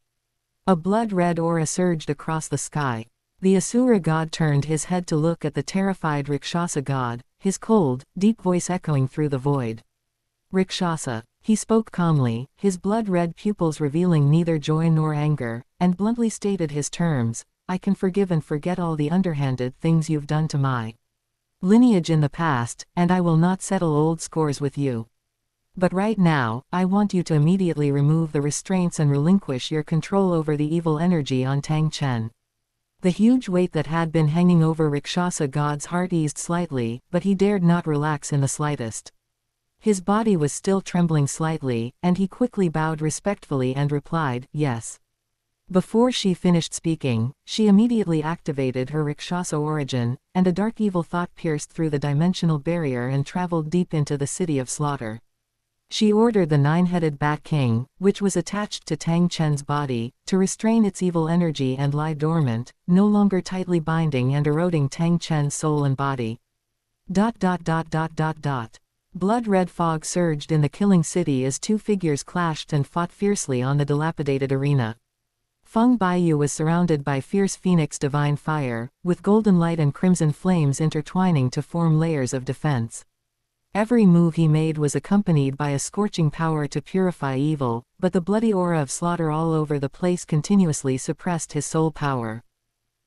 A blood-red aura surged across the sky. The Asura god turned his head to look at the terrified Rakshasa god, his cold, deep voice echoing through the void. Rakshasa. He spoke calmly, his blood-red pupils revealing neither joy nor anger, and bluntly stated his terms: I can forgive and forget all the underhanded things you've done to my lineage in the past, and I will not settle old scores with you. But right now, I want you to immediately remove the restraints and relinquish your control over the evil energy on Tang Chen. The huge weight that had been hanging over Rakshasa god's heart eased slightly, but he dared not relax in the slightest. His body was still trembling slightly, and he quickly bowed respectfully and replied, yes. Before she finished speaking, she immediately activated her Rakshasa origin, and a dark evil thought pierced through the dimensional barrier and traveled deep into the city of slaughter. She ordered the nine-headed Bat King, which was attached to Tang Chen's body, to restrain its evil energy and lie dormant, no longer tightly binding and eroding Tang Chen's soul and body. Blood-red fog surged in the killing city as two figures clashed and fought fiercely on the dilapidated arena. Feng Baiyu was surrounded by fierce phoenix divine fire, with golden light and crimson flames intertwining to form layers of defense. Every move he made was accompanied by a scorching power to purify evil, but the bloody aura of slaughter all over the place continuously suppressed his soul power.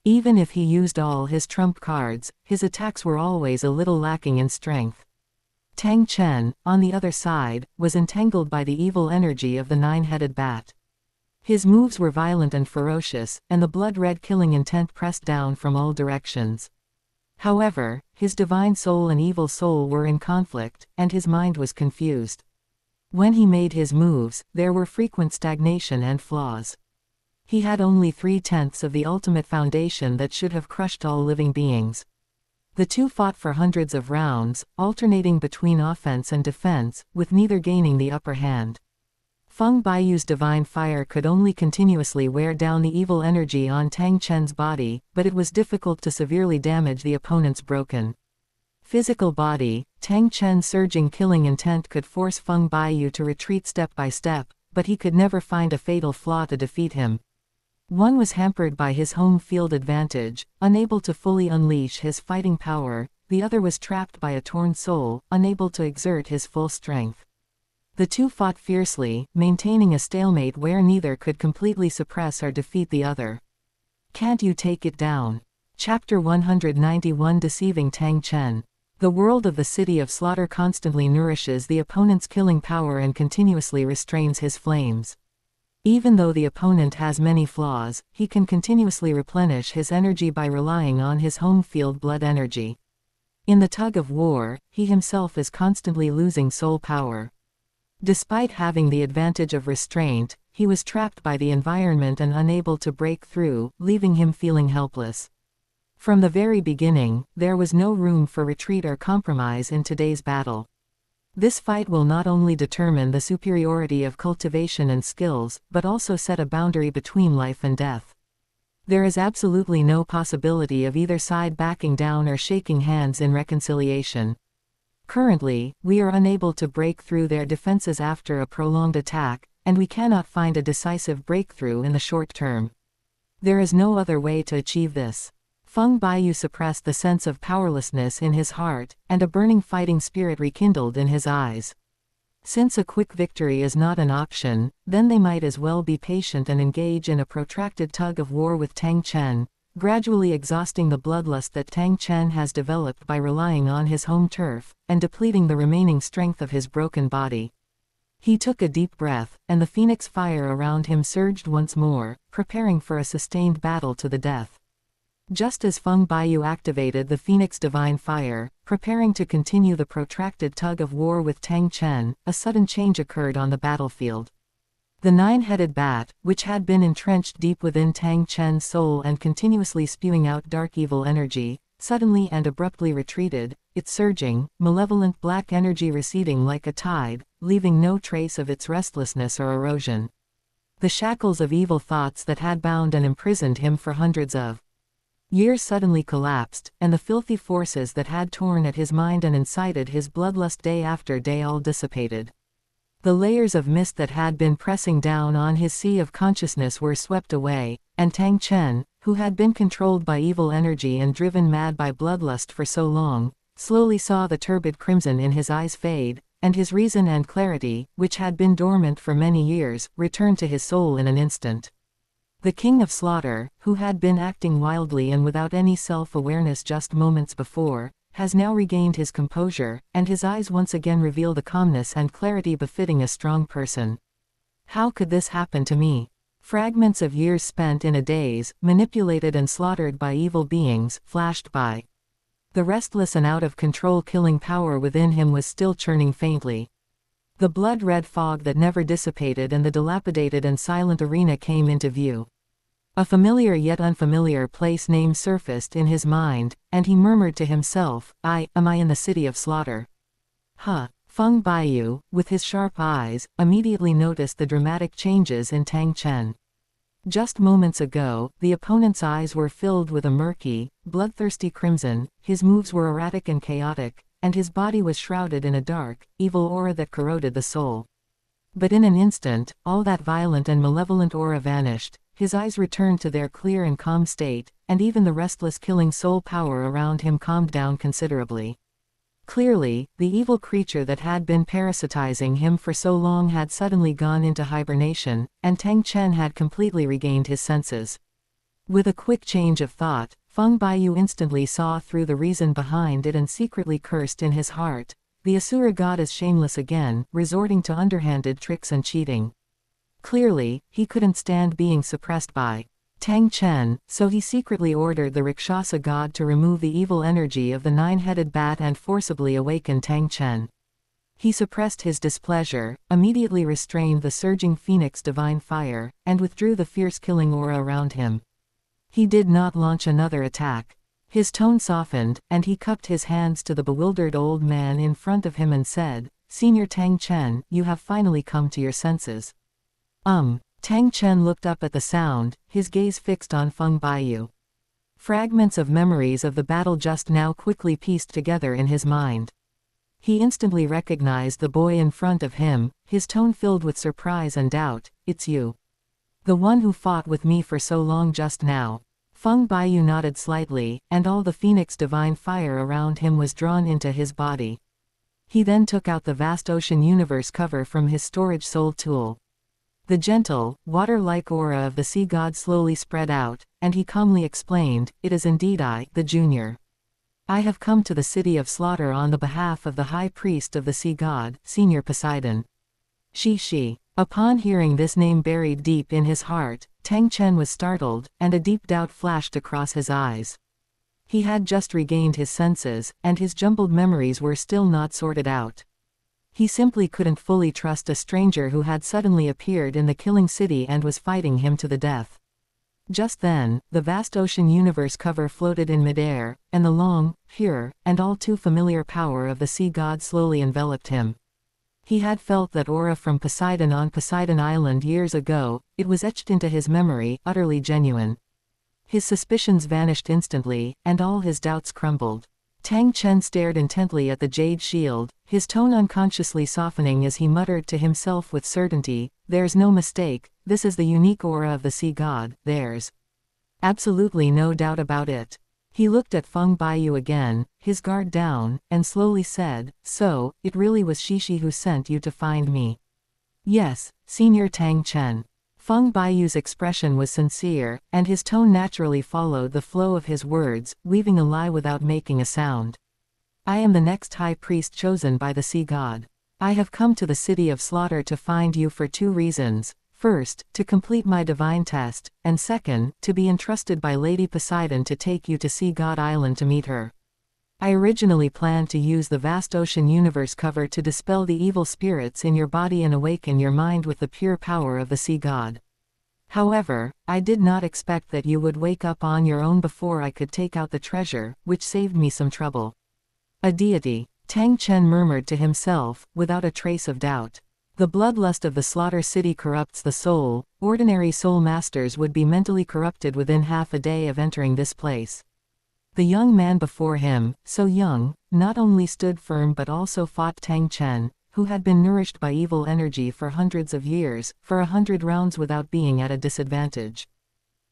Even if he used all his trump cards, his attacks were always a little lacking in strength. Tang Chen, on the other side, was entangled by the evil energy of the nine-headed bat. His moves were violent and ferocious, and the blood-red killing intent pressed down from all directions. However, his divine soul and evil soul were in conflict, and his mind was confused. When he made his moves, there were frequent stagnation and flaws. He had only 3/10 of the ultimate foundation that should have crushed all living beings. The two fought for hundreds of rounds, alternating between offense and defense, with neither gaining the upper hand. Feng Baiyu's divine fire could only continuously wear down the evil energy on Tang Chen's body, but it was difficult to severely damage the opponent's broken physical body. Tang Chen's surging killing intent could force Feng Baiyu to retreat step by step, but he could never find a fatal flaw to defeat him. One was hampered by his home field advantage, unable to fully unleash his fighting power, the other was trapped by a torn soul, unable to exert his full strength. The two fought fiercely, maintaining a stalemate where neither could completely suppress or defeat the other. Can't you take it down? Chapter 191 Deceiving Tang Chen. The world of the City of Slaughter constantly nourishes the opponent's killing power and continuously restrains his flames. Even though the opponent has many flaws, he can continuously replenish his energy by relying on his home field blood energy. In the tug of war, he himself is constantly losing soul power. Despite having the advantage of restraint, he was trapped by the environment and unable to break through, leaving him feeling helpless. From the very beginning, there was no room for retreat or compromise in today's battle. This fight will not only determine the superiority of cultivation and skills, but also set a boundary between life and death. There is absolutely no possibility of either side backing down or shaking hands in reconciliation. Currently, we are unable to break through their defenses after a prolonged attack, and we cannot find a decisive breakthrough in the short term. There is no other way to achieve this. Feng Baiyu suppressed the sense of powerlessness in his heart, and a burning fighting spirit rekindled in his eyes. Since a quick victory is not an option, then they might as well be patient and engage in a protracted tug of war with Tang Chen, gradually exhausting the bloodlust that Tang Chen has developed by relying on his home turf, and depleting the remaining strength of his broken body. He took a deep breath, and the phoenix fire around him surged once more, preparing for a sustained battle to the death. Just as Feng Baiyu activated the Phoenix Divine Fire, preparing to continue the protracted tug of war with Tang Chen, a sudden change occurred on the battlefield. The nine-headed bat, which had been entrenched deep within Tang Chen's soul and continuously spewing out dark evil energy, suddenly and abruptly retreated, its surging, malevolent black energy receding like a tide, leaving no trace of its restlessness or erosion. The shackles of evil thoughts that had bound and imprisoned him for hundreds of years suddenly collapsed, and the filthy forces that had torn at his mind and incited his bloodlust day after day all dissipated. The layers of mist that had been pressing down on his sea of consciousness were swept away, and Tang Chen, who had been controlled by evil energy and driven mad by bloodlust for so long, slowly saw the turbid crimson in his eyes fade, and his reason and clarity, which had been dormant for many years, returned to his soul in an instant. The King of Slaughter, who had been acting wildly and without any self-awareness just moments before, has now regained his composure, and his eyes once again reveal the calmness and clarity befitting a strong person. How could this happen to me? Fragments of years spent in a daze, manipulated and slaughtered by evil beings, flashed by. The restless and out-of-control killing power within him was still churning faintly. The blood-red fog that never dissipated and the dilapidated and silent arena came into view. A familiar yet unfamiliar place name surfaced in his mind, and he murmured to himself, am I in the city of slaughter? Feng Baiyu, with his sharp eyes, immediately noticed the dramatic changes in Tang Chen. Just moments ago, the opponent's eyes were filled with a murky, bloodthirsty crimson, his moves were erratic and chaotic, and his body was shrouded in a dark, evil aura that corroded the soul. But in an instant, all that violent and malevolent aura vanished. His eyes returned to their clear and calm state, and even the restless killing soul power around him calmed down considerably. Clearly, the evil creature that had been parasitizing him for so long had suddenly gone into hibernation, and Tang Chen had completely regained his senses. With a quick change of thought, Feng Baiyu instantly saw through the reason behind it and secretly cursed in his heart, the Asura god is shameless again, resorting to underhanded tricks and cheating. Clearly, he couldn't stand being suppressed by Tang Chen, so he secretly ordered the Rakshasa god to remove the evil energy of the nine-headed bat and forcibly awaken Tang Chen. He suppressed his displeasure, immediately restrained the surging phoenix divine fire, and withdrew the fierce killing aura around him. He did not launch another attack. His tone softened, and he cupped his hands to the bewildered old man in front of him and said, "Senior Tang Chen, you have finally come to your senses." Tang Chen looked up at the sound, his gaze fixed on Feng Baiyu. Fragments of memories of the battle just now quickly pieced together in his mind. He instantly recognized the boy in front of him, his tone filled with surprise and doubt. "It's you. The one who fought with me for so long just now." Feng Baiyu nodded slightly, and all the phoenix divine fire around him was drawn into his body. He then took out the vast ocean universe cover from his storage soul tool. The gentle, water-like aura of the sea god slowly spread out, and he calmly explained, "It is indeed I, the junior. I have come to the city of slaughter on the behalf of the high priest of the sea god, Senior Poseidon." She. Upon hearing this name buried deep in his heart, Tang Chen was startled, and a deep doubt flashed across his eyes. He had just regained his senses, and his jumbled memories were still not sorted out. He simply couldn't fully trust a stranger who had suddenly appeared in the killing city and was fighting him to the death. Just then, the vast ocean universe cover floated in midair, and the long, pure, and all too familiar power of the sea god slowly enveloped him. He had felt that aura from Poseidon on Poseidon Island years ago, it was etched into his memory, utterly genuine. His suspicions vanished instantly, and all his doubts crumbled. Tang Chen stared intently at the jade shield, his tone unconsciously softening as he muttered to himself with certainty, "There's no mistake, this is the unique aura of the sea god, there's absolutely no doubt about it." He looked at Feng Baiyu again, his guard down, and slowly said, "So, it really was Shishi who sent you to find me?" "Yes, Senior Tang Chen." Feng Baiyu's expression was sincere, and his tone naturally followed the flow of his words, weaving a lie without making a sound. "I am the next high priest chosen by the sea god. I have come to the city of slaughter to find you for 2 reasons. First, to complete my divine test, and second, to be entrusted by Lady Poseidon to take you to Sea God Island to meet her. I originally planned to use the vast ocean universe cover to dispel the evil spirits in your body and awaken your mind with the pure power of the sea god. However, I did not expect that you would wake up on your own before I could take out the treasure, which saved me some trouble. A deity, Tang Chen murmured to himself, without a trace of doubt. The bloodlust of the slaughter city corrupts the soul. Ordinary soul masters would be mentally corrupted within half a day of entering this place. The young man before him, so young, not only stood firm but also fought Tang Chen, who had been nourished by evil energy for hundreds of years, for 100 rounds without being at a disadvantage.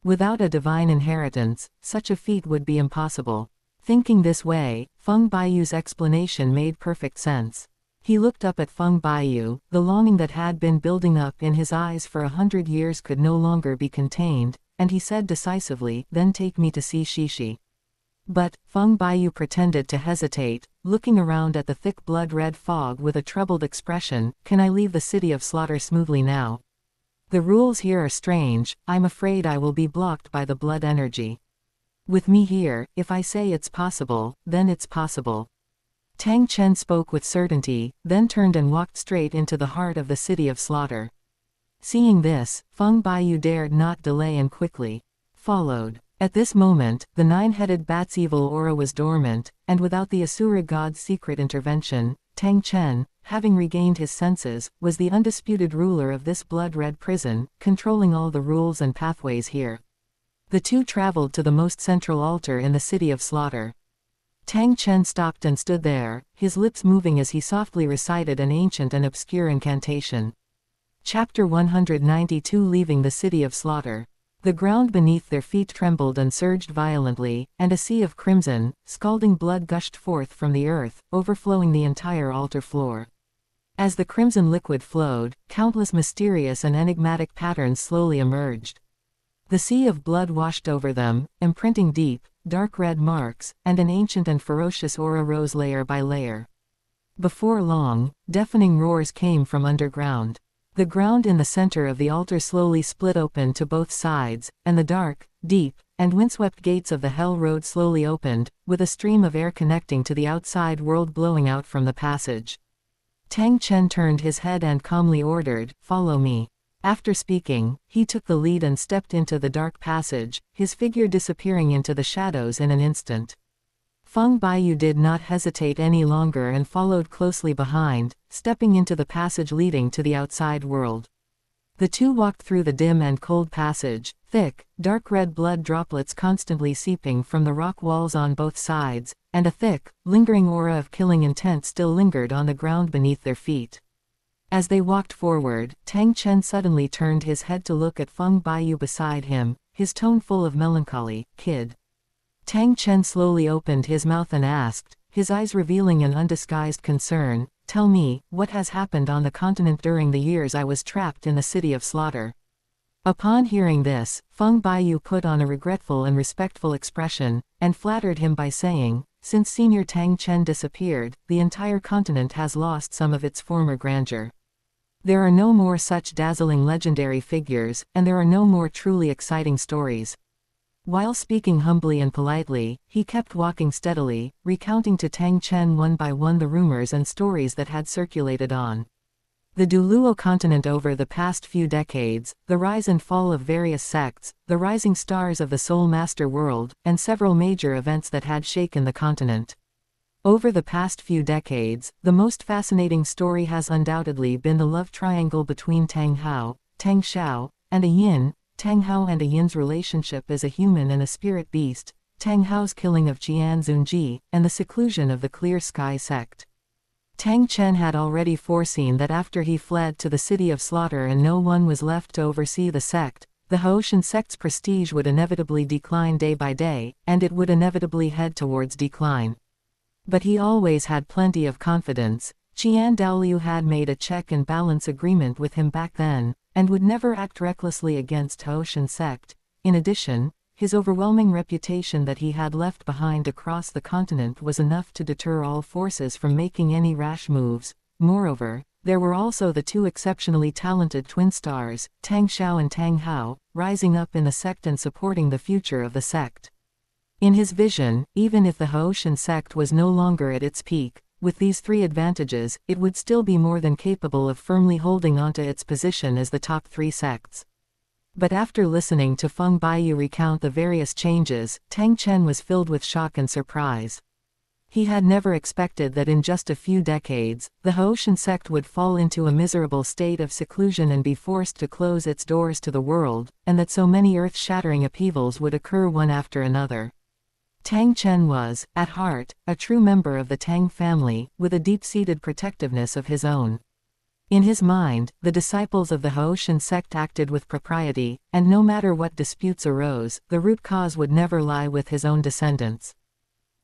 Without a divine inheritance, such a feat would be impossible. Thinking this way, Feng Baiyu's explanation made perfect sense. He looked up at Feng Baiyu. The longing that had been building up in his eyes for 100 years could no longer be contained, and he said decisively, "Then take me to see Shishi." But Feng Baiyu pretended to hesitate, looking around at the thick blood-red fog with a troubled expression. "Can I leave the city of slaughter smoothly now? The rules here are strange. I'm afraid I will be blocked by the blood energy. With me here, if I say it's possible, then it's possible." Tang Chen spoke with certainty, then turned and walked straight into the heart of the city of slaughter. Seeing this, Feng Baiyu dared not delay and quickly followed. At this moment, the 9-headed bat's evil aura was dormant, and without the Asura god's secret intervention, Tang Chen, having regained his senses, was the undisputed ruler of this blood-red prison, controlling all the rules and pathways here. The two traveled to the most central altar in the city of slaughter. Tang Chen stopped and stood there, his lips moving as he softly recited an ancient and obscure incantation. Chapter 192. Leaving the city of slaughter. The ground beneath their feet trembled and surged violently, and a sea of crimson, scalding blood gushed forth from the earth, overflowing the entire altar floor. As the crimson liquid flowed, countless mysterious and enigmatic patterns slowly emerged. The sea of blood washed over them, imprinting deep, dark red marks, and an ancient and ferocious aura rose layer by layer. Before long, deafening roars came from underground. The ground in the center of the altar slowly split open to both sides, and the dark, deep, and windswept gates of the Hell Road slowly opened, with a stream of air connecting to the outside world blowing out from the passage. Tang Chen turned his head and calmly ordered, "Follow me." After speaking, he took the lead and stepped into the dark passage, his figure disappearing into the shadows in an instant. Feng Baiyu did not hesitate any longer and followed closely behind, stepping into the passage leading to the outside world. The two walked through the dim and cold passage, thick, dark red blood droplets constantly seeping from the rock walls on both sides, and a thick, lingering aura of killing intent still lingered on the ground beneath their feet. As they walked forward, Tang Chen suddenly turned his head to look at Feng Baiyu beside him, his tone full of melancholy. "Kid." Tang Chen slowly opened his mouth and asked, his eyes revealing an undisguised concern, "Tell me, what has happened on the continent during the years I was trapped in the city of slaughter?" Upon hearing this, Feng Baiyu put on a regretful and respectful expression, and flattered him by saying, "Since Senior Tang Chen disappeared, the entire continent has lost some of its former grandeur. There are no more such dazzling legendary figures, and there are no more truly exciting stories." While speaking humbly and politely, he kept walking steadily, recounting to Tang Chen one by one the rumors and stories that had circulated on the Douluo continent over the past few decades, the rise and fall of various sects, the rising stars of the Soul Master world, and several major events that had shaken the continent. Over the past few decades, the most fascinating story has undoubtedly been the love triangle between Tang Hao, Tang Xiao, and a yin. Tang Hao and a yin's relationship as a human and a spirit beast, Tang Hao's killing of Qian Xunji, and the seclusion of the Clear Sky sect. Tang Chen had already foreseen that after he fled to the city of slaughter and no one was left to oversee the sect, the Haoshan sect's prestige would inevitably decline day by day, and it would inevitably head towards decline. But he always had plenty of confidence. Qian Douluo had made a check and balance agreement with him back then, and would never act recklessly against Haoshan sect. In addition, his overwhelming reputation that he had left behind across the continent was enough to deter all forces from making any rash moves. Moreover, there were also the two exceptionally talented twin stars, Tang Xiao and Tang Hao, rising up in the sect and supporting the future of the sect. In his vision, even if the Haoshan sect was no longer at its peak, with these three advantages, it would still be more than capable of firmly holding onto its position as the top three sects. But after listening to Feng Baiyu recount the various changes, Tang Chen was filled with shock and surprise. He had never expected that in just a few decades, the Haoshan sect would fall into a miserable state of seclusion and be forced to close its doors to the world, and that so many earth-shattering upheavals would occur one after another. Tang Chen was, at heart, a true member of the Tang family, with a deep-seated protectiveness of his own. In his mind, the disciples of the Haoshan sect acted with propriety, and no matter what disputes arose, the root cause would never lie with his own descendants.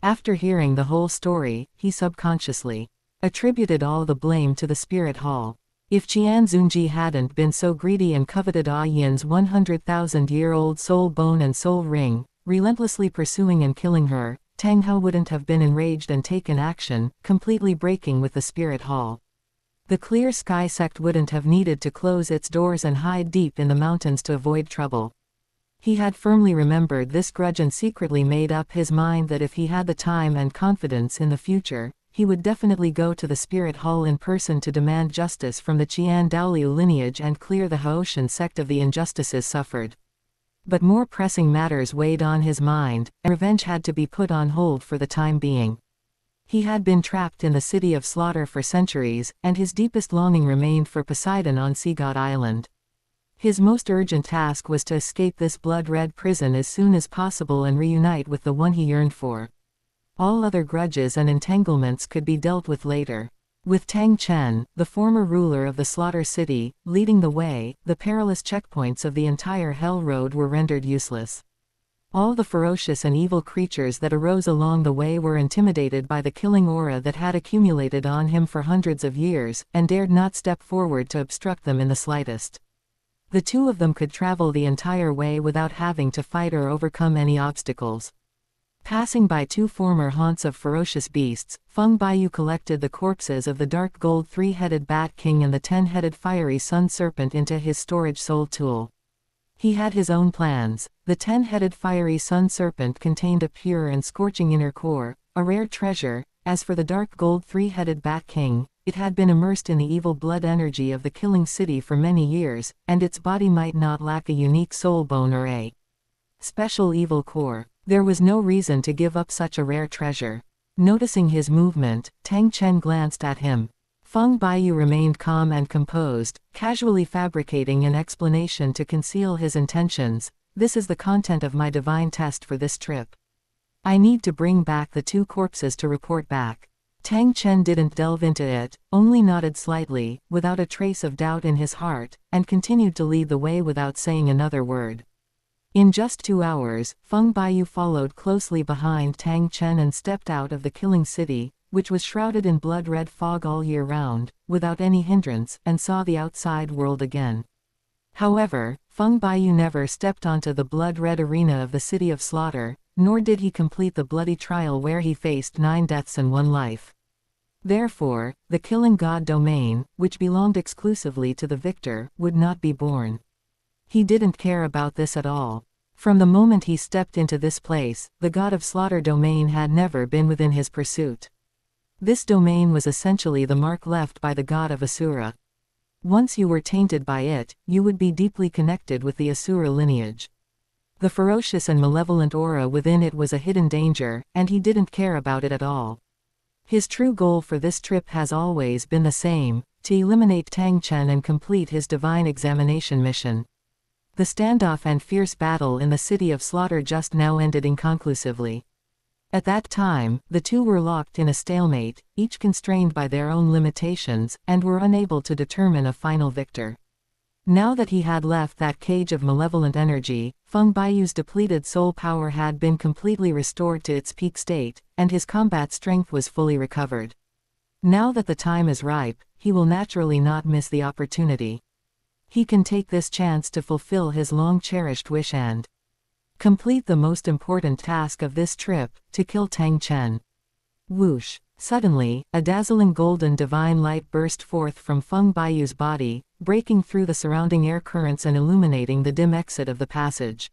After hearing the whole story, he subconsciously attributed all the blame to the spirit hall. If Qian Xunji hadn't been so greedy and coveted Yin's 100,000-year-old soul bone and soul ring, relentlessly pursuing and killing her, Tang Hao wouldn't have been enraged and taken action, completely breaking with the spirit hall. The Clear Sky sect wouldn't have needed to close its doors and hide deep in the mountains to avoid trouble. He had firmly remembered this grudge and secretly made up his mind that if he had the time and confidence in the future, he would definitely go to the spirit hall in person to demand justice from the Qian Douluo lineage and clear the Haoshan sect of the injustices suffered. But more pressing matters weighed on his mind, and revenge had to be put on hold for the time being. He had been trapped in the city of slaughter for centuries, and his deepest longing remained for Poseidon on Sea God Island. His most urgent task was to escape this blood-red prison as soon as possible and reunite with the one he yearned for. All other grudges and entanglements could be dealt with later. With Tang Chen, the former ruler of the Slaughter City, leading the way, the perilous checkpoints of the entire Hell Road were rendered useless. All the ferocious and evil creatures that arose along the way were intimidated by the killing aura that had accumulated on him for hundreds of years, and dared not step forward to obstruct them in the slightest. The two of them could travel the entire way without having to fight or overcome any obstacles. Passing by two former haunts of ferocious beasts, Feng Baiyu collected the corpses of the dark gold three-headed Bat King and the 10-headed fiery Sun Serpent into his storage soul tool. He had his own plans. The 10-headed fiery Sun Serpent contained a pure and scorching inner core, a rare treasure. As for the dark gold three-headed Bat King, it had been immersed in the evil blood energy of the killing city for many years, and its body might not lack a unique soul bone or a special evil core. There was no reason to give up such a rare treasure. Noticing his movement, Tang Chen glanced at him. Feng Baiyu remained calm and composed, casually fabricating an explanation to conceal his intentions. This is the content of my divine test for this trip. I need to bring back the two corpses to report back. Tang Chen didn't delve into it, only nodded slightly, without a trace of doubt in his heart, and continued to lead the way without saying another word. In just 2 hours, Feng Baiyu followed closely behind Tang Chen and stepped out of the killing city, which was shrouded in blood-red fog all year round, without any hindrance, and saw the outside world again. However, Feng Baiyu never stepped onto the blood-red arena of the City of Slaughter, nor did he complete the bloody trial where he faced 9 deaths and 1 life. Therefore, the killing god domain, which belonged exclusively to the victor, would not be born. He didn't care about this at all. From the moment he stepped into this place, the god of slaughter domain had never been within his pursuit. This domain was essentially the mark left by the god of Asura. Once you were tainted by it, you would be deeply connected with the Asura lineage. The ferocious and malevolent aura within it was a hidden danger, and he didn't care about it at all. His true goal for this trip has always been the same: to eliminate Tang Chen and complete his divine examination mission. The standoff and fierce battle in the City of Slaughter just now ended inconclusively. At that time, the two were locked in a stalemate, each constrained by their own limitations, and were unable to determine a final victor. Now that he had left that cage of malevolent energy, Feng Baiyu's depleted soul power had been completely restored to its peak state, and his combat strength was fully recovered. Now that the time is ripe, he will naturally not miss the opportunity. He can take this chance to fulfill his long-cherished wish and complete the most important task of this trip, to kill Tang Chen. Whoosh! Suddenly, a dazzling golden divine light burst forth from Feng Baiyu's body, breaking through the surrounding air currents and illuminating the dim exit of the passage.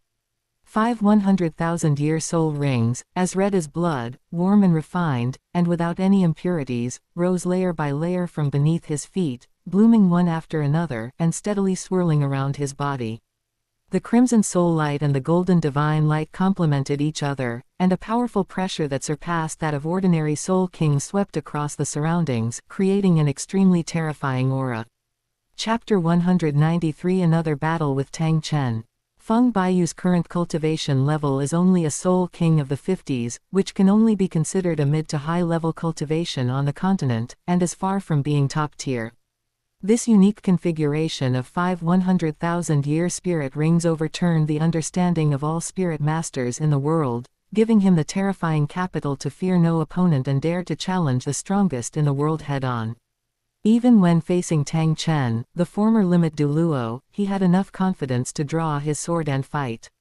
5 100,000-year soul rings, as red as blood, warm and refined, and without any impurities, rose layer by layer from beneath his feet, blooming one after another and steadily swirling around his body. The crimson soul light and the golden divine light complemented each other, and a powerful pressure that surpassed that of ordinary soul kings swept across the surroundings, creating an extremely terrifying aura. Chapter 193 Another Battle with Tang Chen. Feng Baiyu's current cultivation level is only a soul king of the 50s, which can only be considered a mid to high level cultivation on the continent, and is far from being top tier. This unique configuration of 5 100,000-year spirit rings overturned the understanding of all spirit masters in the world, giving him the terrifying capital to fear no opponent and dare to challenge the strongest in the world head-on. Even when facing Tang Chen, the former limit Douluo, he had enough confidence to draw his sword and fight.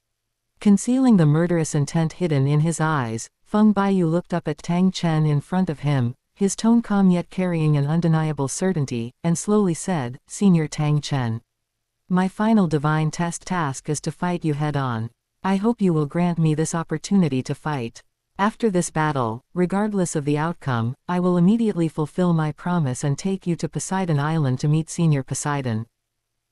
Concealing the murderous intent hidden in his eyes, Feng Baiyu looked up at Tang Chen in front of him, his tone calm yet carrying an undeniable certainty, and slowly said, "Senior Tang Chen. My final divine test task is to fight you head-on. I hope you will grant me this opportunity to fight. After this battle, regardless of the outcome, I will immediately fulfill my promise and take you to Poseidon Island to meet Senior Poseidon."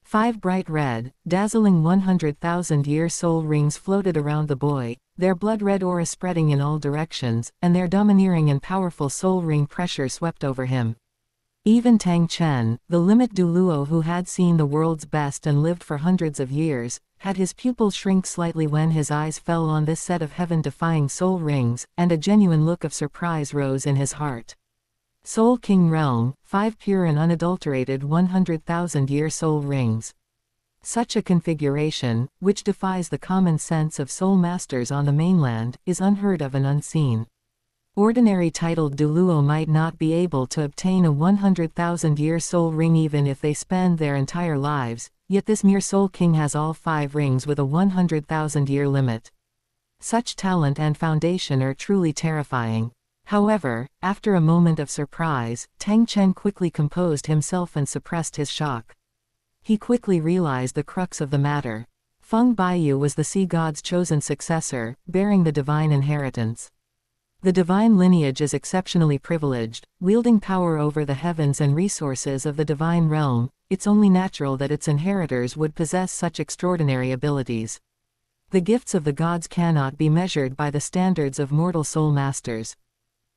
5 bright red, dazzling 100,000-year soul rings floated around the boy, their blood-red aura spreading in all directions, and their domineering and powerful soul ring pressure swept over him. Even Tang Chen, the limit Douluo who had seen the world's best and lived for hundreds of years, had his pupils shrink slightly when his eyes fell on this set of heaven-defying soul rings, and a genuine look of surprise rose in his heart. Soul King Realm, 5 pure and unadulterated 100,000-year soul rings. Such a configuration, which defies the common sense of soul masters on the mainland, is unheard of and unseen. Ordinary titled Douluo might not be able to obtain a 100,000-year soul ring even if they spend their entire lives, yet this mere soul king has all 5 rings with a 100,000-year limit. Such talent and foundation are truly terrifying. However, after a moment of surprise, Tang Chen quickly composed himself and suppressed his shock. He quickly realized the crux of the matter. Feng Baiyu was the sea god's chosen successor, bearing the divine inheritance. The divine lineage is exceptionally privileged, wielding power over the heavens and resources of the divine realm. It's only natural that its inheritors would possess such extraordinary abilities. The gifts of the gods cannot be measured by the standards of mortal soul masters.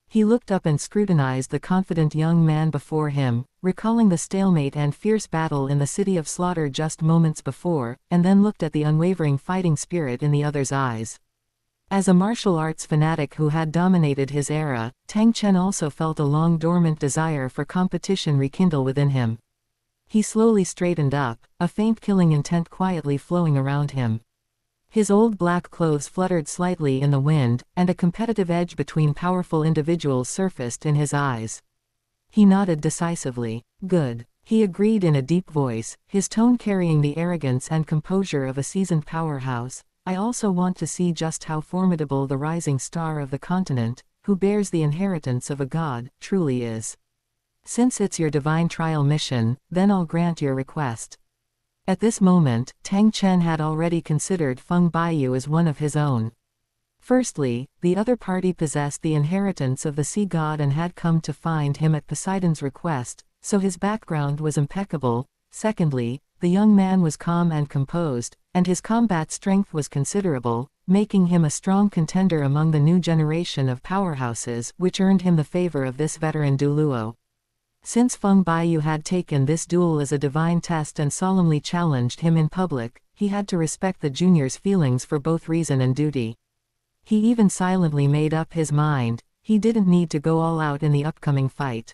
He looked up and scrutinized the confident young man before him, recalling the stalemate and fierce battle in the City of Slaughter just moments before, and then looked at the unwavering fighting spirit in the other's eyes. As a martial arts fanatic who had dominated his era, Tang Chen also felt a long-dormant desire for competition rekindle within him. He slowly straightened up, a faint killing intent quietly flowing around him. His old black clothes fluttered slightly in the wind, and a competitive edge between powerful individuals surfaced in his eyes. He nodded decisively. "Good," he agreed in a deep voice, his tone carrying the arrogance and composure of a seasoned powerhouse. "I also want to see just how formidable the rising star of the continent, who bears the inheritance of a god, truly is. Since it's your divine trial mission, then I'll grant your request." At this moment, Tang Chen had already considered Feng Baiyu as one of his own. Firstly, the other party possessed the inheritance of the sea god and had come to find him at Poseidon's request, so his background was impeccable. Secondly, the young man was calm and composed, and his combat strength was considerable, making him a strong contender among the new generation of powerhouses, which earned him the favor of this veteran Douluo. Since Feng Baiyu had taken this duel as a divine test and solemnly challenged him in public, he had to respect the junior's feelings for both reason and duty. He even silently made up his mind, he didn't need to go all out in the upcoming fight.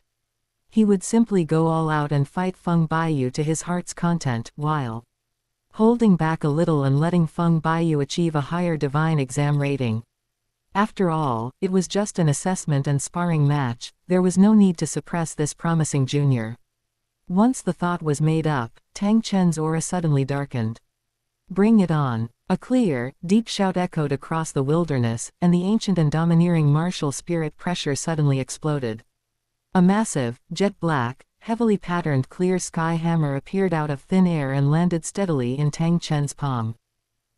He would simply go all out and fight Feng Baiyu to his heart's content, while holding back a little and letting Feng Baiyu achieve a higher divine exam rating. After all, it was just an assessment and sparring match, there was no need to suppress this promising junior. Once the thought was made up, Tang Chen's aura suddenly darkened. "Bring it on." A clear, deep shout echoed across the wilderness, and the ancient and domineering martial spirit pressure suddenly exploded. A massive, jet-black, heavily patterned clear sky hammer appeared out of thin air and landed steadily in Tang Chen's palm.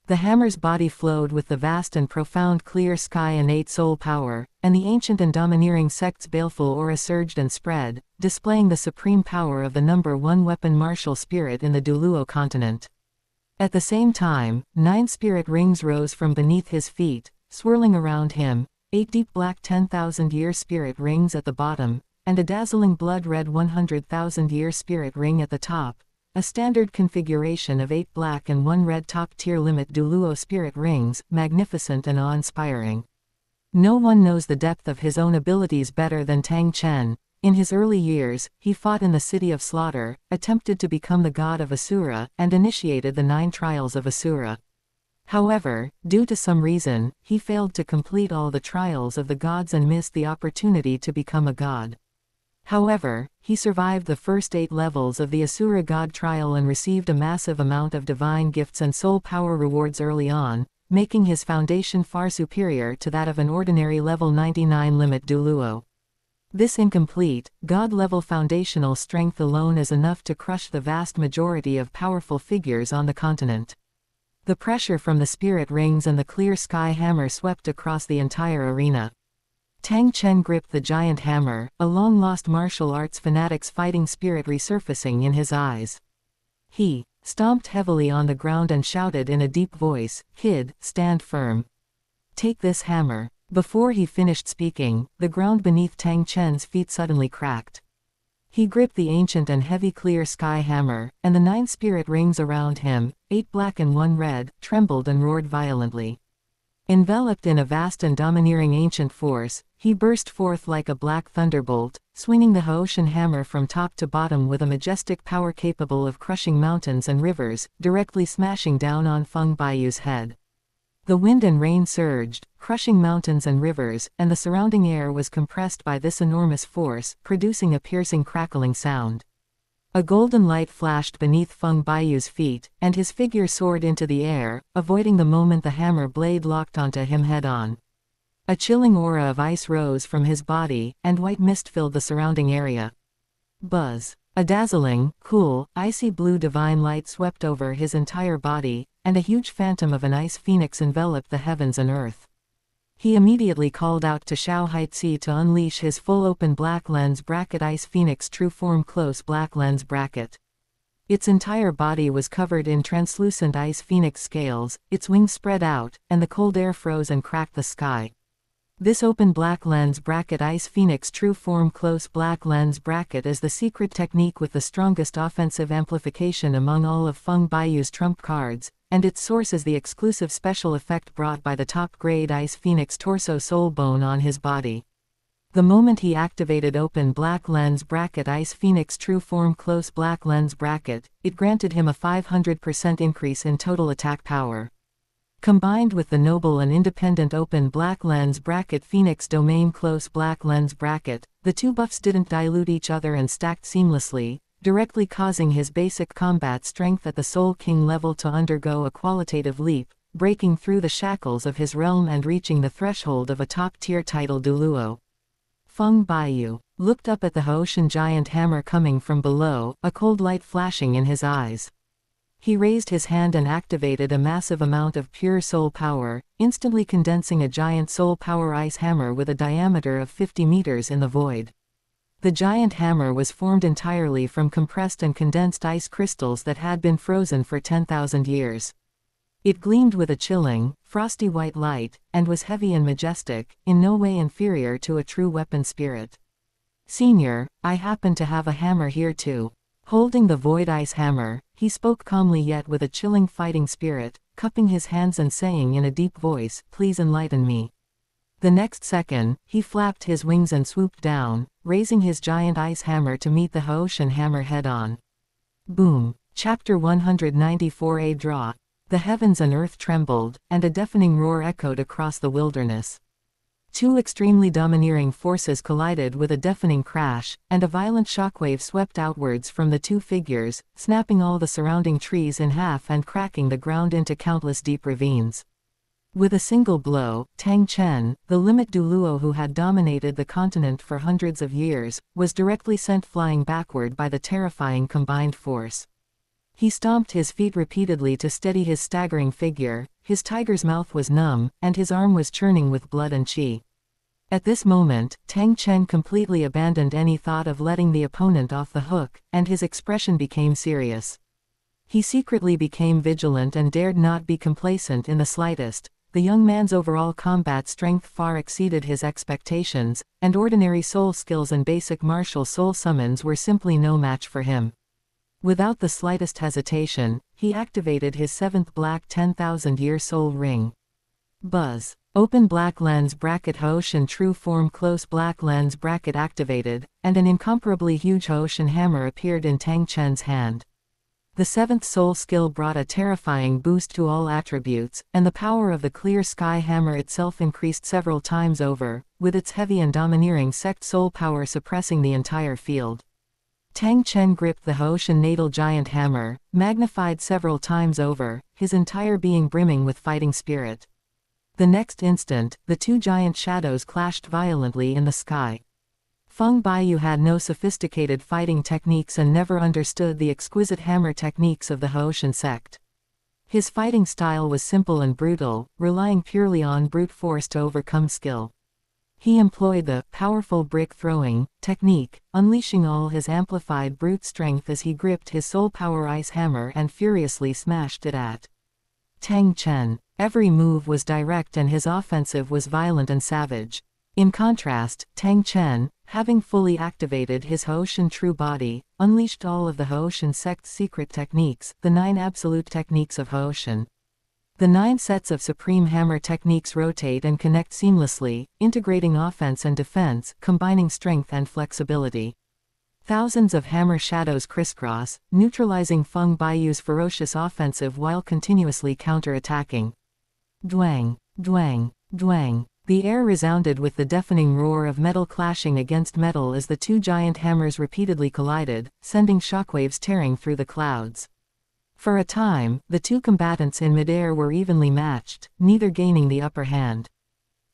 The hammer's body flowed with the vast and profound clear sky innate soul power, and the ancient and domineering sect's baleful aura surged and spread, displaying the supreme power of the number one weapon martial spirit in the Douluo continent. At the same time, 9 spirit rings rose from beneath his feet, swirling around him, 8 deep black 10,000-year spirit rings at the bottom, and a dazzling blood-red 100,000-year spirit ring at the top, a standard configuration of 8 black and 1 red top-tier limit Douluo spirit rings, magnificent and awe-inspiring. No one knows the depth of his own abilities better than Tang Chen. In his early years, he fought in the City of Slaughter, attempted to become the god of Asura, and initiated the 9 trials of Asura. However, due to some reason, he failed to complete all the trials of the gods and missed the opportunity to become a god. However, he survived the first 8 levels of the Asura God trial and received a massive amount of divine gifts and soul power rewards early on, making his foundation far superior to that of an ordinary level 99 limit Douluo. This incomplete, god-level foundational strength alone is enough to crush the vast majority of powerful figures on the continent. The pressure from the spirit rings and the clear sky hammer swept across the entire arena. Tang Chen gripped the giant hammer, a long-lost martial arts fanatic's fighting spirit resurfacing in his eyes. He stomped heavily on the ground and shouted in a deep voice, "Kid, stand firm. Take this hammer." Before he finished speaking, the ground beneath Tang Chen's feet suddenly cracked. He gripped the ancient and heavy clear sky hammer, and the 9 spirit rings around him, 8 black and 1 red, trembled and roared violently. Enveloped in a vast and domineering ancient force, he burst forth like a black thunderbolt, swinging the Haoshan hammer from top to bottom with a majestic power capable of crushing mountains and rivers, directly smashing down on Feng Baiyu's head. The wind and rain surged, crushing mountains and rivers, and the surrounding air was compressed by this enormous force, producing a piercing crackling sound. A golden light flashed beneath Feng Baiyu's feet, and his figure soared into the air, avoiding the moment the hammer blade locked onto him head-on. A chilling aura of ice rose from his body, and white mist filled the surrounding area. Buzz! A dazzling, cool, icy blue divine light swept over his entire body, and a huge phantom of an ice phoenix enveloped the heavens and earth. He immediately called out to Xiao Haitzi to unleash his full-open black lens bracket Ice Phoenix True Form Close Black Lens Bracket. Its entire body was covered in translucent ice phoenix scales, its wings spread out, and the cold air froze and cracked the sky. This open black lens bracket Ice Phoenix True Form Close Black Lens Bracket is the secret technique with the strongest offensive amplification among all of Feng Baiyu's trump cards, and its source is the exclusive special effect brought by the top-grade Ice Phoenix Torso Soul Bone on his body. The moment he activated Open Black Lens Bracket Ice Phoenix True Form Close Black Lens Bracket, it granted him a 500% increase in total attack power. Combined with the noble and independent Open Black Lens Bracket Phoenix Domain Close Black Lens Bracket, the two buffs didn't dilute each other and stacked seamlessly, directly causing his basic combat strength at the Soul King level to undergo a qualitative leap, breaking through the shackles of his realm and reaching the threshold of a top-tier title Douluo. Feng Baiyu looked up at the Haoshan giant hammer coming from below, a cold light flashing in his eyes. He raised his hand and activated a massive amount of pure soul power, instantly condensing a giant soul power ice hammer with a diameter of 50 meters in the void. The giant hammer was formed entirely from compressed and condensed ice crystals that had been frozen for 10,000 years. It gleamed with a chilling, frosty white light, and was heavy and majestic, in no way inferior to a true weapon spirit. "Senior, I happen to have a hammer here too." Holding the void ice hammer, he spoke calmly yet with a chilling fighting spirit, cupping his hands and saying in a deep voice, "Please enlighten me." The next second, he flapped his wings and swooped down, raising his giant ice hammer to meet the Haoshan hammer head-on. Boom! Chapter 194 A Draw. The heavens and earth trembled, and a deafening roar echoed across the wilderness. Two extremely domineering forces collided with a deafening crash, and a violent shockwave swept outwards from the two figures, snapping all the surrounding trees in half and cracking the ground into countless deep ravines. With a single blow, Tang Chen, the limit Douluo who had dominated the continent for hundreds of years, was directly sent flying backward by the terrifying combined force. He stomped his feet repeatedly to steady his staggering figure, his tiger's mouth was numb, and his arm was churning with blood and qi. At this moment, Tang Chen completely abandoned any thought of letting the opponent off the hook, and his expression became serious. He secretly became vigilant and dared not be complacent in the slightest. The young man's overall combat strength far exceeded his expectations, and ordinary soul skills and basic martial soul summons were simply no match for him. Without the slightest hesitation, he activated his 7th black 10,000-year soul ring. Buzz. Open black lens bracket Hoshin true form close black lens bracket activated, and an incomparably huge Hoshin hammer appeared in Tang Chen's hand. The 7th soul skill brought a terrifying boost to all attributes, and the power of the clear sky hammer itself increased several times over, with its heavy and domineering sect soul power suppressing the entire field. Tang Chen gripped the Hoshin natal giant hammer, magnified several times over, his entire being brimming with fighting spirit. The next instant, the two giant shadows clashed violently in the sky. Feng Baiyu had no sophisticated fighting techniques and never understood the exquisite hammer techniques of the Hoshin sect. His fighting style was simple and brutal, relying purely on brute force to overcome skill. He employed the powerful brick throwing technique, unleashing all his amplified brute strength as he gripped his soul power ice hammer and furiously smashed it at Tang Chen. Every move was direct and his offensive was violent and savage. In contrast, Tang Chen, having fully activated his Hoshin true body, unleashed all of the Hoshin sect's secret techniques, the 9 absolute techniques of Hoshin. The 9 sets of supreme hammer techniques rotate and connect seamlessly, integrating offense and defense, combining strength and flexibility. Thousands of hammer shadows crisscross, neutralizing Feng Baiyu's ferocious offensive while continuously counter-attacking. Dwang, dwang, dwang. The air resounded with the deafening roar of metal clashing against metal as the two giant hammers repeatedly collided, sending shockwaves tearing through the clouds. For a time, the two combatants in midair were evenly matched, neither gaining the upper hand.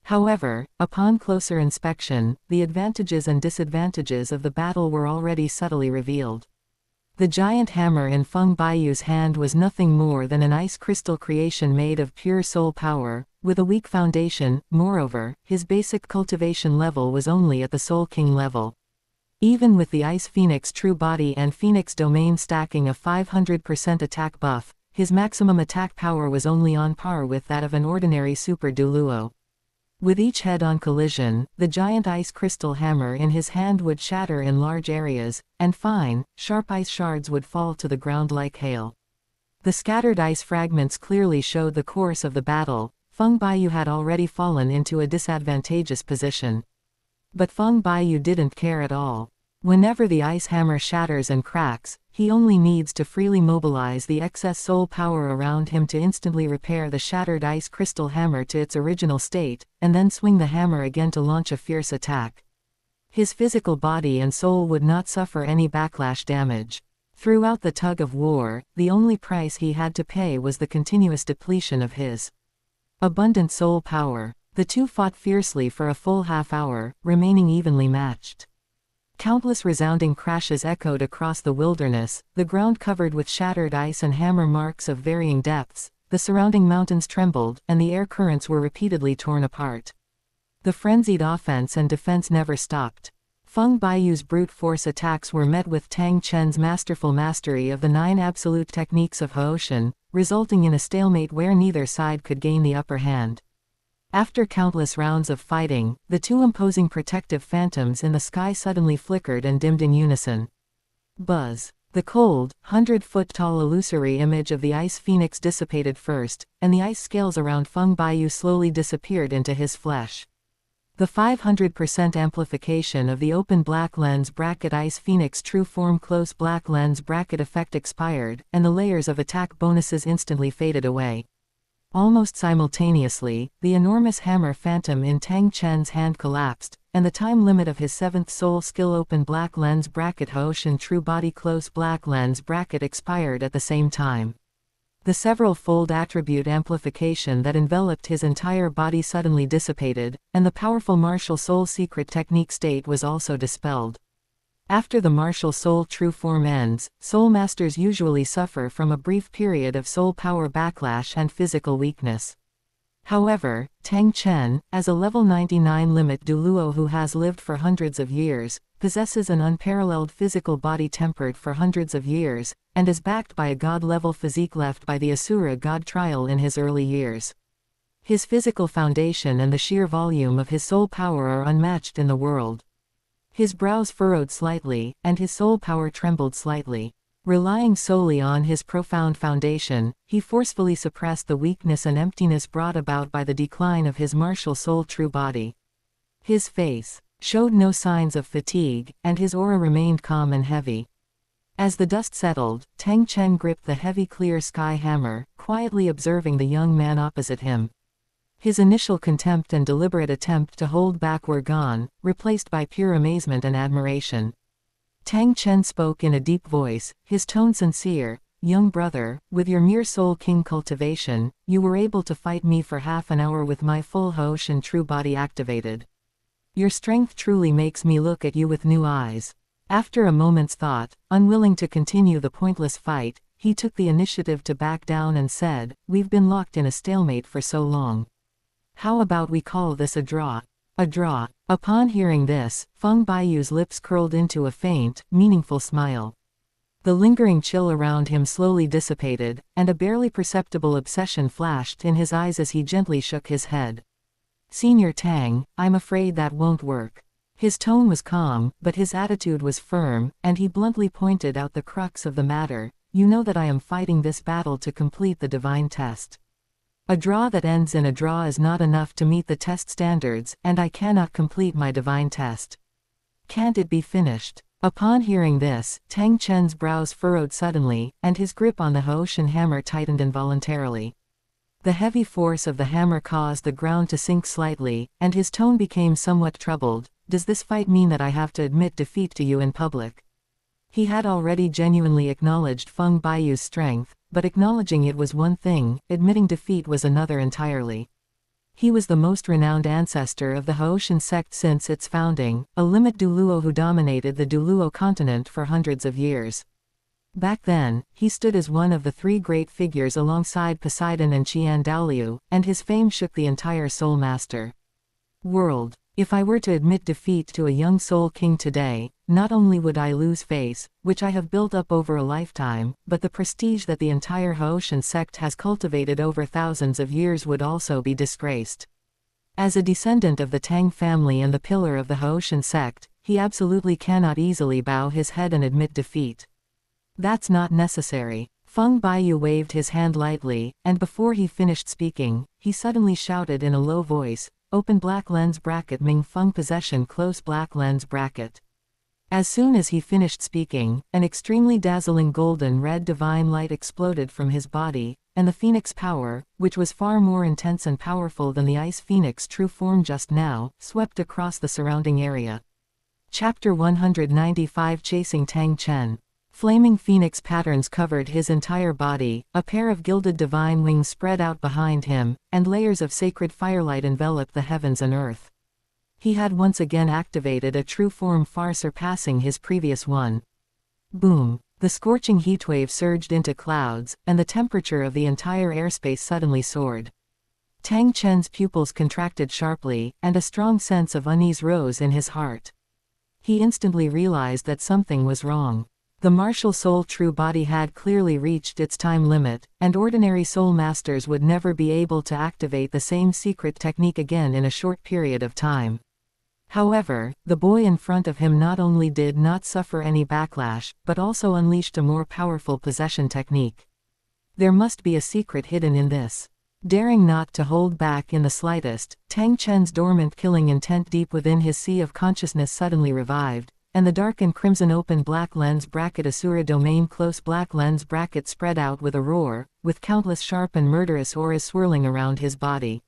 However, upon closer inspection, the advantages and disadvantages of the battle were already subtly revealed. The giant hammer in Feng Baiyu's hand was nothing more than an ice crystal creation made of pure soul power, with a weak foundation. Moreover, his basic cultivation level was only at the Soul King level. Even with the Ice Phoenix true body and Phoenix domain stacking a 500% attack buff, his maximum attack power was only on par with that of an ordinary Super Douluo. With each head-on collision, the giant ice crystal hammer in his hand would shatter in large areas, and fine, sharp ice shards would fall to the ground like hail. The scattered ice fragments clearly showed the course of the battle. Feng Baiyu had already fallen into a disadvantageous position. But Feng Baiyu didn't care at all. Whenever the ice hammer shatters and cracks, he only needs to freely mobilize the excess soul power around him to instantly repair the shattered ice crystal hammer to its original state, and then swing the hammer again to launch a fierce attack. His physical body and soul would not suffer any backlash damage. Throughout the tug of war, the only price he had to pay was the continuous depletion of his abundant soul power. The two fought fiercely for a full half-hour, remaining evenly matched. Countless resounding crashes echoed across the wilderness, the ground covered with shattered ice and hammer marks of varying depths, the surrounding mountains trembled, and the air currents were repeatedly torn apart. The frenzied offense and defense never stopped. Feng Baiyu's brute force attacks were met with Tang Chen's masterful mastery of the 9 absolute techniques of Hoshin, resulting in a stalemate where neither side could gain the upper hand. After countless rounds of fighting, the two imposing protective phantoms in the sky suddenly flickered and dimmed in unison. Buzz. The cold, 100-foot-tall illusory image of the ice phoenix dissipated first, and the ice scales around Feng Baiyu slowly disappeared into his flesh. The 500% amplification of the open black lens bracket ice phoenix true form close black lens bracket effect expired, and the layers of attack bonuses instantly faded away. Almost simultaneously, the enormous hammer phantom in Tang Chen's hand collapsed, and the time limit of his 7th soul skill open black lens bracket Hoshin true body close black lens bracket expired at the same time. The several-fold attribute amplification that enveloped his entire body suddenly dissipated, and the powerful martial soul secret technique state was also dispelled. After the martial soul true form ends, soul masters usually suffer from a brief period of soul power backlash and physical weakness. However, Tang Chen, as a level 99 limit Douluo who has lived for hundreds of years, possesses an unparalleled physical body tempered for hundreds of years, and is backed by a god-level physique left by the Asura god trial in his early years. His physical foundation and the sheer volume of his soul power are unmatched in the world. His brows furrowed slightly, and his soul power trembled slightly. Relying solely on his profound foundation, he forcefully suppressed the weakness and emptiness brought about by the decline of his martial soul true body. His face showed no signs of fatigue, and his aura remained calm and heavy. As the dust settled, Tang Chen gripped the heavy clear sky hammer, quietly observing the young man opposite him. His initial contempt and deliberate attempt to hold back were gone, replaced by pure amazement and admiration. Tang Chen spoke in a deep voice, his tone sincere. "Young brother, with your mere soul king cultivation, you were able to fight me for half an hour with my full Hoshin true body activated. Your strength truly makes me look at you with new eyes." After a moment's thought, unwilling to continue the pointless fight, he took the initiative to back down and said, "We've been locked in a stalemate for so long. How about we call this a draw?" A draw. Upon hearing this, Feng Baiyu's lips curled into a faint, meaningful smile. The lingering chill around him slowly dissipated, and a barely perceptible obsession flashed in his eyes as he gently shook his head. "Senior Tang, I'm afraid that won't work." His tone was calm, but his attitude was firm, and he bluntly pointed out the crux of the matter. "You know that I am fighting this battle to complete the divine test. A draw that ends in a draw is not enough to meet the test standards, and I cannot complete my divine test. Can't it be finished?" Upon hearing this, Tang Chen's brows furrowed suddenly, and his grip on the Hoshin hammer tightened involuntarily. The heavy force of the hammer caused the ground to sink slightly, and his tone became somewhat troubled. "Does this fight mean that I have to admit defeat to you in public?" He had already genuinely acknowledged Feng Baiyu's strength, but acknowledging it was one thing, admitting defeat was another entirely. He was the most renowned ancestor of the Hoshin sect since its founding, a limit Douluo who dominated the Douluo continent for hundreds of years. Back then, he stood as one of the three great figures alongside Poseidon and Qian Douluo, and his fame shook the entire Soul Master world. If I were to admit defeat to a young Soul King today, not only would I lose face, which I have built up over a lifetime, but the prestige that the entire Hoshin sect has cultivated over thousands of years would also be disgraced. As a descendant of the Tang family and the pillar of the Hoshin sect, he absolutely cannot easily bow his head and admit defeat. That's not necessary." Feng Baiyu waved his hand lightly, and before he finished speaking, he suddenly shouted in a low voice, "Open black lens bracket Ming Feng possession close black lens bracket." As soon as he finished speaking, an extremely dazzling golden red divine light exploded from his body, and the phoenix power, which was far more intense and powerful than the ice phoenix true form just now, swept across the surrounding area. Chapter 195 Chasing Tang Chen. Flaming phoenix patterns covered his entire body, a pair of gilded divine wings spread out behind him, and layers of sacred firelight enveloped the heavens and earth. He had once again activated a true form far surpassing his previous one. Boom! The scorching heatwave surged into clouds, and the temperature of the entire airspace suddenly soared. Tang Chen's pupils contracted sharply, and a strong sense of unease rose in his heart. He instantly realized that something was wrong. The martial soul true body had clearly reached its time limit, and ordinary soul masters would never be able to activate the same secret technique again in a short period of time. However, the boy in front of him not only did not suffer any backlash, but also unleashed a more powerful possession technique. There must be a secret hidden in this. Daring not to hold back in the slightest, Tang Chen's dormant killing intent deep within his sea of consciousness suddenly revived, and the dark and crimson open black lens bracket Asura domain close black lens bracket spread out with a roar, with countless sharp and murderous auras swirling around his body.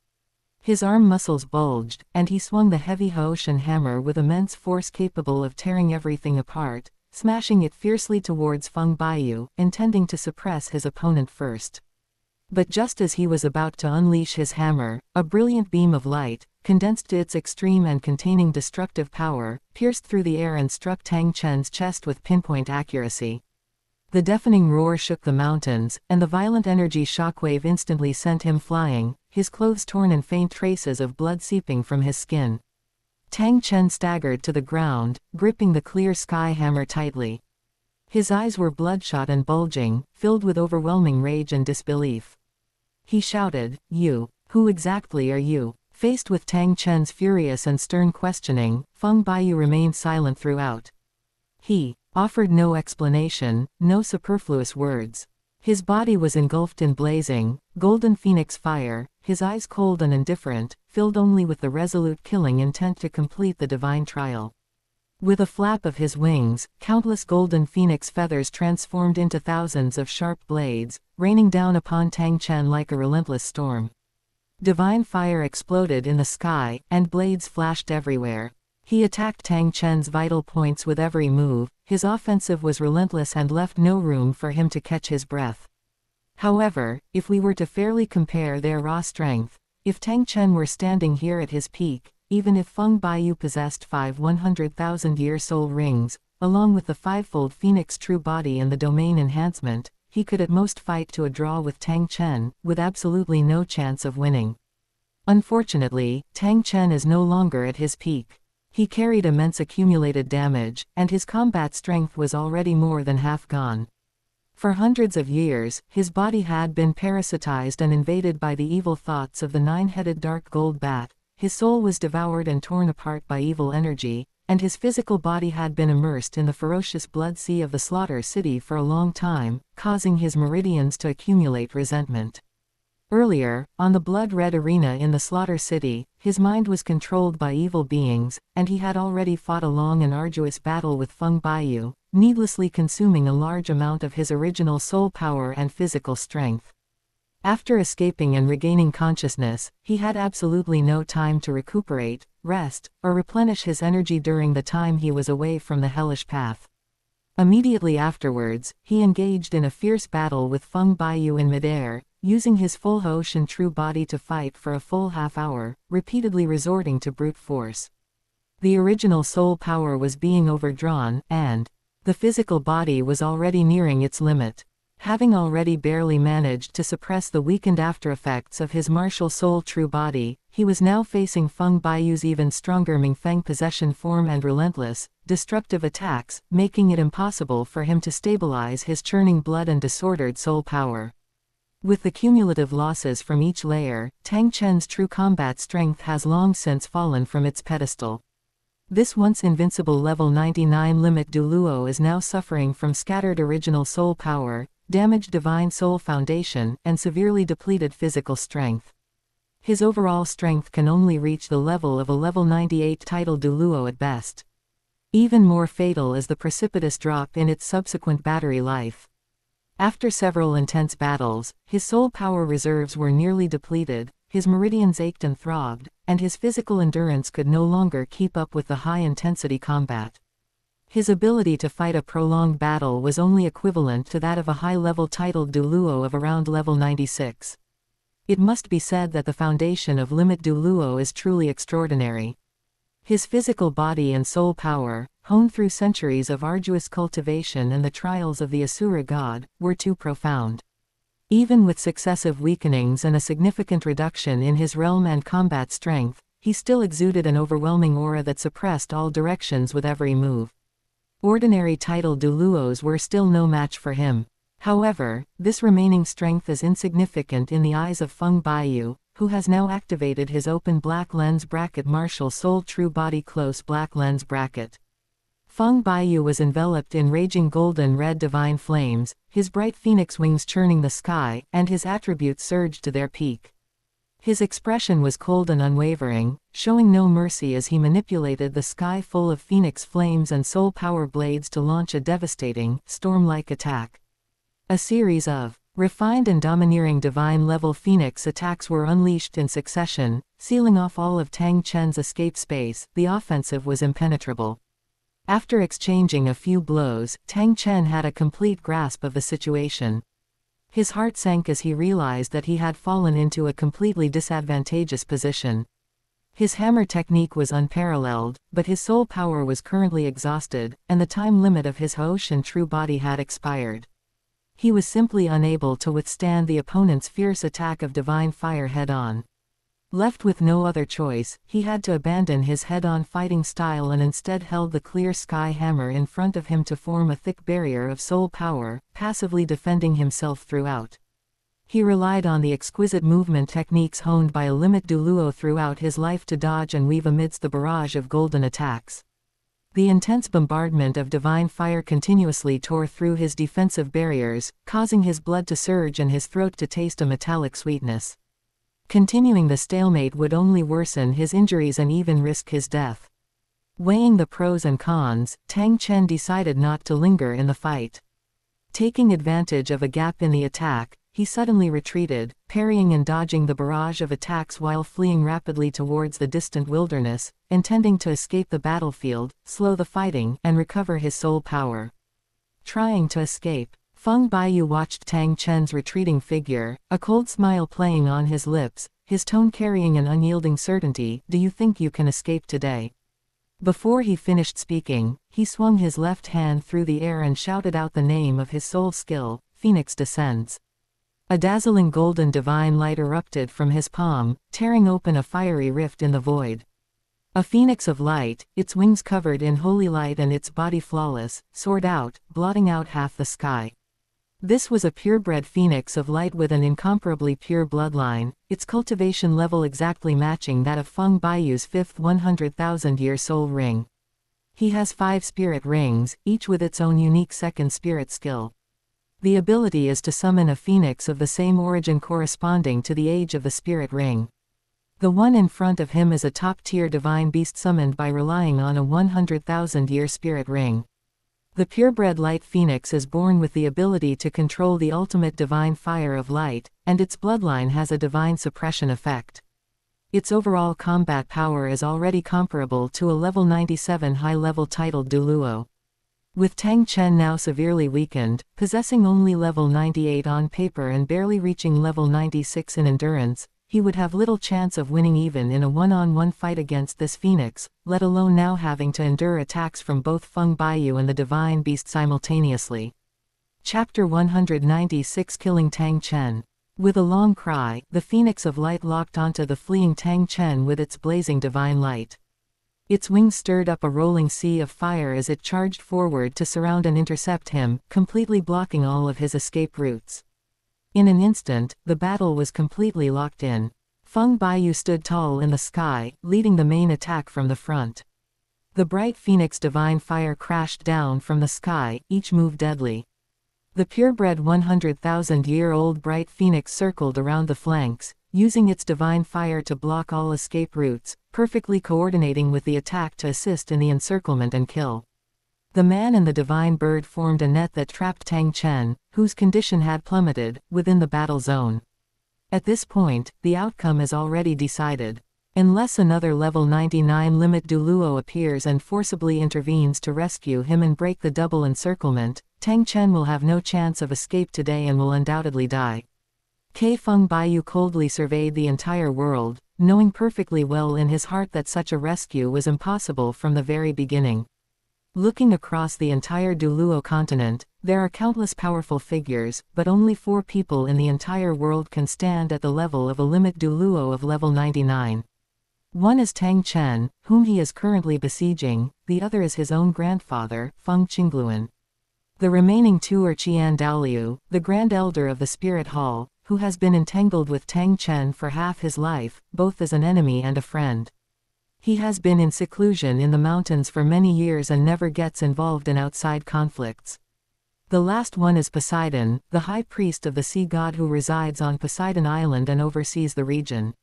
His arm muscles bulged, and he swung the heavy Hoshin hammer with immense force capable of tearing everything apart, smashing it fiercely towards Feng Baiyu, intending to suppress his opponent first. But just as he was about to unleash his hammer, a brilliant beam of light, condensed to its extreme and containing destructive power, pierced through the air and struck Tang Chen's chest with pinpoint accuracy. The deafening roar shook the mountains, and the violent energy shockwave instantly sent him flying, his clothes torn and faint traces of blood seeping from his skin. Tang Chen staggered to the ground, gripping the clear sky hammer tightly. His eyes were bloodshot and bulging, filled with overwhelming rage and disbelief. He shouted, "Who exactly are you?" Faced with Tang Chen's furious and stern questioning, Feng Baiyu remained silent throughout. He offered no explanation, no superfluous words. His body was engulfed in blazing, golden phoenix fire, his eyes cold and indifferent, filled only with the resolute killing intent to complete the divine trial. With a flap of his wings, countless golden phoenix feathers transformed into thousands of sharp blades, raining down upon Tang Chen like a relentless storm. Divine fire exploded in the sky, and blades flashed everywhere. He attacked Tang Chen's vital points with every move. His offensive was relentless and left no room for him to catch his breath. However, if we were to fairly compare their raw strength, if Tang Chen were standing here at his peak, even if Feng Baiyu possessed 5 100,000-year soul rings, along with the fivefold phoenix true body and the domain enhancement, he could at most fight to a draw with Tang Chen, with absolutely no chance of winning. Unfortunately, Tang Chen is no longer at his peak. He carried immense accumulated damage, and his combat strength was already more than half gone. For hundreds of years, his body had been parasitized and invaded by the evil thoughts of the nine-headed dark gold bat. His soul was devoured and torn apart by evil energy, and his physical body had been immersed in the ferocious blood sea of the Slaughter City for a long time, causing his meridians to accumulate resentment. Earlier, on the blood-red arena in the Slaughter City, his mind was controlled by evil beings, and he had already fought a long and arduous battle with Feng Baiyu, needlessly consuming a large amount of his original soul power and physical strength. After escaping and regaining consciousness, he had absolutely no time to recuperate, rest, or replenish his energy during the time he was away from the hellish path. Immediately afterwards, he engaged in a fierce battle with Feng Baiyu in midair, using his full Hoshin true body to fight for a full half-hour, repeatedly resorting to brute force. The original soul power was being overdrawn, and the physical body was already nearing its limit. Having already barely managed to suppress the weakened aftereffects of his martial soul true body, he was now facing Feng Baiyu's even stronger Mingfeng possession form and relentless, destructive attacks, making it impossible for him to stabilize his churning blood and disordered soul power. With the cumulative losses from each layer, Tang Chen's true combat strength has long since fallen from its pedestal. This once invincible level 99 limit Douluo is now suffering from scattered original soul power, damaged divine soul foundation, and severely depleted physical strength. His overall strength can only reach the level of a level 98 title Douluo at best. Even more fatal is the precipitous drop in its subsequent battery life. After several intense battles, his soul power reserves were nearly depleted, his meridians ached and throbbed, and his physical endurance could no longer keep up with the high-intensity combat. His ability to fight a prolonged battle was only equivalent to that of a high-level titled Douluo of around level 96. It must be said that the foundation of Limit Douluo is truly extraordinary. His physical body and soul power, honed through centuries of arduous cultivation and the trials of the Asura god, were too profound. Even with successive weakenings and a significant reduction in his realm and combat strength, he still exuded an overwhelming aura that suppressed all directions with every move. Ordinary title Douluos were still no match for him. However, this remaining strength is insignificant in the eyes of Feng Baiyu, who has now activated his open black lens bracket martial soul true body close black lens bracket. Feng Baiyu was enveloped in raging golden red divine flames, his bright phoenix wings churning the sky, and his attributes surged to their peak. His expression was cold and unwavering, showing no mercy as he manipulated the sky full of phoenix flames and soul power blades to launch a devastating, storm-like attack. A series of refined and domineering divine-level phoenix attacks were unleashed in succession, sealing off all of Tang Chen's escape space. The offensive was impenetrable. After exchanging a few blows, Tang Chen had a complete grasp of the situation. His heart sank as he realized that he had fallen into a completely disadvantageous position. His hammer technique was unparalleled, but his soul power was currently exhausted, and the time limit of his Hoshin true body had expired. He was simply unable to withstand the opponent's fierce attack of divine fire head-on. Left with no other choice, he had to abandon his head-on fighting style and instead held the clear sky hammer in front of him to form a thick barrier of soul power, passively defending himself throughout. He relied on the exquisite movement techniques honed by a limit Douluo throughout his life to dodge and weave amidst the barrage of golden attacks. The intense bombardment of divine fire continuously tore through his defensive barriers, causing his blood to surge and his throat to taste a metallic sweetness. Continuing the stalemate would only worsen his injuries and even risk his death. Weighing the pros and cons, Tang Chen decided not to linger in the fight. Taking advantage of a gap in the attack, he suddenly retreated, parrying and dodging the barrage of attacks while fleeing rapidly towards the distant wilderness, intending to escape the battlefield, slow the fighting, and recover his soul power. Trying to escape, Feng Baiyu watched Tang Chen's retreating figure, a cold smile playing on his lips, his tone carrying an unyielding certainty. "Do you think you can escape today?" Before he finished speaking, he swung his left hand through the air and shouted out the name of his soul skill, Phoenix Descends. A dazzling golden divine light erupted from his palm, tearing open a fiery rift in the void. A phoenix of light, its wings covered in holy light and its body flawless, soared out, blotting out half the sky. This was a purebred phoenix of light with an incomparably pure bloodline, its cultivation level exactly matching that of Feng Baiyu's fifth 100,000-year soul ring. He has 5 spirit rings, each with its own unique second spirit skill. The ability is to summon a phoenix of the same origin corresponding to the age of the spirit ring. The one in front of him is a top-tier divine beast summoned by relying on a 100,000-year spirit ring. The purebred light phoenix is born with the ability to control the ultimate divine fire of light, and its bloodline has a divine suppression effect. Its overall combat power is already comparable to a level 97 high-level titled Douluo. With Tang Chen now severely weakened, possessing only level 98 on paper and barely reaching level 96 in endurance, he would have little chance of winning even in a one-on-one fight against this phoenix, let alone now having to endure attacks from both Feng Baiyu and the divine beast simultaneously. Chapter 196 Killing Tang Chen. With a long cry, the phoenix of light locked onto the fleeing Tang Chen with its blazing divine light. Its wings stirred up a rolling sea of fire as it charged forward to surround and intercept him, completely blocking all of his escape routes. In an instant, the battle was completely locked in. Feng Baiyu stood tall in the sky, leading the main attack from the front. The bright phoenix divine fire crashed down from the sky, each move deadly. The purebred 100,000-year-old bright phoenix circled around the flanks, using its divine fire to block all escape routes, perfectly coordinating with the attack to assist in the encirclement and kill. The man and the divine bird formed a net that trapped Tang Chen, whose condition had plummeted, within the battle zone. At this point, the outcome is already decided. Unless another level 99 limit Douluo appears and forcibly intervenes to rescue him and break the double encirclement, Tang Chen will have no chance of escape today and will undoubtedly die. Feng Baiyu coldly surveyed the entire world, knowing perfectly well in his heart that such a rescue was impossible from the very beginning. Looking across the entire Douluo continent, there are countless powerful figures, but only 4 people in the entire world can stand at the level of a limit Douluo of level 99. One is Tang Chen, whom he is currently besieging, the other is his own grandfather, Feng Qingluan. The remaining 2 are Qian Douluo, the Grand Elder of the Spirit Hall, who has been entangled with Tang Chen for half his life, both as an enemy and a friend. He has been in seclusion in the mountains for many years and never gets involved in outside conflicts. The last one is Poseidon, the high priest of the sea god who resides on Poseidon Island and oversees the region.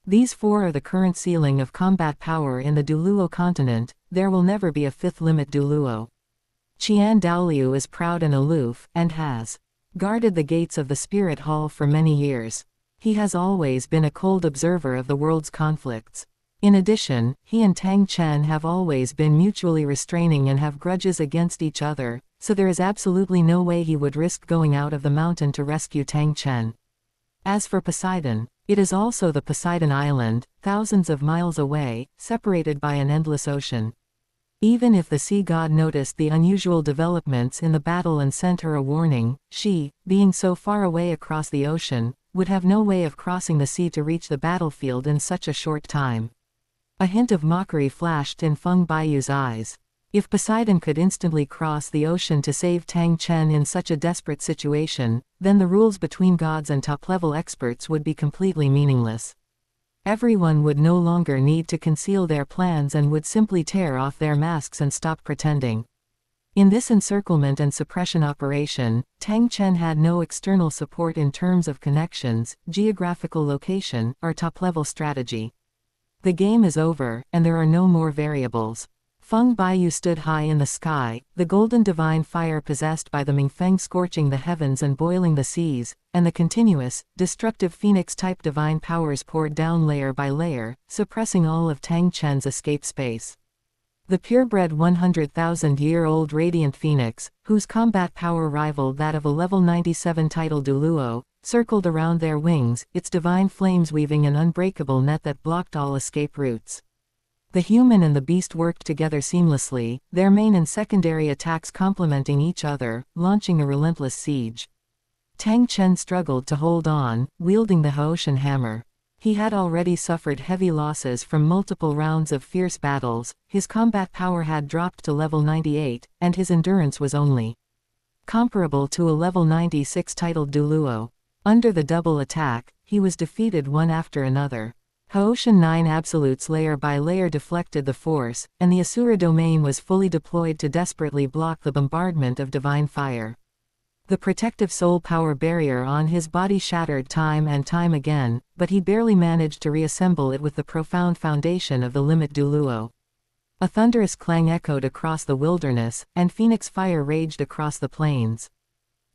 These 4 are the current ceiling of combat power in the Douluo continent. There will never be a 5th limit Douluo. Qian Douluo is proud and aloof, and has guarded the gates of the Spirit Hall for many years. He has always been a cold observer of the world's conflicts. In addition, he and Tang Chen have always been mutually restraining and have grudges against each other, so there is absolutely no way he would risk going out of the mountain to rescue Tang Chen. As for Poseidon, it is also the Poseidon Island, thousands of miles away, separated by an endless ocean. Even if the sea god noticed the unusual developments in the battle and sent her a warning, she, being so far away across the ocean, would have no way of crossing the sea to reach the battlefield in such a short time. A hint of mockery flashed in Feng Baiyu's eyes. If Poseidon could instantly cross the ocean to save Tang Chen in such a desperate situation, then the rules between gods and top-level experts would be completely meaningless. Everyone would no longer need to conceal their plans and would simply tear off their masks and stop pretending. In this encirclement and suppression operation, Tang Chen had no external support in terms of connections, geographical location, or top-level strategy. The game is over, and there are no more variables. Feng Baiyu stood high in the sky, the golden divine fire possessed by the Mingfeng scorching the heavens and boiling the seas, and the continuous, destructive phoenix-type divine powers poured down layer by layer, suppressing all of Tang Chen's escape space. The purebred 100,000-year-old radiant phoenix, whose combat power rivaled that of a level 97 title Douluo, circled around their wings, its divine flames weaving an unbreakable net that blocked all escape routes. The human and the beast worked together seamlessly, their main and secondary attacks complementing each other, launching a relentless siege. Tang Chen struggled to hold on, wielding the Haoshan hammer. He had already suffered heavy losses from multiple rounds of fierce battles, his combat power had dropped to level 98, and his endurance was only comparable to a level 96 titled Douluo. Under the double attack, he was defeated one after another. Haoshan 9 absolutes layer by layer deflected the force, and the Asura domain was fully deployed to desperately block the bombardment of divine fire. The protective soul power barrier on his body shattered time and time again, but he barely managed to reassemble it with the profound foundation of the limit Douluo. A thunderous clang echoed across the wilderness, and phoenix fire raged across the plains.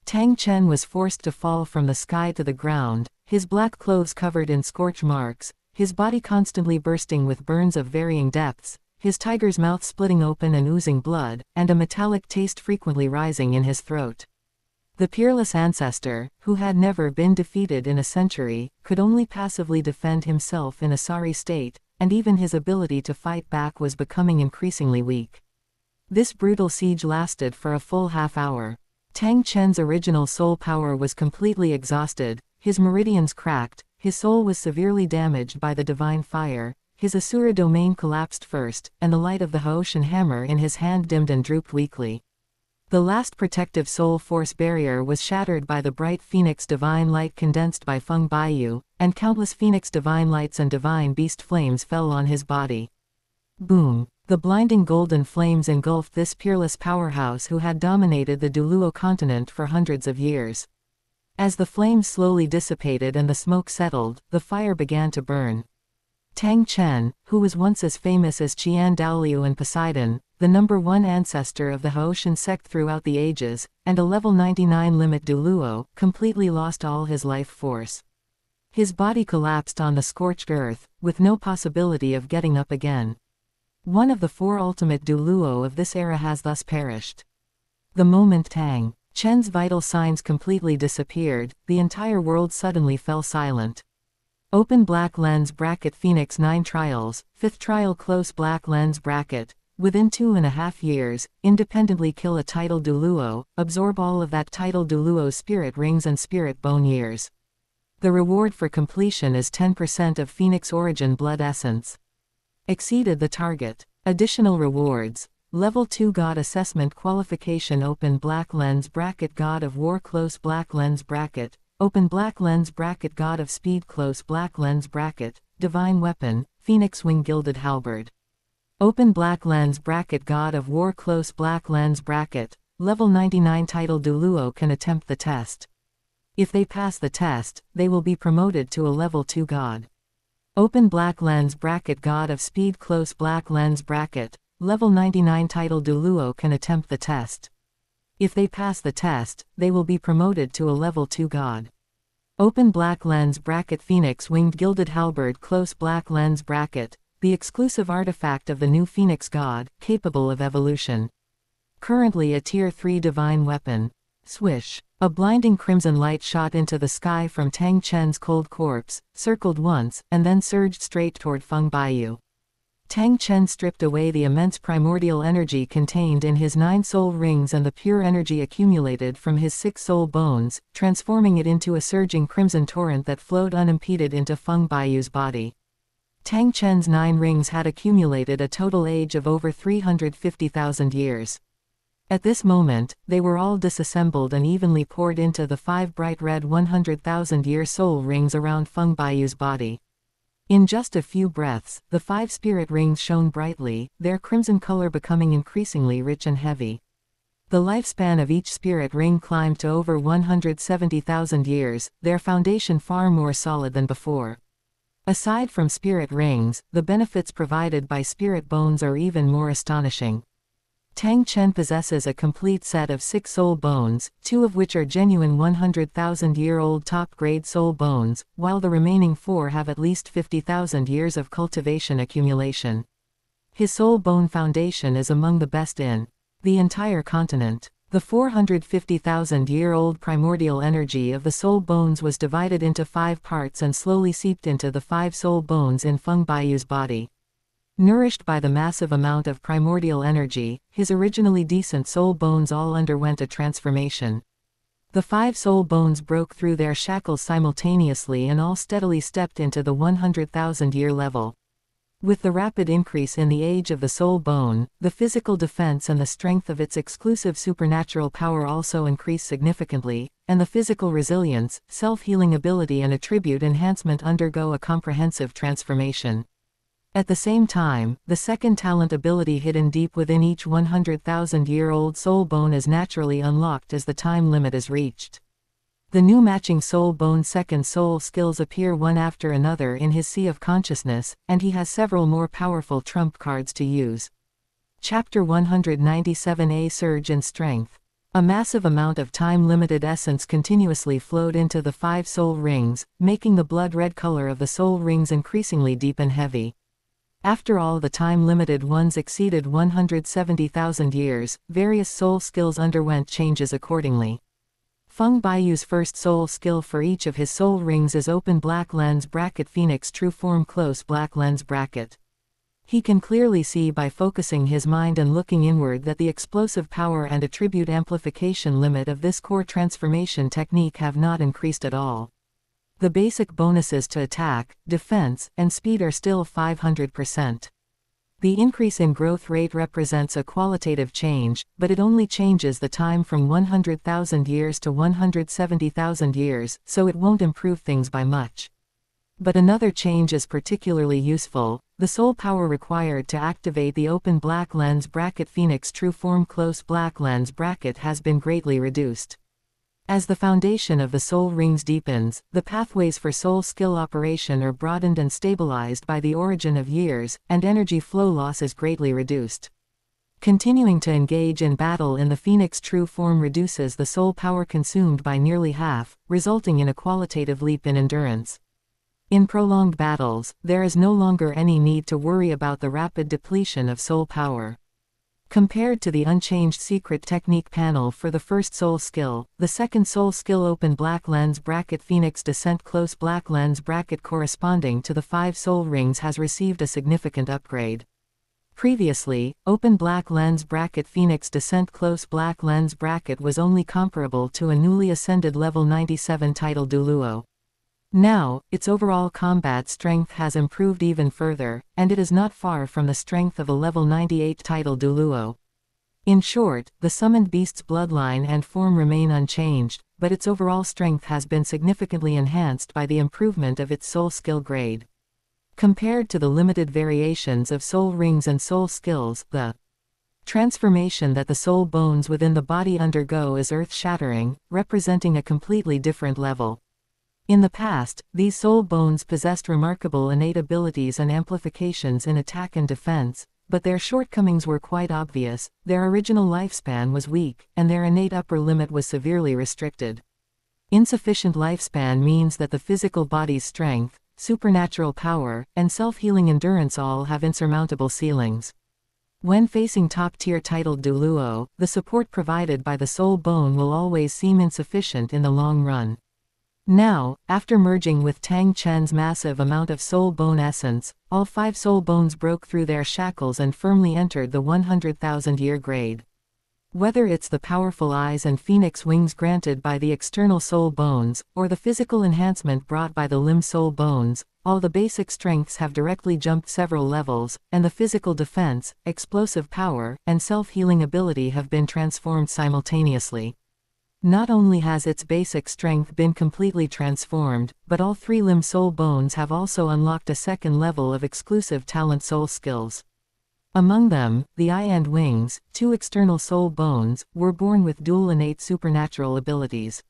Tang Chen was forced to fall from the sky to the ground, his black clothes covered in scorch marks, his body constantly bursting with burns of varying depths, his tiger's mouth splitting open and oozing blood, and a metallic taste frequently rising in his throat. The peerless ancestor, who had never been defeated in a century, could only passively defend himself in a sorry state, and even his ability to fight back was becoming increasingly weak. This brutal siege lasted for a full half-hour. Tang Chen's original soul power was completely exhausted, his meridians cracked, his soul was severely damaged by the divine fire, his Asura domain collapsed first, and the light of the Haoshan hammer in his hand dimmed and drooped weakly. The last protective soul force barrier was shattered by the bright phoenix divine light condensed by Feng Baiyu, and countless phoenix divine lights and divine beast flames fell on his body. Boom! The blinding golden flames engulfed this peerless powerhouse who had dominated the Douluo continent for hundreds of years. As the flames slowly dissipated and the smoke settled, the fire began to burn. Tang Chen, who was once as famous as Qian Douluo and Poseidon, the #1 ancestor of the Haoshan sect throughout the ages, and a level 99 limit Douluo, completely lost all his life force. His body collapsed on the scorched earth, with no possibility of getting up again. One of the 4 ultimate Douluo of this era has thus perished. The moment Tang Chen's vital signs completely disappeared, the entire world suddenly fell silent. Open black lens bracket Phoenix 9 trials, 5th trial close black lens bracket. Within 2.5 years, independently kill a title Douluo, absorb all of that title Douluo's spirit rings and spirit bone years. The reward for completion is 10% of Phoenix origin blood essence. Exceeded the target. Additional rewards. Level 2 God Assessment Qualification Open Black Lens Bracket God of War Close Black Lens Bracket, Open Black Lens Bracket God of Speed Close Black Lens Bracket, Divine Weapon, Phoenix Wing Gilded Halberd. Open Black Lens Bracket God of War Close Black Lens Bracket, Level 99 title Douluo can attempt the test. If they pass the test, they will be promoted to a Level 2 God. Open Black Lens Bracket God of Speed Close Black Lens Bracket, Level 99 title Douluo can attempt the test. If they pass the test, they will be promoted to a Level 2 God. Open Black Lens Bracket Phoenix Winged Gilded Halberd Close Black Lens Bracket, the exclusive artifact of the new Phoenix God, capable of evolution. Currently a Tier 3 divine weapon. Swish. A blinding crimson light shot into the sky from Tang Chen's cold corpse, circled once, and then surged straight toward Feng Baiyu. Tang Chen stripped away the immense primordial energy contained in his 9 soul rings and the pure energy accumulated from his 6 soul bones, transforming it into a surging crimson torrent that flowed unimpeded into Feng Baiyu's body. Tang Chen's 9 rings had accumulated a total age of over 350,000 years. At this moment, they were all disassembled and evenly poured into the 5 bright red 100,000-year soul rings around Feng Baiyu's body. In just a few breaths, the 5 spirit rings shone brightly, their crimson color becoming increasingly rich and heavy. The lifespan of each spirit ring climbed to over 170,000 years, their foundation far more solid than before. Aside from spirit rings, the benefits provided by spirit bones are even more astonishing. Tang Chen possesses a complete set of 6 soul bones, 2 of which are genuine 100,000-year-old top-grade soul bones, while the remaining 4 have at least 50,000 years of cultivation accumulation. His soul bone foundation is among the best in the entire continent. The 450,000-year-old primordial energy of the soul bones was divided into 5 parts and slowly seeped into the 5 soul bones in Feng Baiyu's body. Nourished by the massive amount of primordial energy, his originally decent soul bones all underwent a transformation. The 5 soul bones broke through their shackles simultaneously and all steadily stepped into the 100,000-year level. With the rapid increase in the age of the soul bone, the physical defense and the strength of its exclusive supernatural power also increased significantly, and the physical resilience, self-healing ability and attribute enhancement undergo a comprehensive transformation. At the same time, the second talent ability hidden deep within each 100,000-year-old soul bone is naturally unlocked as the time limit is reached. The new matching soul bone second soul skills appear one after another in his sea of consciousness, and he has several more powerful trump cards to use. Chapter 197A Surge in Strength. A massive amount of time-limited essence continuously flowed into the 5 soul rings, making the blood-red color of the soul rings increasingly deep and heavy. After all the time-limited ones exceeded 170,000 years, various soul skills underwent changes accordingly. Feng Baiyu's first soul skill for each of his soul rings is Open Black Lens Bracket Phoenix True Form Close Black Lens Bracket. He can clearly see by focusing his mind and looking inward that the explosive power and attribute amplification limit of this core transformation technique have not increased at all. The basic bonuses to attack, defense, and speed are still 500%. The increase in growth rate represents a qualitative change, but it only changes the time from 100,000 years to 170,000 years, so it won't improve things by much. But another change is particularly useful. The soul power required to activate the Open Black Lens Bracket Phoenix True Form Close Black Lens Bracket has been greatly reduced. As the foundation of the soul rings deepens, the pathways for soul skill operation are broadened and stabilized by the origin of years, and energy flow loss is greatly reduced. Continuing to engage in battle in the Phoenix True Form reduces the soul power consumed by nearly half, resulting in a qualitative leap in endurance. In prolonged battles, there is no longer any need to worry about the rapid depletion of soul power. Compared to the unchanged secret technique panel for the first soul skill, the second soul skill Open Black Lens Bracket Phoenix Descent Close Black Lens Bracket corresponding to the 5 soul rings has received a significant upgrade. Previously, Open Black Lens Bracket Phoenix Descent Close Black Lens Bracket was only comparable to a newly ascended level 97 title Douluo. Now, its overall combat strength has improved even further, and it is not far from the strength of a level 98 title Douluo. In short, the summoned beast's bloodline and form remain unchanged, but its overall strength has been significantly enhanced by the improvement of its soul skill grade. Compared to the limited variations of soul rings and soul skills, the transformation that the soul bones within the body undergo is earth-shattering, representing a completely different level. In the past, these soul bones possessed remarkable innate abilities and amplifications in attack and defense, but their shortcomings were quite obvious. Their original lifespan was weak, and their innate upper limit was severely restricted. Insufficient lifespan means that the physical body's strength, supernatural power, and self-healing endurance all have insurmountable ceilings. When facing top-tier titled Douluo, the support provided by the soul bone will always seem insufficient in the long run. Now, after merging with Tang Chen's massive amount of soul bone essence, all 5 soul bones broke through their shackles and firmly entered the 100,000-year grade. Whether it's the powerful eyes and phoenix wings granted by the external soul bones, or the physical enhancement brought by the limb soul bones, all the basic strengths have directly jumped several levels, and the physical defense, explosive power, and self-healing ability have been transformed simultaneously. Not only has its basic strength been completely transformed, but all 3 limb soul bones have also unlocked a second level of exclusive talent soul skills. Among them, the eye and wings, 2 external soul bones, were born with dual innate supernatural abilities.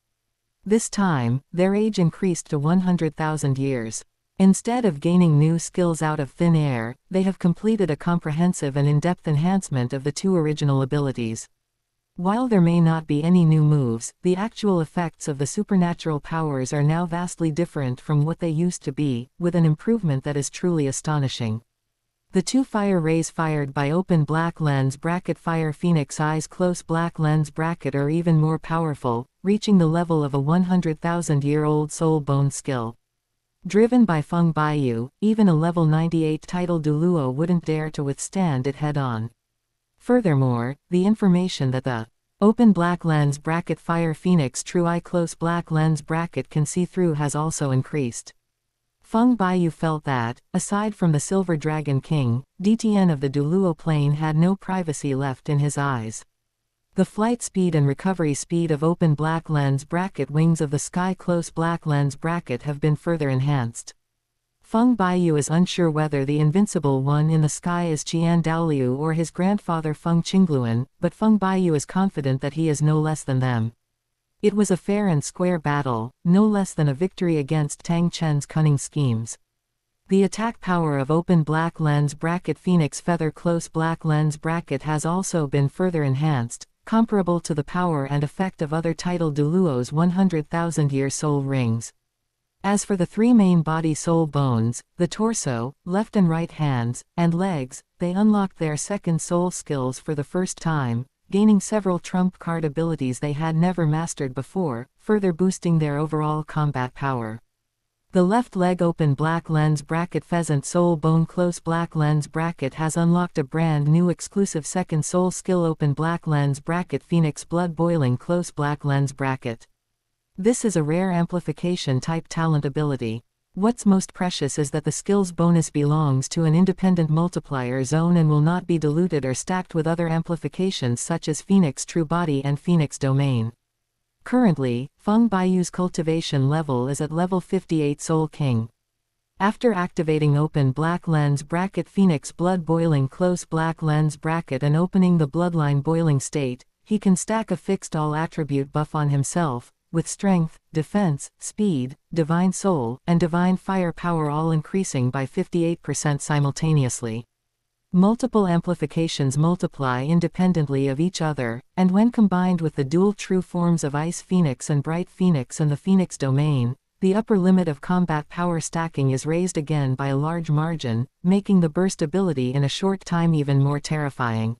This time, their age increased to 100,000 years. Instead of gaining new skills out of thin air, they have completed a comprehensive and in-depth enhancement of the 2 original abilities. While there may not be any new moves, the actual effects of the supernatural powers are now vastly different from what they used to be, with an improvement that is truly astonishing. The 2 fire rays fired by open black lens bracket fire phoenix eyes close black lens bracket are even more powerful, reaching the level of a 100,000-year-old soul bone skill. Driven by Feng Baiyu, even a level 98 title Douluo wouldn't dare to withstand it head-on. Furthermore, the information that the open black lens bracket fire phoenix true eye close black lens bracket can see through has also increased. Feng Baiyu felt that, aside from the Silver Dragon King, Qian of the Douluo plane had no privacy left in his eyes. The flight speed and recovery speed of open black lens bracket wings of the sky close black lens bracket have been further enhanced. Feng Baiyu is unsure whether the invincible one in the sky is Qian Douluo or his grandfather Feng Qingluan, but Feng Baiyu is confident that he is no less than them. It was a fair and square battle, no less than a victory against Tang Chen's cunning schemes. The attack power of open black lens bracket phoenix feather close black lens bracket has also been further enhanced, comparable to the power and effect of other title Douluo's 100,000-year soul rings. As for the 3 main body soul bones, the torso, left and right hands, and legs, they unlocked their second soul skills for the first time, gaining several trump card abilities they had never mastered before, further boosting their overall combat power. The left leg open black lens bracket pheasant soul bone close black lens bracket has unlocked a brand new exclusive second soul skill open black lens bracket phoenix blood boiling close black lens bracket. This is a rare amplification type talent ability. What's most precious is that the skill's bonus belongs to an independent multiplier zone and will not be diluted or stacked with other amplifications such as Phoenix True Body and Phoenix Domain. Currently, Feng Baiyu's cultivation level is at level 58 Soul King. After activating open black lens bracket Phoenix blood boiling close black lens bracket and opening the bloodline boiling state, he can stack a fixed all attribute buff on himself, with strength, defense, speed, divine soul, and divine fire power all increasing by 58% simultaneously. Multiple amplifications multiply independently of each other, and when combined with the dual true forms of Ice Phoenix and Bright Phoenix and the Phoenix Domain, the upper limit of combat power stacking is raised again by a large margin, making the burst ability in a short time even more terrifying.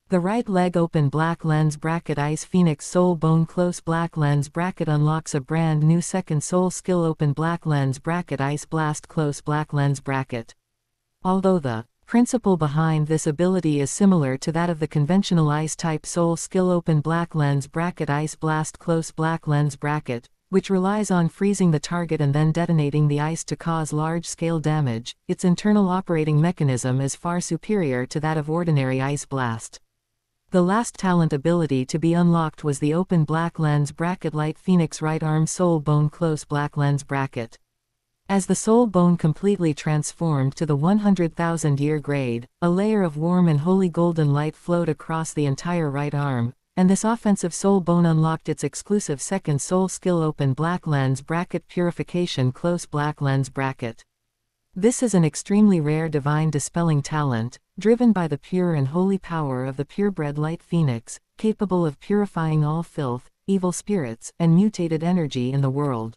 The right leg open black lens bracket Ice Phoenix soul bone close black lens bracket unlocks a brand new second soul skill open black lens bracket Ice blast close black lens bracket. Although the principle behind this ability is similar to that of the conventional ice type soul skill open black lens bracket Ice blast close black lens bracket, which relies on freezing the target and then detonating the ice to cause large-scale damage, its internal operating mechanism is far superior to that of ordinary ice blast. The last talent ability to be unlocked was the open black lens bracket light Phoenix right arm soul bone close black lens bracket. As the soul bone completely transformed to the 100,000-year grade, a layer of warm and holy golden light flowed across the entire right arm, and this offensive soul bone unlocked its exclusive second soul skill open black lens bracket purification close black lens bracket. This is an extremely rare divine dispelling talent, driven by the pure and holy power of the purebred light phoenix, capable of purifying all filth, evil spirits, and mutated energy in the world.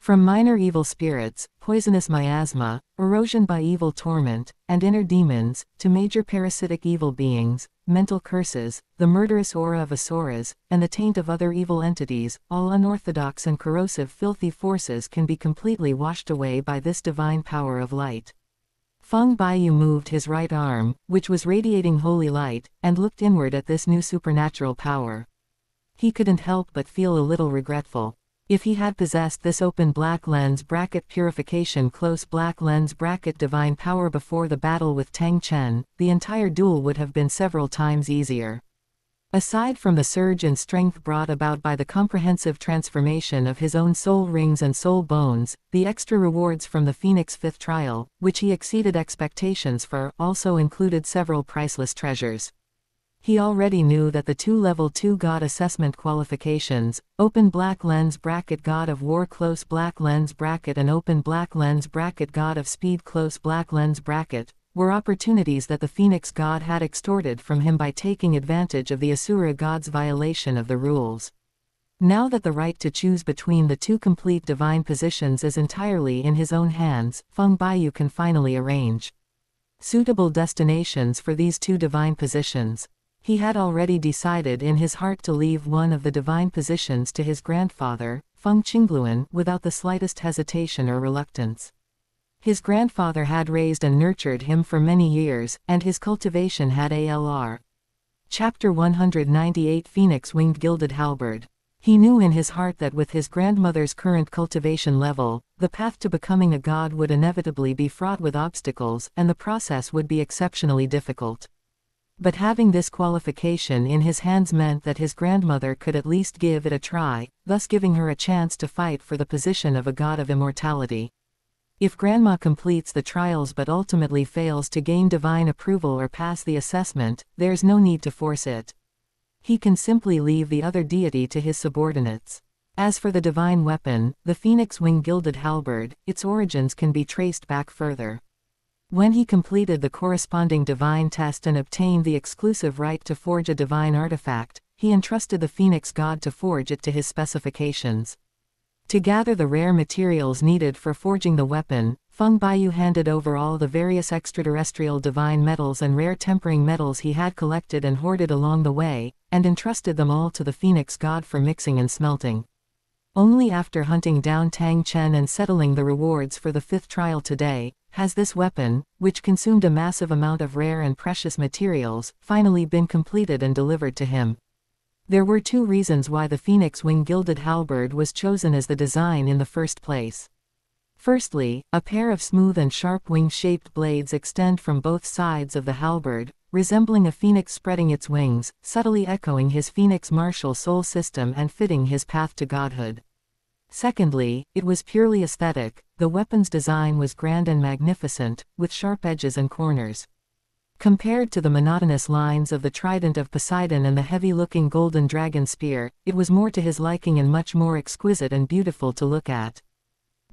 From minor evil spirits, poisonous miasma, erosion by evil torment, and inner demons, to major parasitic evil beings, mental curses, the murderous aura of asuras, and the taint of other evil entities, all unorthodox and corrosive filthy forces can be completely washed away by this divine power of light. Feng Baiyu moved his right arm, which was radiating holy light, and looked inward at this new supernatural power. He couldn't help but feel a little regretful. If he had possessed this open black lens bracket purification close black lens bracket divine power before the battle with Tang Chen, the entire duel would have been several times easier. Aside from the surge in strength brought about by the comprehensive transformation of his own soul rings and soul bones, the extra rewards from the Phoenix Fifth Trial, which he exceeded expectations for, also included several priceless treasures. He already knew that the two level 2 God assessment qualifications, open black lens bracket God of War close black lens bracket and open black lens bracket God of Speed close black lens bracket, were opportunities that the Phoenix God had extorted from him by taking advantage of the Asura God's violation of the rules. Now that the right to choose between the two complete divine positions is entirely in his own hands, Feng Baiyu can finally arrange suitable destinations for these two divine positions. He had already decided in his heart to leave one of the divine positions to his grandfather, Feng Qingluan, without the slightest hesitation or reluctance. His grandfather had raised and nurtured him for many years, and his cultivation had ALR. Chapter 198 Phoenix-Winged Gilded Halberd. He knew in his heart that with his grandmother's current cultivation level, the path to becoming a god would inevitably be fraught with obstacles, and the process would be exceptionally difficult. But having this qualification in his hands meant that his grandmother could at least give it a try, thus giving her a chance to fight for the position of a god of immortality. If grandma completes the trials but ultimately fails to gain divine approval or pass the assessment, there's no need to force it. He can simply leave the other deity to his subordinates. As for the divine weapon, the Phoenix Wing Gilded Halberd, its origins can be traced back further. When he completed the corresponding divine test and obtained the exclusive right to forge a divine artifact, he entrusted the Phoenix God to forge it to his specifications. To gather the rare materials needed for forging the weapon, Feng Baiyu handed over all the various extraterrestrial divine metals and rare tempering metals he had collected and hoarded along the way, and entrusted them all to the Phoenix God for mixing and smelting. Only after hunting down Tang Chen and settling the rewards for the fifth trial today, has this weapon, which consumed a massive amount of rare and precious materials, finally been completed and delivered to him. There were two reasons why the Phoenix Wing Gilded Halberd was chosen as the design in the first place. Firstly, a pair of smooth and sharp wing-shaped blades extend from both sides of the halberd, resembling a phoenix spreading its wings, subtly echoing his phoenix martial soul system and fitting his path to godhood. Secondly, it was purely aesthetic. The weapon's design was grand and magnificent, with sharp edges and corners. Compared to the monotonous lines of the trident of Poseidon and the heavy-looking golden dragon spear, it was more to his liking and much more exquisite and beautiful to look at.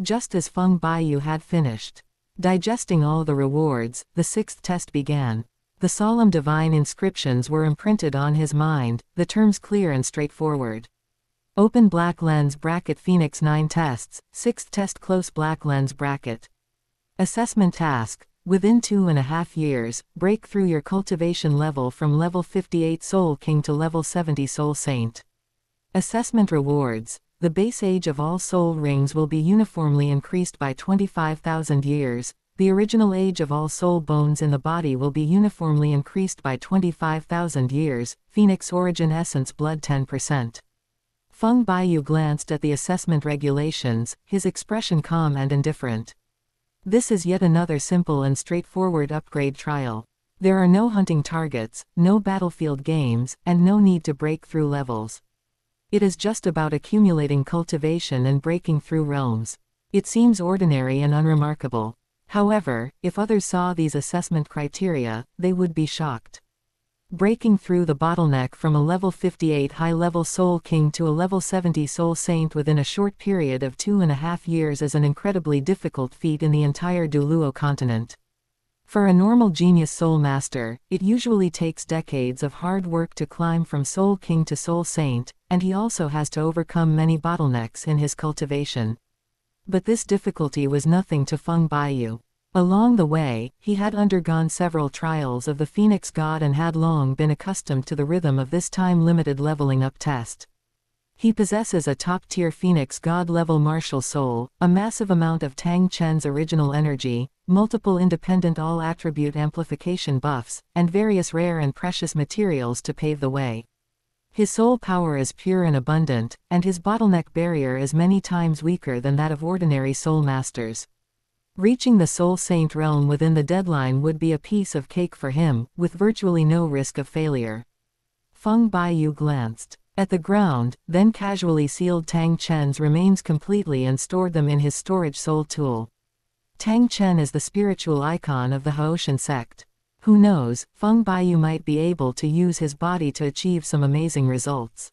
Just as Feng Baiyu had finished digesting all the rewards, the sixth test began. The solemn divine inscriptions were imprinted on his mind, the terms clear and straightforward. Open black lens bracket Phoenix 9 tests, 6th test close black lens bracket. Assessment task. Within 2.5 years, break through your cultivation level from level 58 Soul King to level 70 Soul Saint. Assessment rewards. The base age of all soul rings will be uniformly increased by 25,000 years. The original age of all soul bones in the body will be uniformly increased by 25,000 years. Phoenix origin essence blood 10%. Feng Baiyu glanced at the assessment regulations, his expression calm and indifferent. This is yet another simple and straightforward upgrade trial. There are no hunting targets, no battlefield games, and no need to break through levels. It is just about accumulating cultivation and breaking through realms. It seems ordinary and unremarkable. However, if others saw these assessment criteria, they would be shocked. Breaking through the bottleneck from a level 58 high-level Soul King to a level 70 Soul Saint within a short period of 2.5 years is an incredibly difficult feat in the entire Douluo continent. For a normal genius Soul Master, it usually takes decades of hard work to climb from Soul King to Soul Saint, and he also has to overcome many bottlenecks in his cultivation. But this difficulty was nothing to Feng Baiyu. Along the way, he had undergone several trials of the Phoenix God and had long been accustomed to the rhythm of this time-limited leveling up test. He possesses a top-tier Phoenix God-level martial soul, a massive amount of Tang Chen's original energy, multiple independent all-attribute amplification buffs, and various rare and precious materials to pave the way. His soul power is pure and abundant, and his bottleneck barrier is many times weaker than that of ordinary soul masters. Reaching the Soul Saint realm within the deadline would be a piece of cake for him, with virtually no risk of failure. Feng Baiyu glanced at the ground, then casually sealed Tang Chen's remains completely and stored them in his storage soul tool. Tang Chen is the spiritual icon of the Haoshan sect. Who knows, Feng Baiyu might be able to use his body to achieve some amazing results.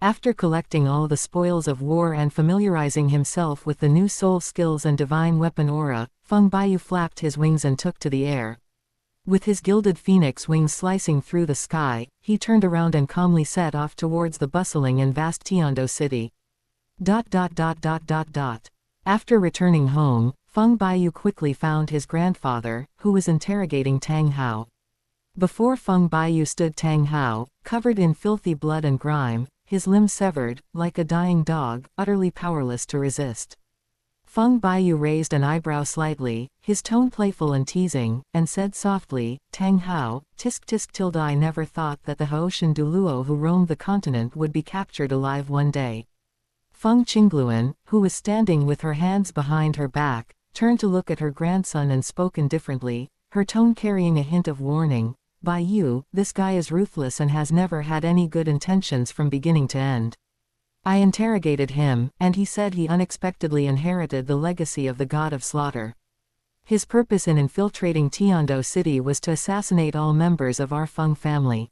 After collecting all the spoils of war and familiarizing himself with the new soul skills and divine weapon aura, Feng Baiyu flapped his wings and took to the air. With his gilded phoenix wings slicing through the sky, he turned around and calmly set off towards the bustling and vast Tiando city. After returning home, Feng Baiyu quickly found his grandfather, who was interrogating Tang Hao. Before Feng Baiyu stood Tang Hao, covered in filthy blood and grime, his limbs severed, like a dying dog, utterly powerless to resist. Feng Baiyu raised an eyebrow slightly, his tone playful and teasing, and said softly, "Tang Hao, tisk tisk tilde I never thought that the Haoshan Douluo who roamed the continent would be captured alive one day." Feng Qingluan, who was standing with her hands behind her back, turned to look at her grandson and spoke indifferently, her tone carrying a hint of warning. "Baiyu, this guy is ruthless and has never had any good intentions from beginning to end. I interrogated him, and he said he unexpectedly inherited the legacy of the god of slaughter. His purpose in infiltrating Tiando City was to assassinate all members of our Feng family."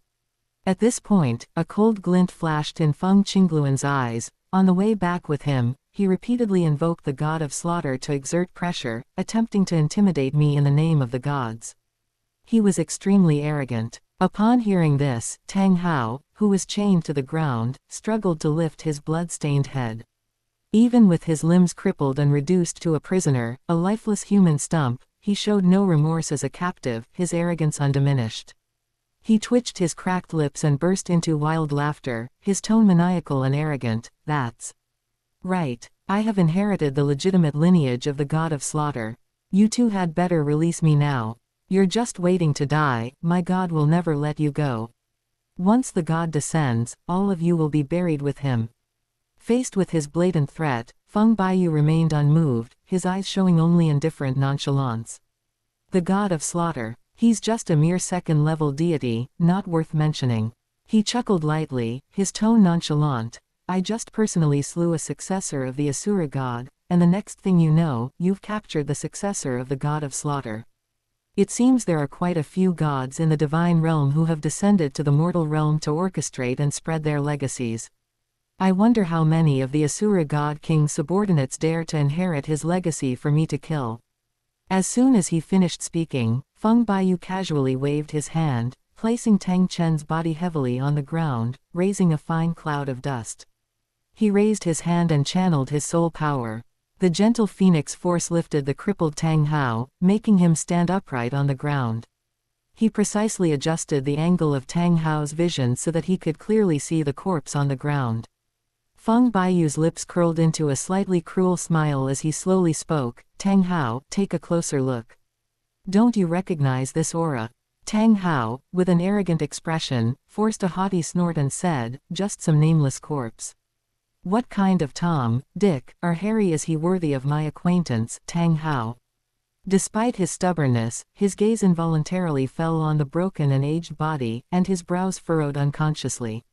At this point, a cold glint flashed in Feng Qingluan's eyes. On the way back with him, he repeatedly invoked the god of slaughter to exert pressure, attempting to intimidate me in the name of the gods. He was extremely arrogant. Upon hearing this, Tang Hao, who was chained to the ground, struggled to lift his blood-stained head. Even with his limbs crippled and reduced to a prisoner, a lifeless human stump, he showed no remorse as a captive, his arrogance undiminished. He twitched his cracked lips and burst into wild laughter, his tone maniacal and arrogant. "That's right. I have inherited the legitimate lineage of the god of slaughter. You two had better release me now. You're just waiting to die, my god will never let you go. Once the god descends, all of you will be buried with him." Faced with his blatant threat, Feng Baiyu remained unmoved, his eyes showing only indifferent nonchalance. The god of slaughter. He's just a mere second-level deity, not worth mentioning. He chuckled lightly, his tone nonchalant. "I just personally slew a successor of the Asura god, and the next thing you know, you've captured the successor of the god of slaughter. It seems there are quite a few gods in the divine realm who have descended to the mortal realm to orchestrate and spread their legacies. I wonder how many of the Asura god king's subordinates dare to inherit his legacy for me to kill." As soon as he finished speaking, Feng Baiyu casually waved his hand, placing Tang Chen's body heavily on the ground, raising a fine cloud of dust. He raised his hand and channeled his soul power. The gentle phoenix force lifted the crippled Tang Hao, making him stand upright on the ground. He precisely adjusted the angle of Tang Hao's vision so that he could clearly see the corpse on the ground. Feng Baiyu's lips curled into a slightly cruel smile as he slowly spoke, "Tang Hao, take a closer look. Don't you recognize this aura?" Tang Hao, with an arrogant expression, forced a haughty snort and said, "Just some nameless corpse. What kind of Tom, Dick, or Harry is he worthy of my acquaintance, Tang Hao?" Despite his stubbornness, his gaze involuntarily fell on the broken and aged body, and his brows furrowed unconsciously.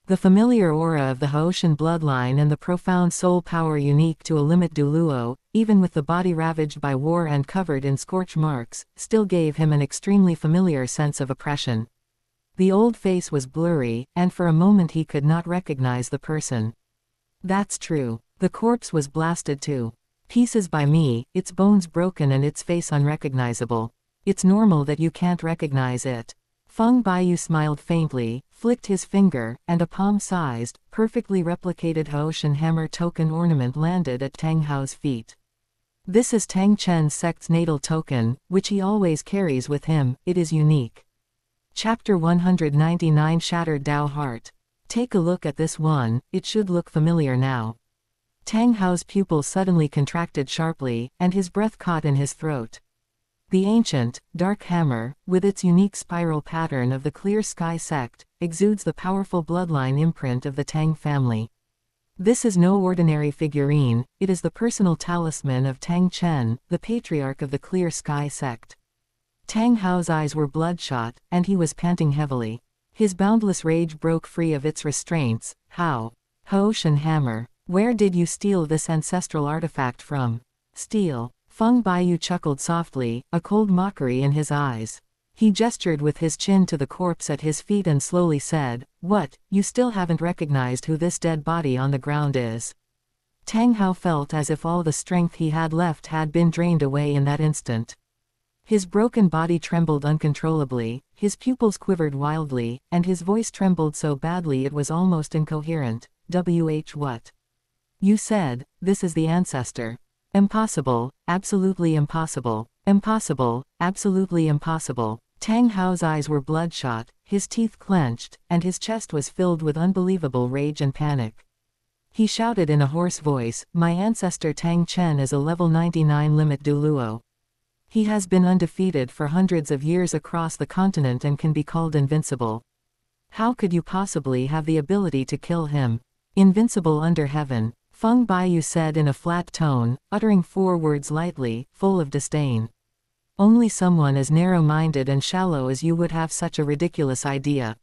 The familiar aura of the Haoshan bloodline and the profound soul power unique to a limit Douluo, even with the body ravaged by war and covered in scorch marks, still gave him an extremely familiar sense of oppression. The old face was blurry, and for a moment he could not recognize the person. That's true. The corpse was blasted to pieces by me, its bones broken and its face unrecognizable. It's normal that you can't recognize it. Feng Baiyu smiled faintly, flicked his finger, and a palm-sized, perfectly replicated Hoshin hammer token ornament landed at Tang Hao's feet. This is Tang Chen's sect's natal token, which he always carries with him. It is unique. Chapter 199 Shattered Dao Heart. Take a look at this one, it should look familiar now. Tang Hao's pupils suddenly contracted sharply, and his breath caught in his throat. The ancient, dark hammer, with its unique spiral pattern of the Clear Sky sect, exudes the powerful bloodline imprint of the Tang family. This is no ordinary figurine, it is the personal talisman of Tang Chen, the patriarch of the Clear Sky sect. Tang Hao's eyes were bloodshot, and he was panting heavily. His boundless rage broke free of its restraints. How? Hoshin hammer. Where did you steal this ancestral artifact from? Steal? Feng Baiyu chuckled softly, a cold mockery in his eyes. He gestured with his chin to the corpse at his feet and slowly said, "What, you still haven't recognized who this dead body on the ground is?" Tang Hao felt as if all the strength he had left had been drained away in that instant. His broken body trembled uncontrollably, his pupils quivered wildly, and his voice trembled so badly it was almost incoherent. What? You said, this is the ancestor. Impossible, absolutely impossible. Impossible, absolutely impossible. Tang Hao's eyes were bloodshot, his teeth clenched, and his chest was filled with unbelievable rage and panic. He shouted in a hoarse voice, "My ancestor Tang Chen is a level 99 limit Douluo. He has been undefeated for hundreds of years across the continent and can be called invincible. How could you possibly have the ability to kill him? Invincible under heaven." Feng Baiyu said in a flat tone, uttering 4 words lightly, full of disdain. Only someone as narrow-minded and shallow as you would have such a ridiculous idea.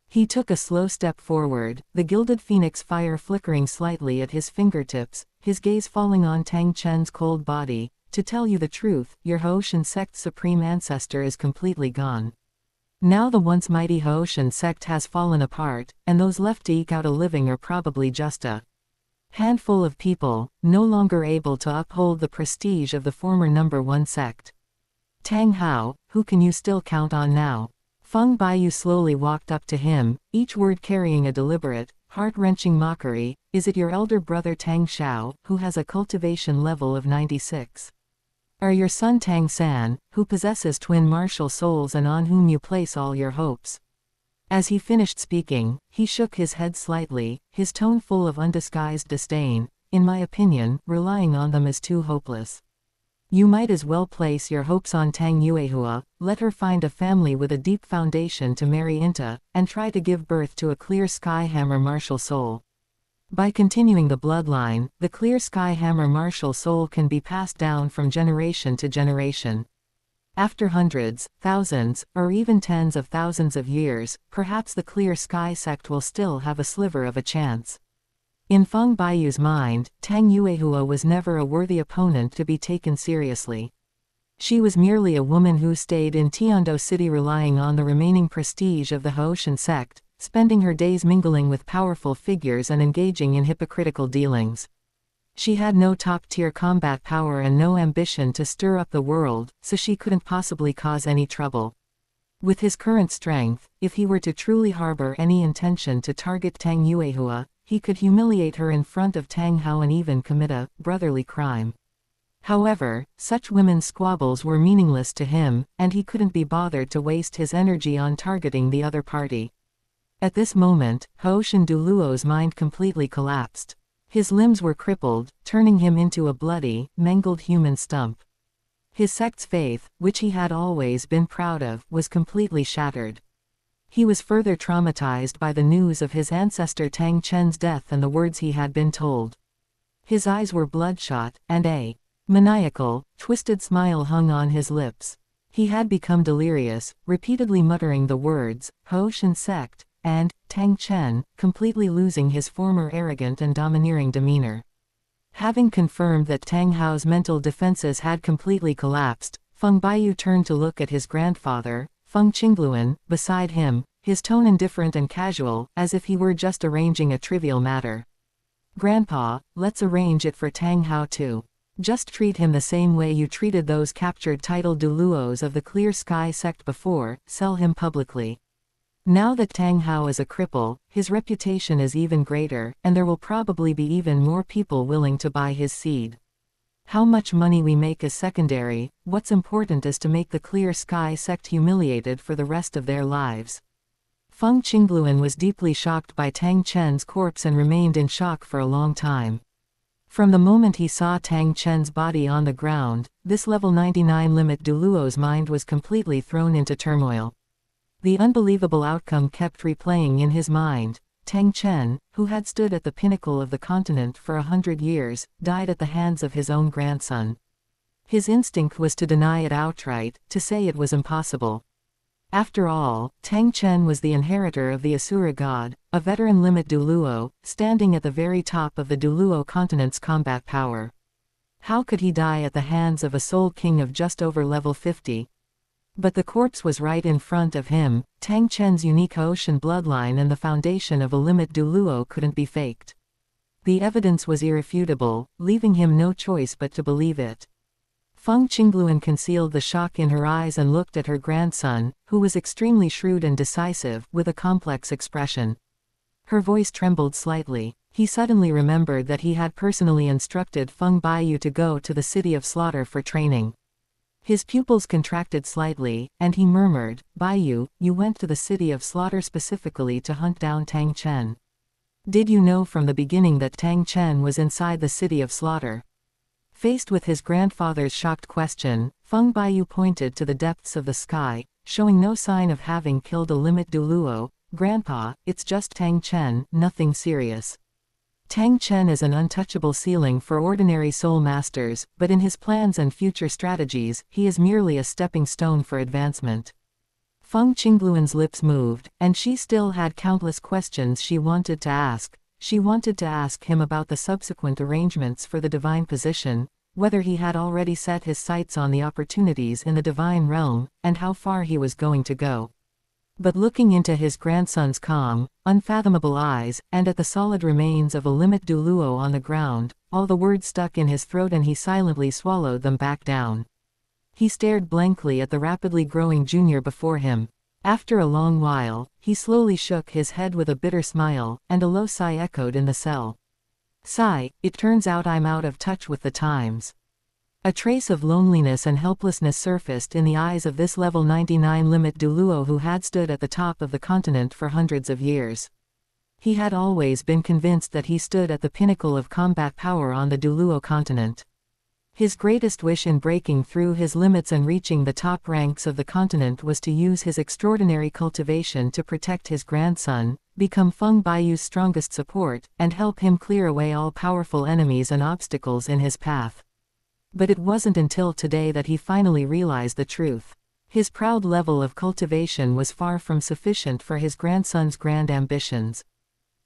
He took a slow step forward, the gilded phoenix fire flickering slightly at his fingertips, his gaze falling on Tang Chen's cold body. To tell you the truth, your Hoshin sect's supreme ancestor is completely gone. Now the once mighty Hoshin sect has fallen apart, and those left to eke out a living are probably just a handful of people, no longer able to uphold the prestige of the former number 1 sect. Tang Hao, who can you still count on now? Feng Baiyu slowly walked up to him, each word carrying a deliberate, heart-wrenching mockery. Is it your elder brother Tang Xiao, who has a cultivation level of 96? Or your son Tang San, who possesses twin martial souls and on whom you place all your hopes? As he finished speaking, he shook his head slightly, his tone full of undisguised disdain. In my opinion, relying on them is too hopeless. You might as well place your hopes on Tang Yuehua, let her find a family with a deep foundation to marry into, and try to give birth to a Clear Sky Hammer martial soul. By continuing the bloodline, the Clear Sky Hammer martial soul can be passed down from generation to generation. After hundreds, thousands, or even tens of thousands of years, perhaps the Clear Sky sect will still have a sliver of a chance. In Feng Baiyu's mind, Tang Yuehua was never a worthy opponent to be taken seriously. She was merely a woman who stayed in Tiando City relying on the remaining prestige of the Hoshin sect, spending her days mingling with powerful figures and engaging in hypocritical dealings. She had no top-tier combat power and no ambition to stir up the world, so she couldn't possibly cause any trouble. With his current strength, if he were to truly harbor any intention to target Tang Yuehua, he could humiliate her in front of Tang Hao and even commit a brotherly crime. However, such women's squabbles were meaningless to him, and he couldn't be bothered to waste his energy on targeting the other party. At this moment, Hoshin Douluo's mind completely collapsed. His limbs were crippled, turning him into a bloody, mangled human stump. His sect's faith, which he had always been proud of, was completely shattered. He was further traumatized by the news of his ancestor Tang Chen's death and the words he had been told. His eyes were bloodshot, and a maniacal, twisted smile hung on his lips. He had become delirious, repeatedly muttering the words, Hoshin sect, and Tang Chen, completely losing his former arrogant and domineering demeanor. Having confirmed that Tang Hao's mental defenses had completely collapsed, Feng Baiyu turned to look at his grandfather, Feng Qingluan, beside him, his tone indifferent and casual, as if he were just arranging a trivial matter. "Grandpa, let's arrange it for Tang Hao too. Just treat him the same way you treated those captured titled Douluos of the Clear Sky sect before, sell him publicly. Now that Tang Hao is a cripple, his reputation is even greater, and there will probably be even more people willing to buy his seed. How much money we make is secondary, what's important is to make the Clear Sky sect humiliated for the rest of their lives. Feng Qingluan was deeply shocked by Tang Chen's corpse and remained in shock for a long time. From the moment he saw Tang Chen's body on the ground, this level 99 limit Douluo's mind was completely thrown into turmoil. The unbelievable outcome kept replaying in his mind. Tang Chen, who had stood at the pinnacle of the continent for 100 years, died at the hands of his own grandson. His instinct was to deny it outright, to say it was impossible. After all, Tang Chen was the inheritor of the Asura god, a veteran limit Douluo, standing at the very top of the Douluo continent's combat power. How could he die at the hands of a soul king of just over level 50? But the corpse was right in front of him. Tang Chen's unique ocean bloodline and the foundation of a limit Douluo couldn't be faked. The evidence was irrefutable, leaving him no choice but to believe it. Feng Qingluan concealed the shock in her eyes and looked at her grandson, who was extremely shrewd and decisive, with a complex expression. Her voice trembled slightly. He suddenly remembered that he had personally instructed Feng Baiyu to go to the city of slaughter for training. His pupils contracted slightly, and he murmured, "Baiyu, you went to the city of slaughter specifically to hunt down Tang Chen. Did you know from the beginning that Tang Chen was inside the city of slaughter?" Faced with his grandfather's shocked question, Feng Baiyu pointed to the depths of the sky, showing no sign of having killed a limit Douluo. "Grandpa, it's just Tang Chen, nothing serious." Tang Chen is an untouchable ceiling for ordinary soul masters, but in his plans and future strategies, he is merely a stepping stone for advancement. Feng Qingluan's lips moved, and she still had countless questions she wanted to ask. She wanted to ask him about the subsequent arrangements for the divine position, whether he had already set his sights on the opportunities in the divine realm, and how far he was going to go. But looking into his grandson's calm, unfathomable eyes, and at the solid remains of a limit Douluo on the ground, all the words stuck in his throat and he silently swallowed them back down. He stared blankly at the rapidly growing junior before him. After a long while, he slowly shook his head with a bitter smile, and a low sigh echoed in the cell. "Sigh, it turns out I'm out of touch with the times." A trace of loneliness and helplessness surfaced in the eyes of this level 99 limit Douluo who had stood at the top of the continent for hundreds of years. He had always been convinced that he stood at the pinnacle of combat power on the Douluo continent. His greatest wish in breaking through his limits and reaching the top ranks of the continent was to use his extraordinary cultivation to protect his grandson, become Feng Baiyu's strongest support, and help him clear away all powerful enemies and obstacles in his path. But it wasn't until today that he finally realized the truth. His proud level of cultivation was far from sufficient for his grandson's grand ambitions.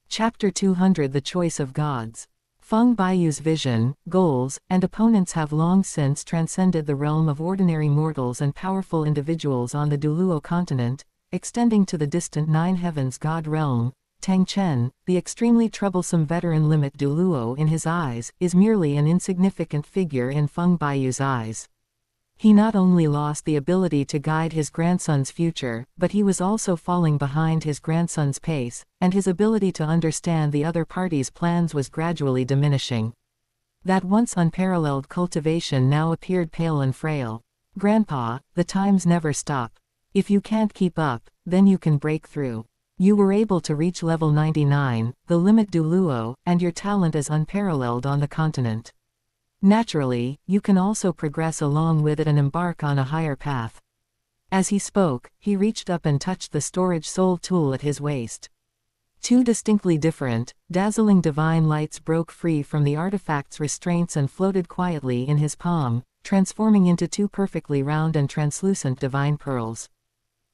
Chapter 200: The Choice of Gods. Feng Baiyu's vision, goals, and opponents have long since transcended the realm of ordinary mortals and powerful individuals on the Douluo continent, extending to the distant Nine Heavens God realm. Tang Chen, the extremely troublesome veteran limit Douluo in his eyes, is merely an insignificant figure in Feng Baiyu's eyes. He not only lost the ability to guide his grandson's future, but he was also falling behind his grandson's pace, and his ability to understand the other party's plans was gradually diminishing. That once unparalleled cultivation now appeared pale and frail. "Grandpa, the times never stop. If you can't keep up, then you can break through. You were able to reach level 99, the limit Douluo, and your talent is unparalleled on the continent. Naturally, you can also progress along with it and embark on a higher path." As he spoke, he reached up and touched the storage soul tool at his waist. Two distinctly different, dazzling divine lights broke free from the artifact's restraints and floated quietly in his palm, transforming into two perfectly round and translucent divine pearls.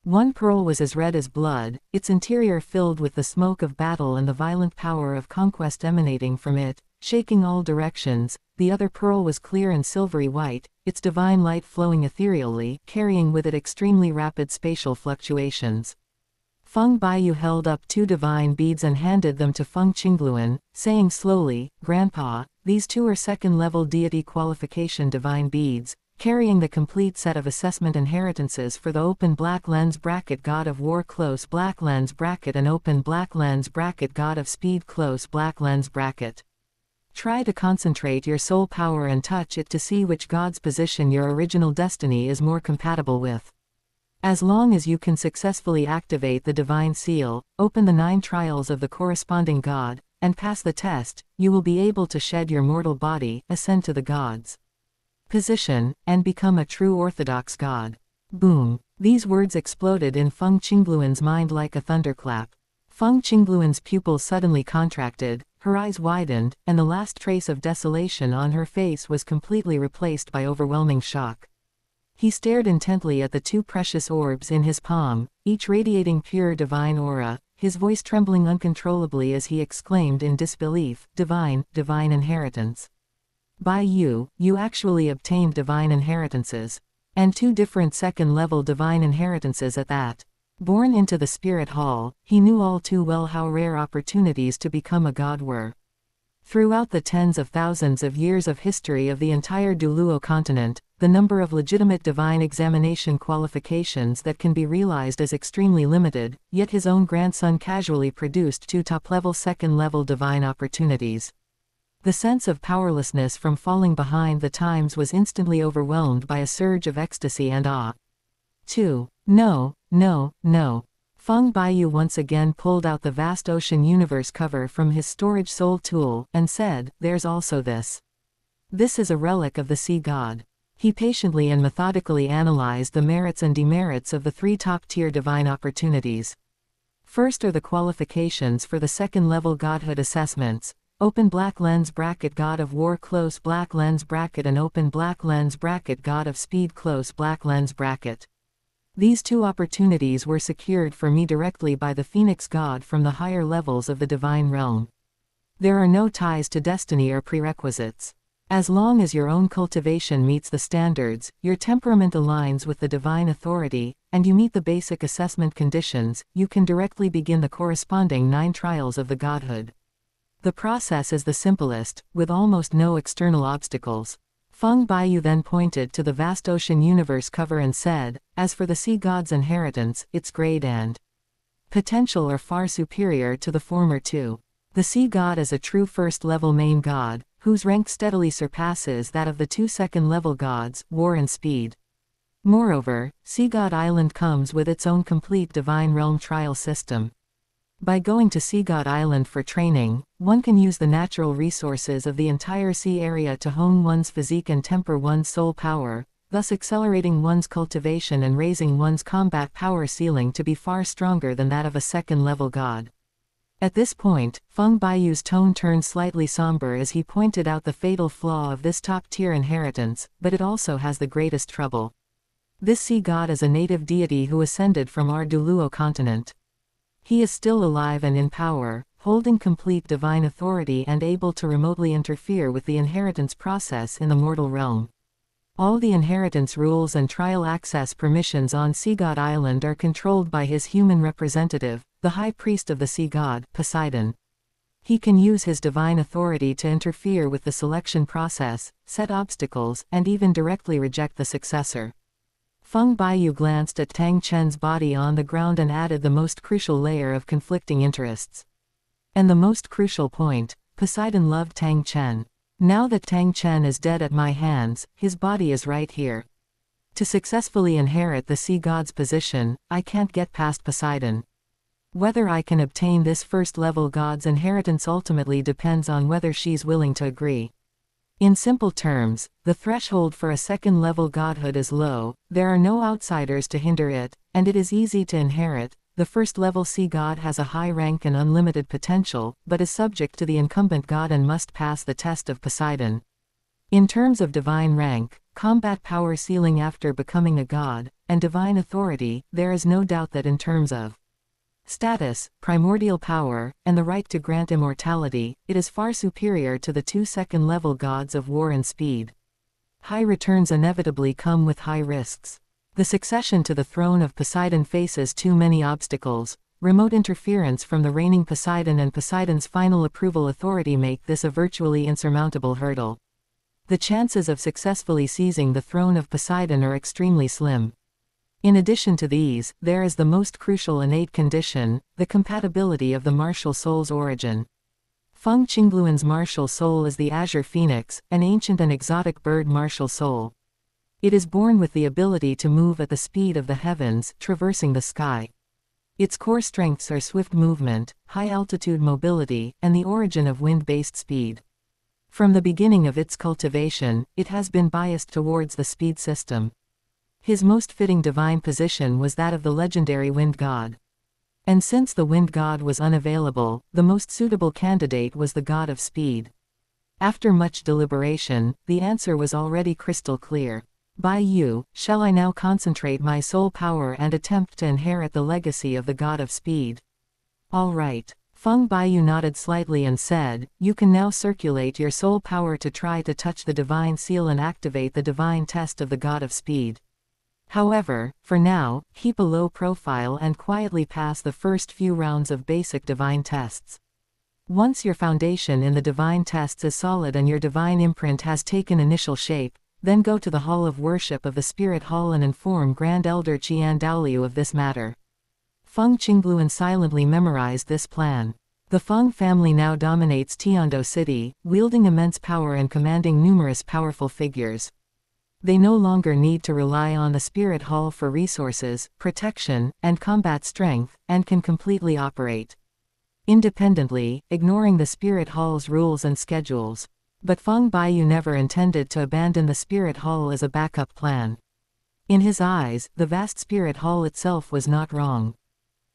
One pearl was as red as blood, its interior filled with the smoke of battle and the violent power of conquest emanating from it, shaking all directions. The other pearl was clear and silvery white, its divine light flowing ethereally, carrying with it extremely rapid spatial fluctuations. Feng Baiyu held up two divine beads and handed them to Feng Qingluan, saying slowly, "Grandpa, these two are second-level deity qualification divine beads, carrying the complete set of assessment inheritances for the open black lens bracket god of war close black lens bracket and open black lens bracket god of speed close black lens bracket. Try to concentrate your soul power and touch it to see which god's position your original destiny is more compatible with. As long as you can successfully activate the divine seal, open the 9 trials of the corresponding god, and pass the test, you will be able to shed your mortal body, ascend to the gods' position, and become a true orthodox god. Boom! These words exploded in Feng Qingluan's mind like a thunderclap. Feng Qingluan's pupils suddenly contracted, her eyes widened, and the last trace of desolation on her face was completely replaced by overwhelming shock. He stared intently at the 2 precious orbs in his palm, each radiating pure divine aura, his voice trembling uncontrollably as he exclaimed in disbelief, divine inheritance. By you actually obtained divine inheritances. And 2 different second-level divine inheritances at that. Born into the spirit hall, he knew all too well how rare opportunities to become a god were. Throughout the tens of thousands of years of history of the entire Douluo continent, the number of legitimate divine examination qualifications that can be realized is extremely limited, yet his own grandson casually produced 2 top-level second-level divine opportunities. The sense of powerlessness from falling behind the times was instantly overwhelmed by a surge of ecstasy and awe. 2. No. Feng Baiyu once again pulled out the vast ocean universe cover from his storage soul tool, and said, there's also this. This is a relic of the sea god. He patiently and methodically analyzed the merits and demerits of the 3 top-tier divine opportunities. First are the qualifications for the second-level godhood assessments. Open black lens bracket god of war close black lens bracket and open black lens bracket god of speed close black lens bracket. These 2 opportunities were secured for me directly by the Phoenix god from the higher levels of the divine realm. There are no ties to destiny or prerequisites. As long as your own cultivation meets the standards, your temperament aligns with the divine authority, and you meet the basic assessment conditions, you can directly begin the corresponding 9 trials of the godhood. The process is the simplest, with almost no external obstacles. Feng Baiyu then pointed to the vast ocean universe cover and said, as for the sea god's inheritance, its grade and potential are far superior to the former 2. The sea god is a true first-level main god, whose rank steadily surpasses that of the 2 second-level gods, war and speed. Moreover, Sea God Island comes with its own complete divine realm trial system. By going to Sea God Island for training, one can use the natural resources of the entire sea area to hone one's physique and temper one's soul power, thus accelerating one's cultivation and raising one's combat power ceiling to be far stronger than that of a second-level god. At this point, Feng Baiyu's tone turned slightly somber as he pointed out the fatal flaw of this top-tier inheritance, but it also has the greatest trouble. This sea god is a native deity who ascended from our Douluo continent. He is still alive and in power, holding complete divine authority and able to remotely interfere with the inheritance process in the mortal realm. All the inheritance rules and trial access permissions on Sea God Island are controlled by his human representative, the High Priest of the Sea God, Poseidon. He can use his divine authority to interfere with the selection process, set obstacles, and even directly reject the successor. Feng Baiyu glanced at Tang Chen's body on the ground and added the most crucial layer of conflicting interests. And the most crucial point, Poseidon loved Tang Chen. Now that Tang Chen is dead at my hands, his body is right here. To successfully inherit the sea god's position, I can't get past Poseidon. Whether I can obtain this first-level god's inheritance ultimately depends on whether she's willing to agree. In simple terms, the threshold for a second-level godhood is low, there are no outsiders to hinder it, and it is easy to inherit. The first-level sea god has a high rank and unlimited potential, but is subject to the incumbent god and must pass the test of Poseidon. In terms of divine rank, combat power ceiling after becoming a god, and divine authority, there is no doubt that in terms of status, primordial power, and the right to grant immortality, it is far superior to the 2 second-level gods of war and speed. High returns inevitably come with high risks. The succession to the throne of Poseidon faces too many obstacles. remote interference from the reigning Poseidon and Poseidon's final approval authority make this a virtually insurmountable hurdle. The chances of successfully seizing the throne of Poseidon are extremely slim. In addition to these, there is the most crucial innate condition, the compatibility of the martial soul's origin. Feng Qingluan's martial soul is the azure phoenix, an ancient and exotic bird martial soul. It is born with the ability to move at the speed of the heavens, traversing the sky. Its core strengths are swift movement, high-altitude mobility, and the origin of wind-based speed. From the beginning of its cultivation, it has been biased towards the speed system. His most fitting divine position was that of the legendary wind god. And since the wind god was unavailable, the most suitable candidate was the god of speed. After much deliberation, the answer was already crystal clear. By you, shall I now concentrate my soul power and attempt to inherit the legacy of the god of speed? All right. Feng Baiyu nodded slightly and said, you can now circulate your soul power to try to touch the divine seal and activate the divine test of the god of speed. However, for now, keep a low profile and quietly pass the first few rounds of basic divine tests. Once your foundation in the divine tests is solid and your divine imprint has taken initial shape, then go to the Hall of Worship of the Spirit Hall and inform Grand Elder Qian Douluo of this matter. Feng Qingluan silently memorized this plan. The Feng family now dominates Tiando City, wielding immense power and commanding numerous powerful figures. They no longer need to rely on the Spirit Hall for resources, protection, and combat strength, and can completely operate independently, ignoring the Spirit Hall's rules and schedules. But Feng Baiyu never intended to abandon the Spirit Hall as a backup plan. In his eyes, the vast Spirit Hall itself was not wrong.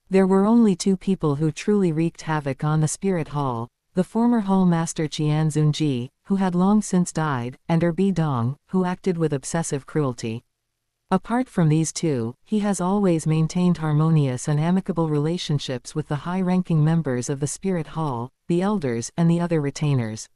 There were only two people who truly wreaked havoc on the Spirit Hall: the former Hall Master Qian Xunji, who had long since died, and Erbi Dong, who acted with obsessive cruelty. Apart from these two, he has always maintained harmonious and amicable relationships with the high-ranking members of the Spirit Hall, the elders, and the other retainers.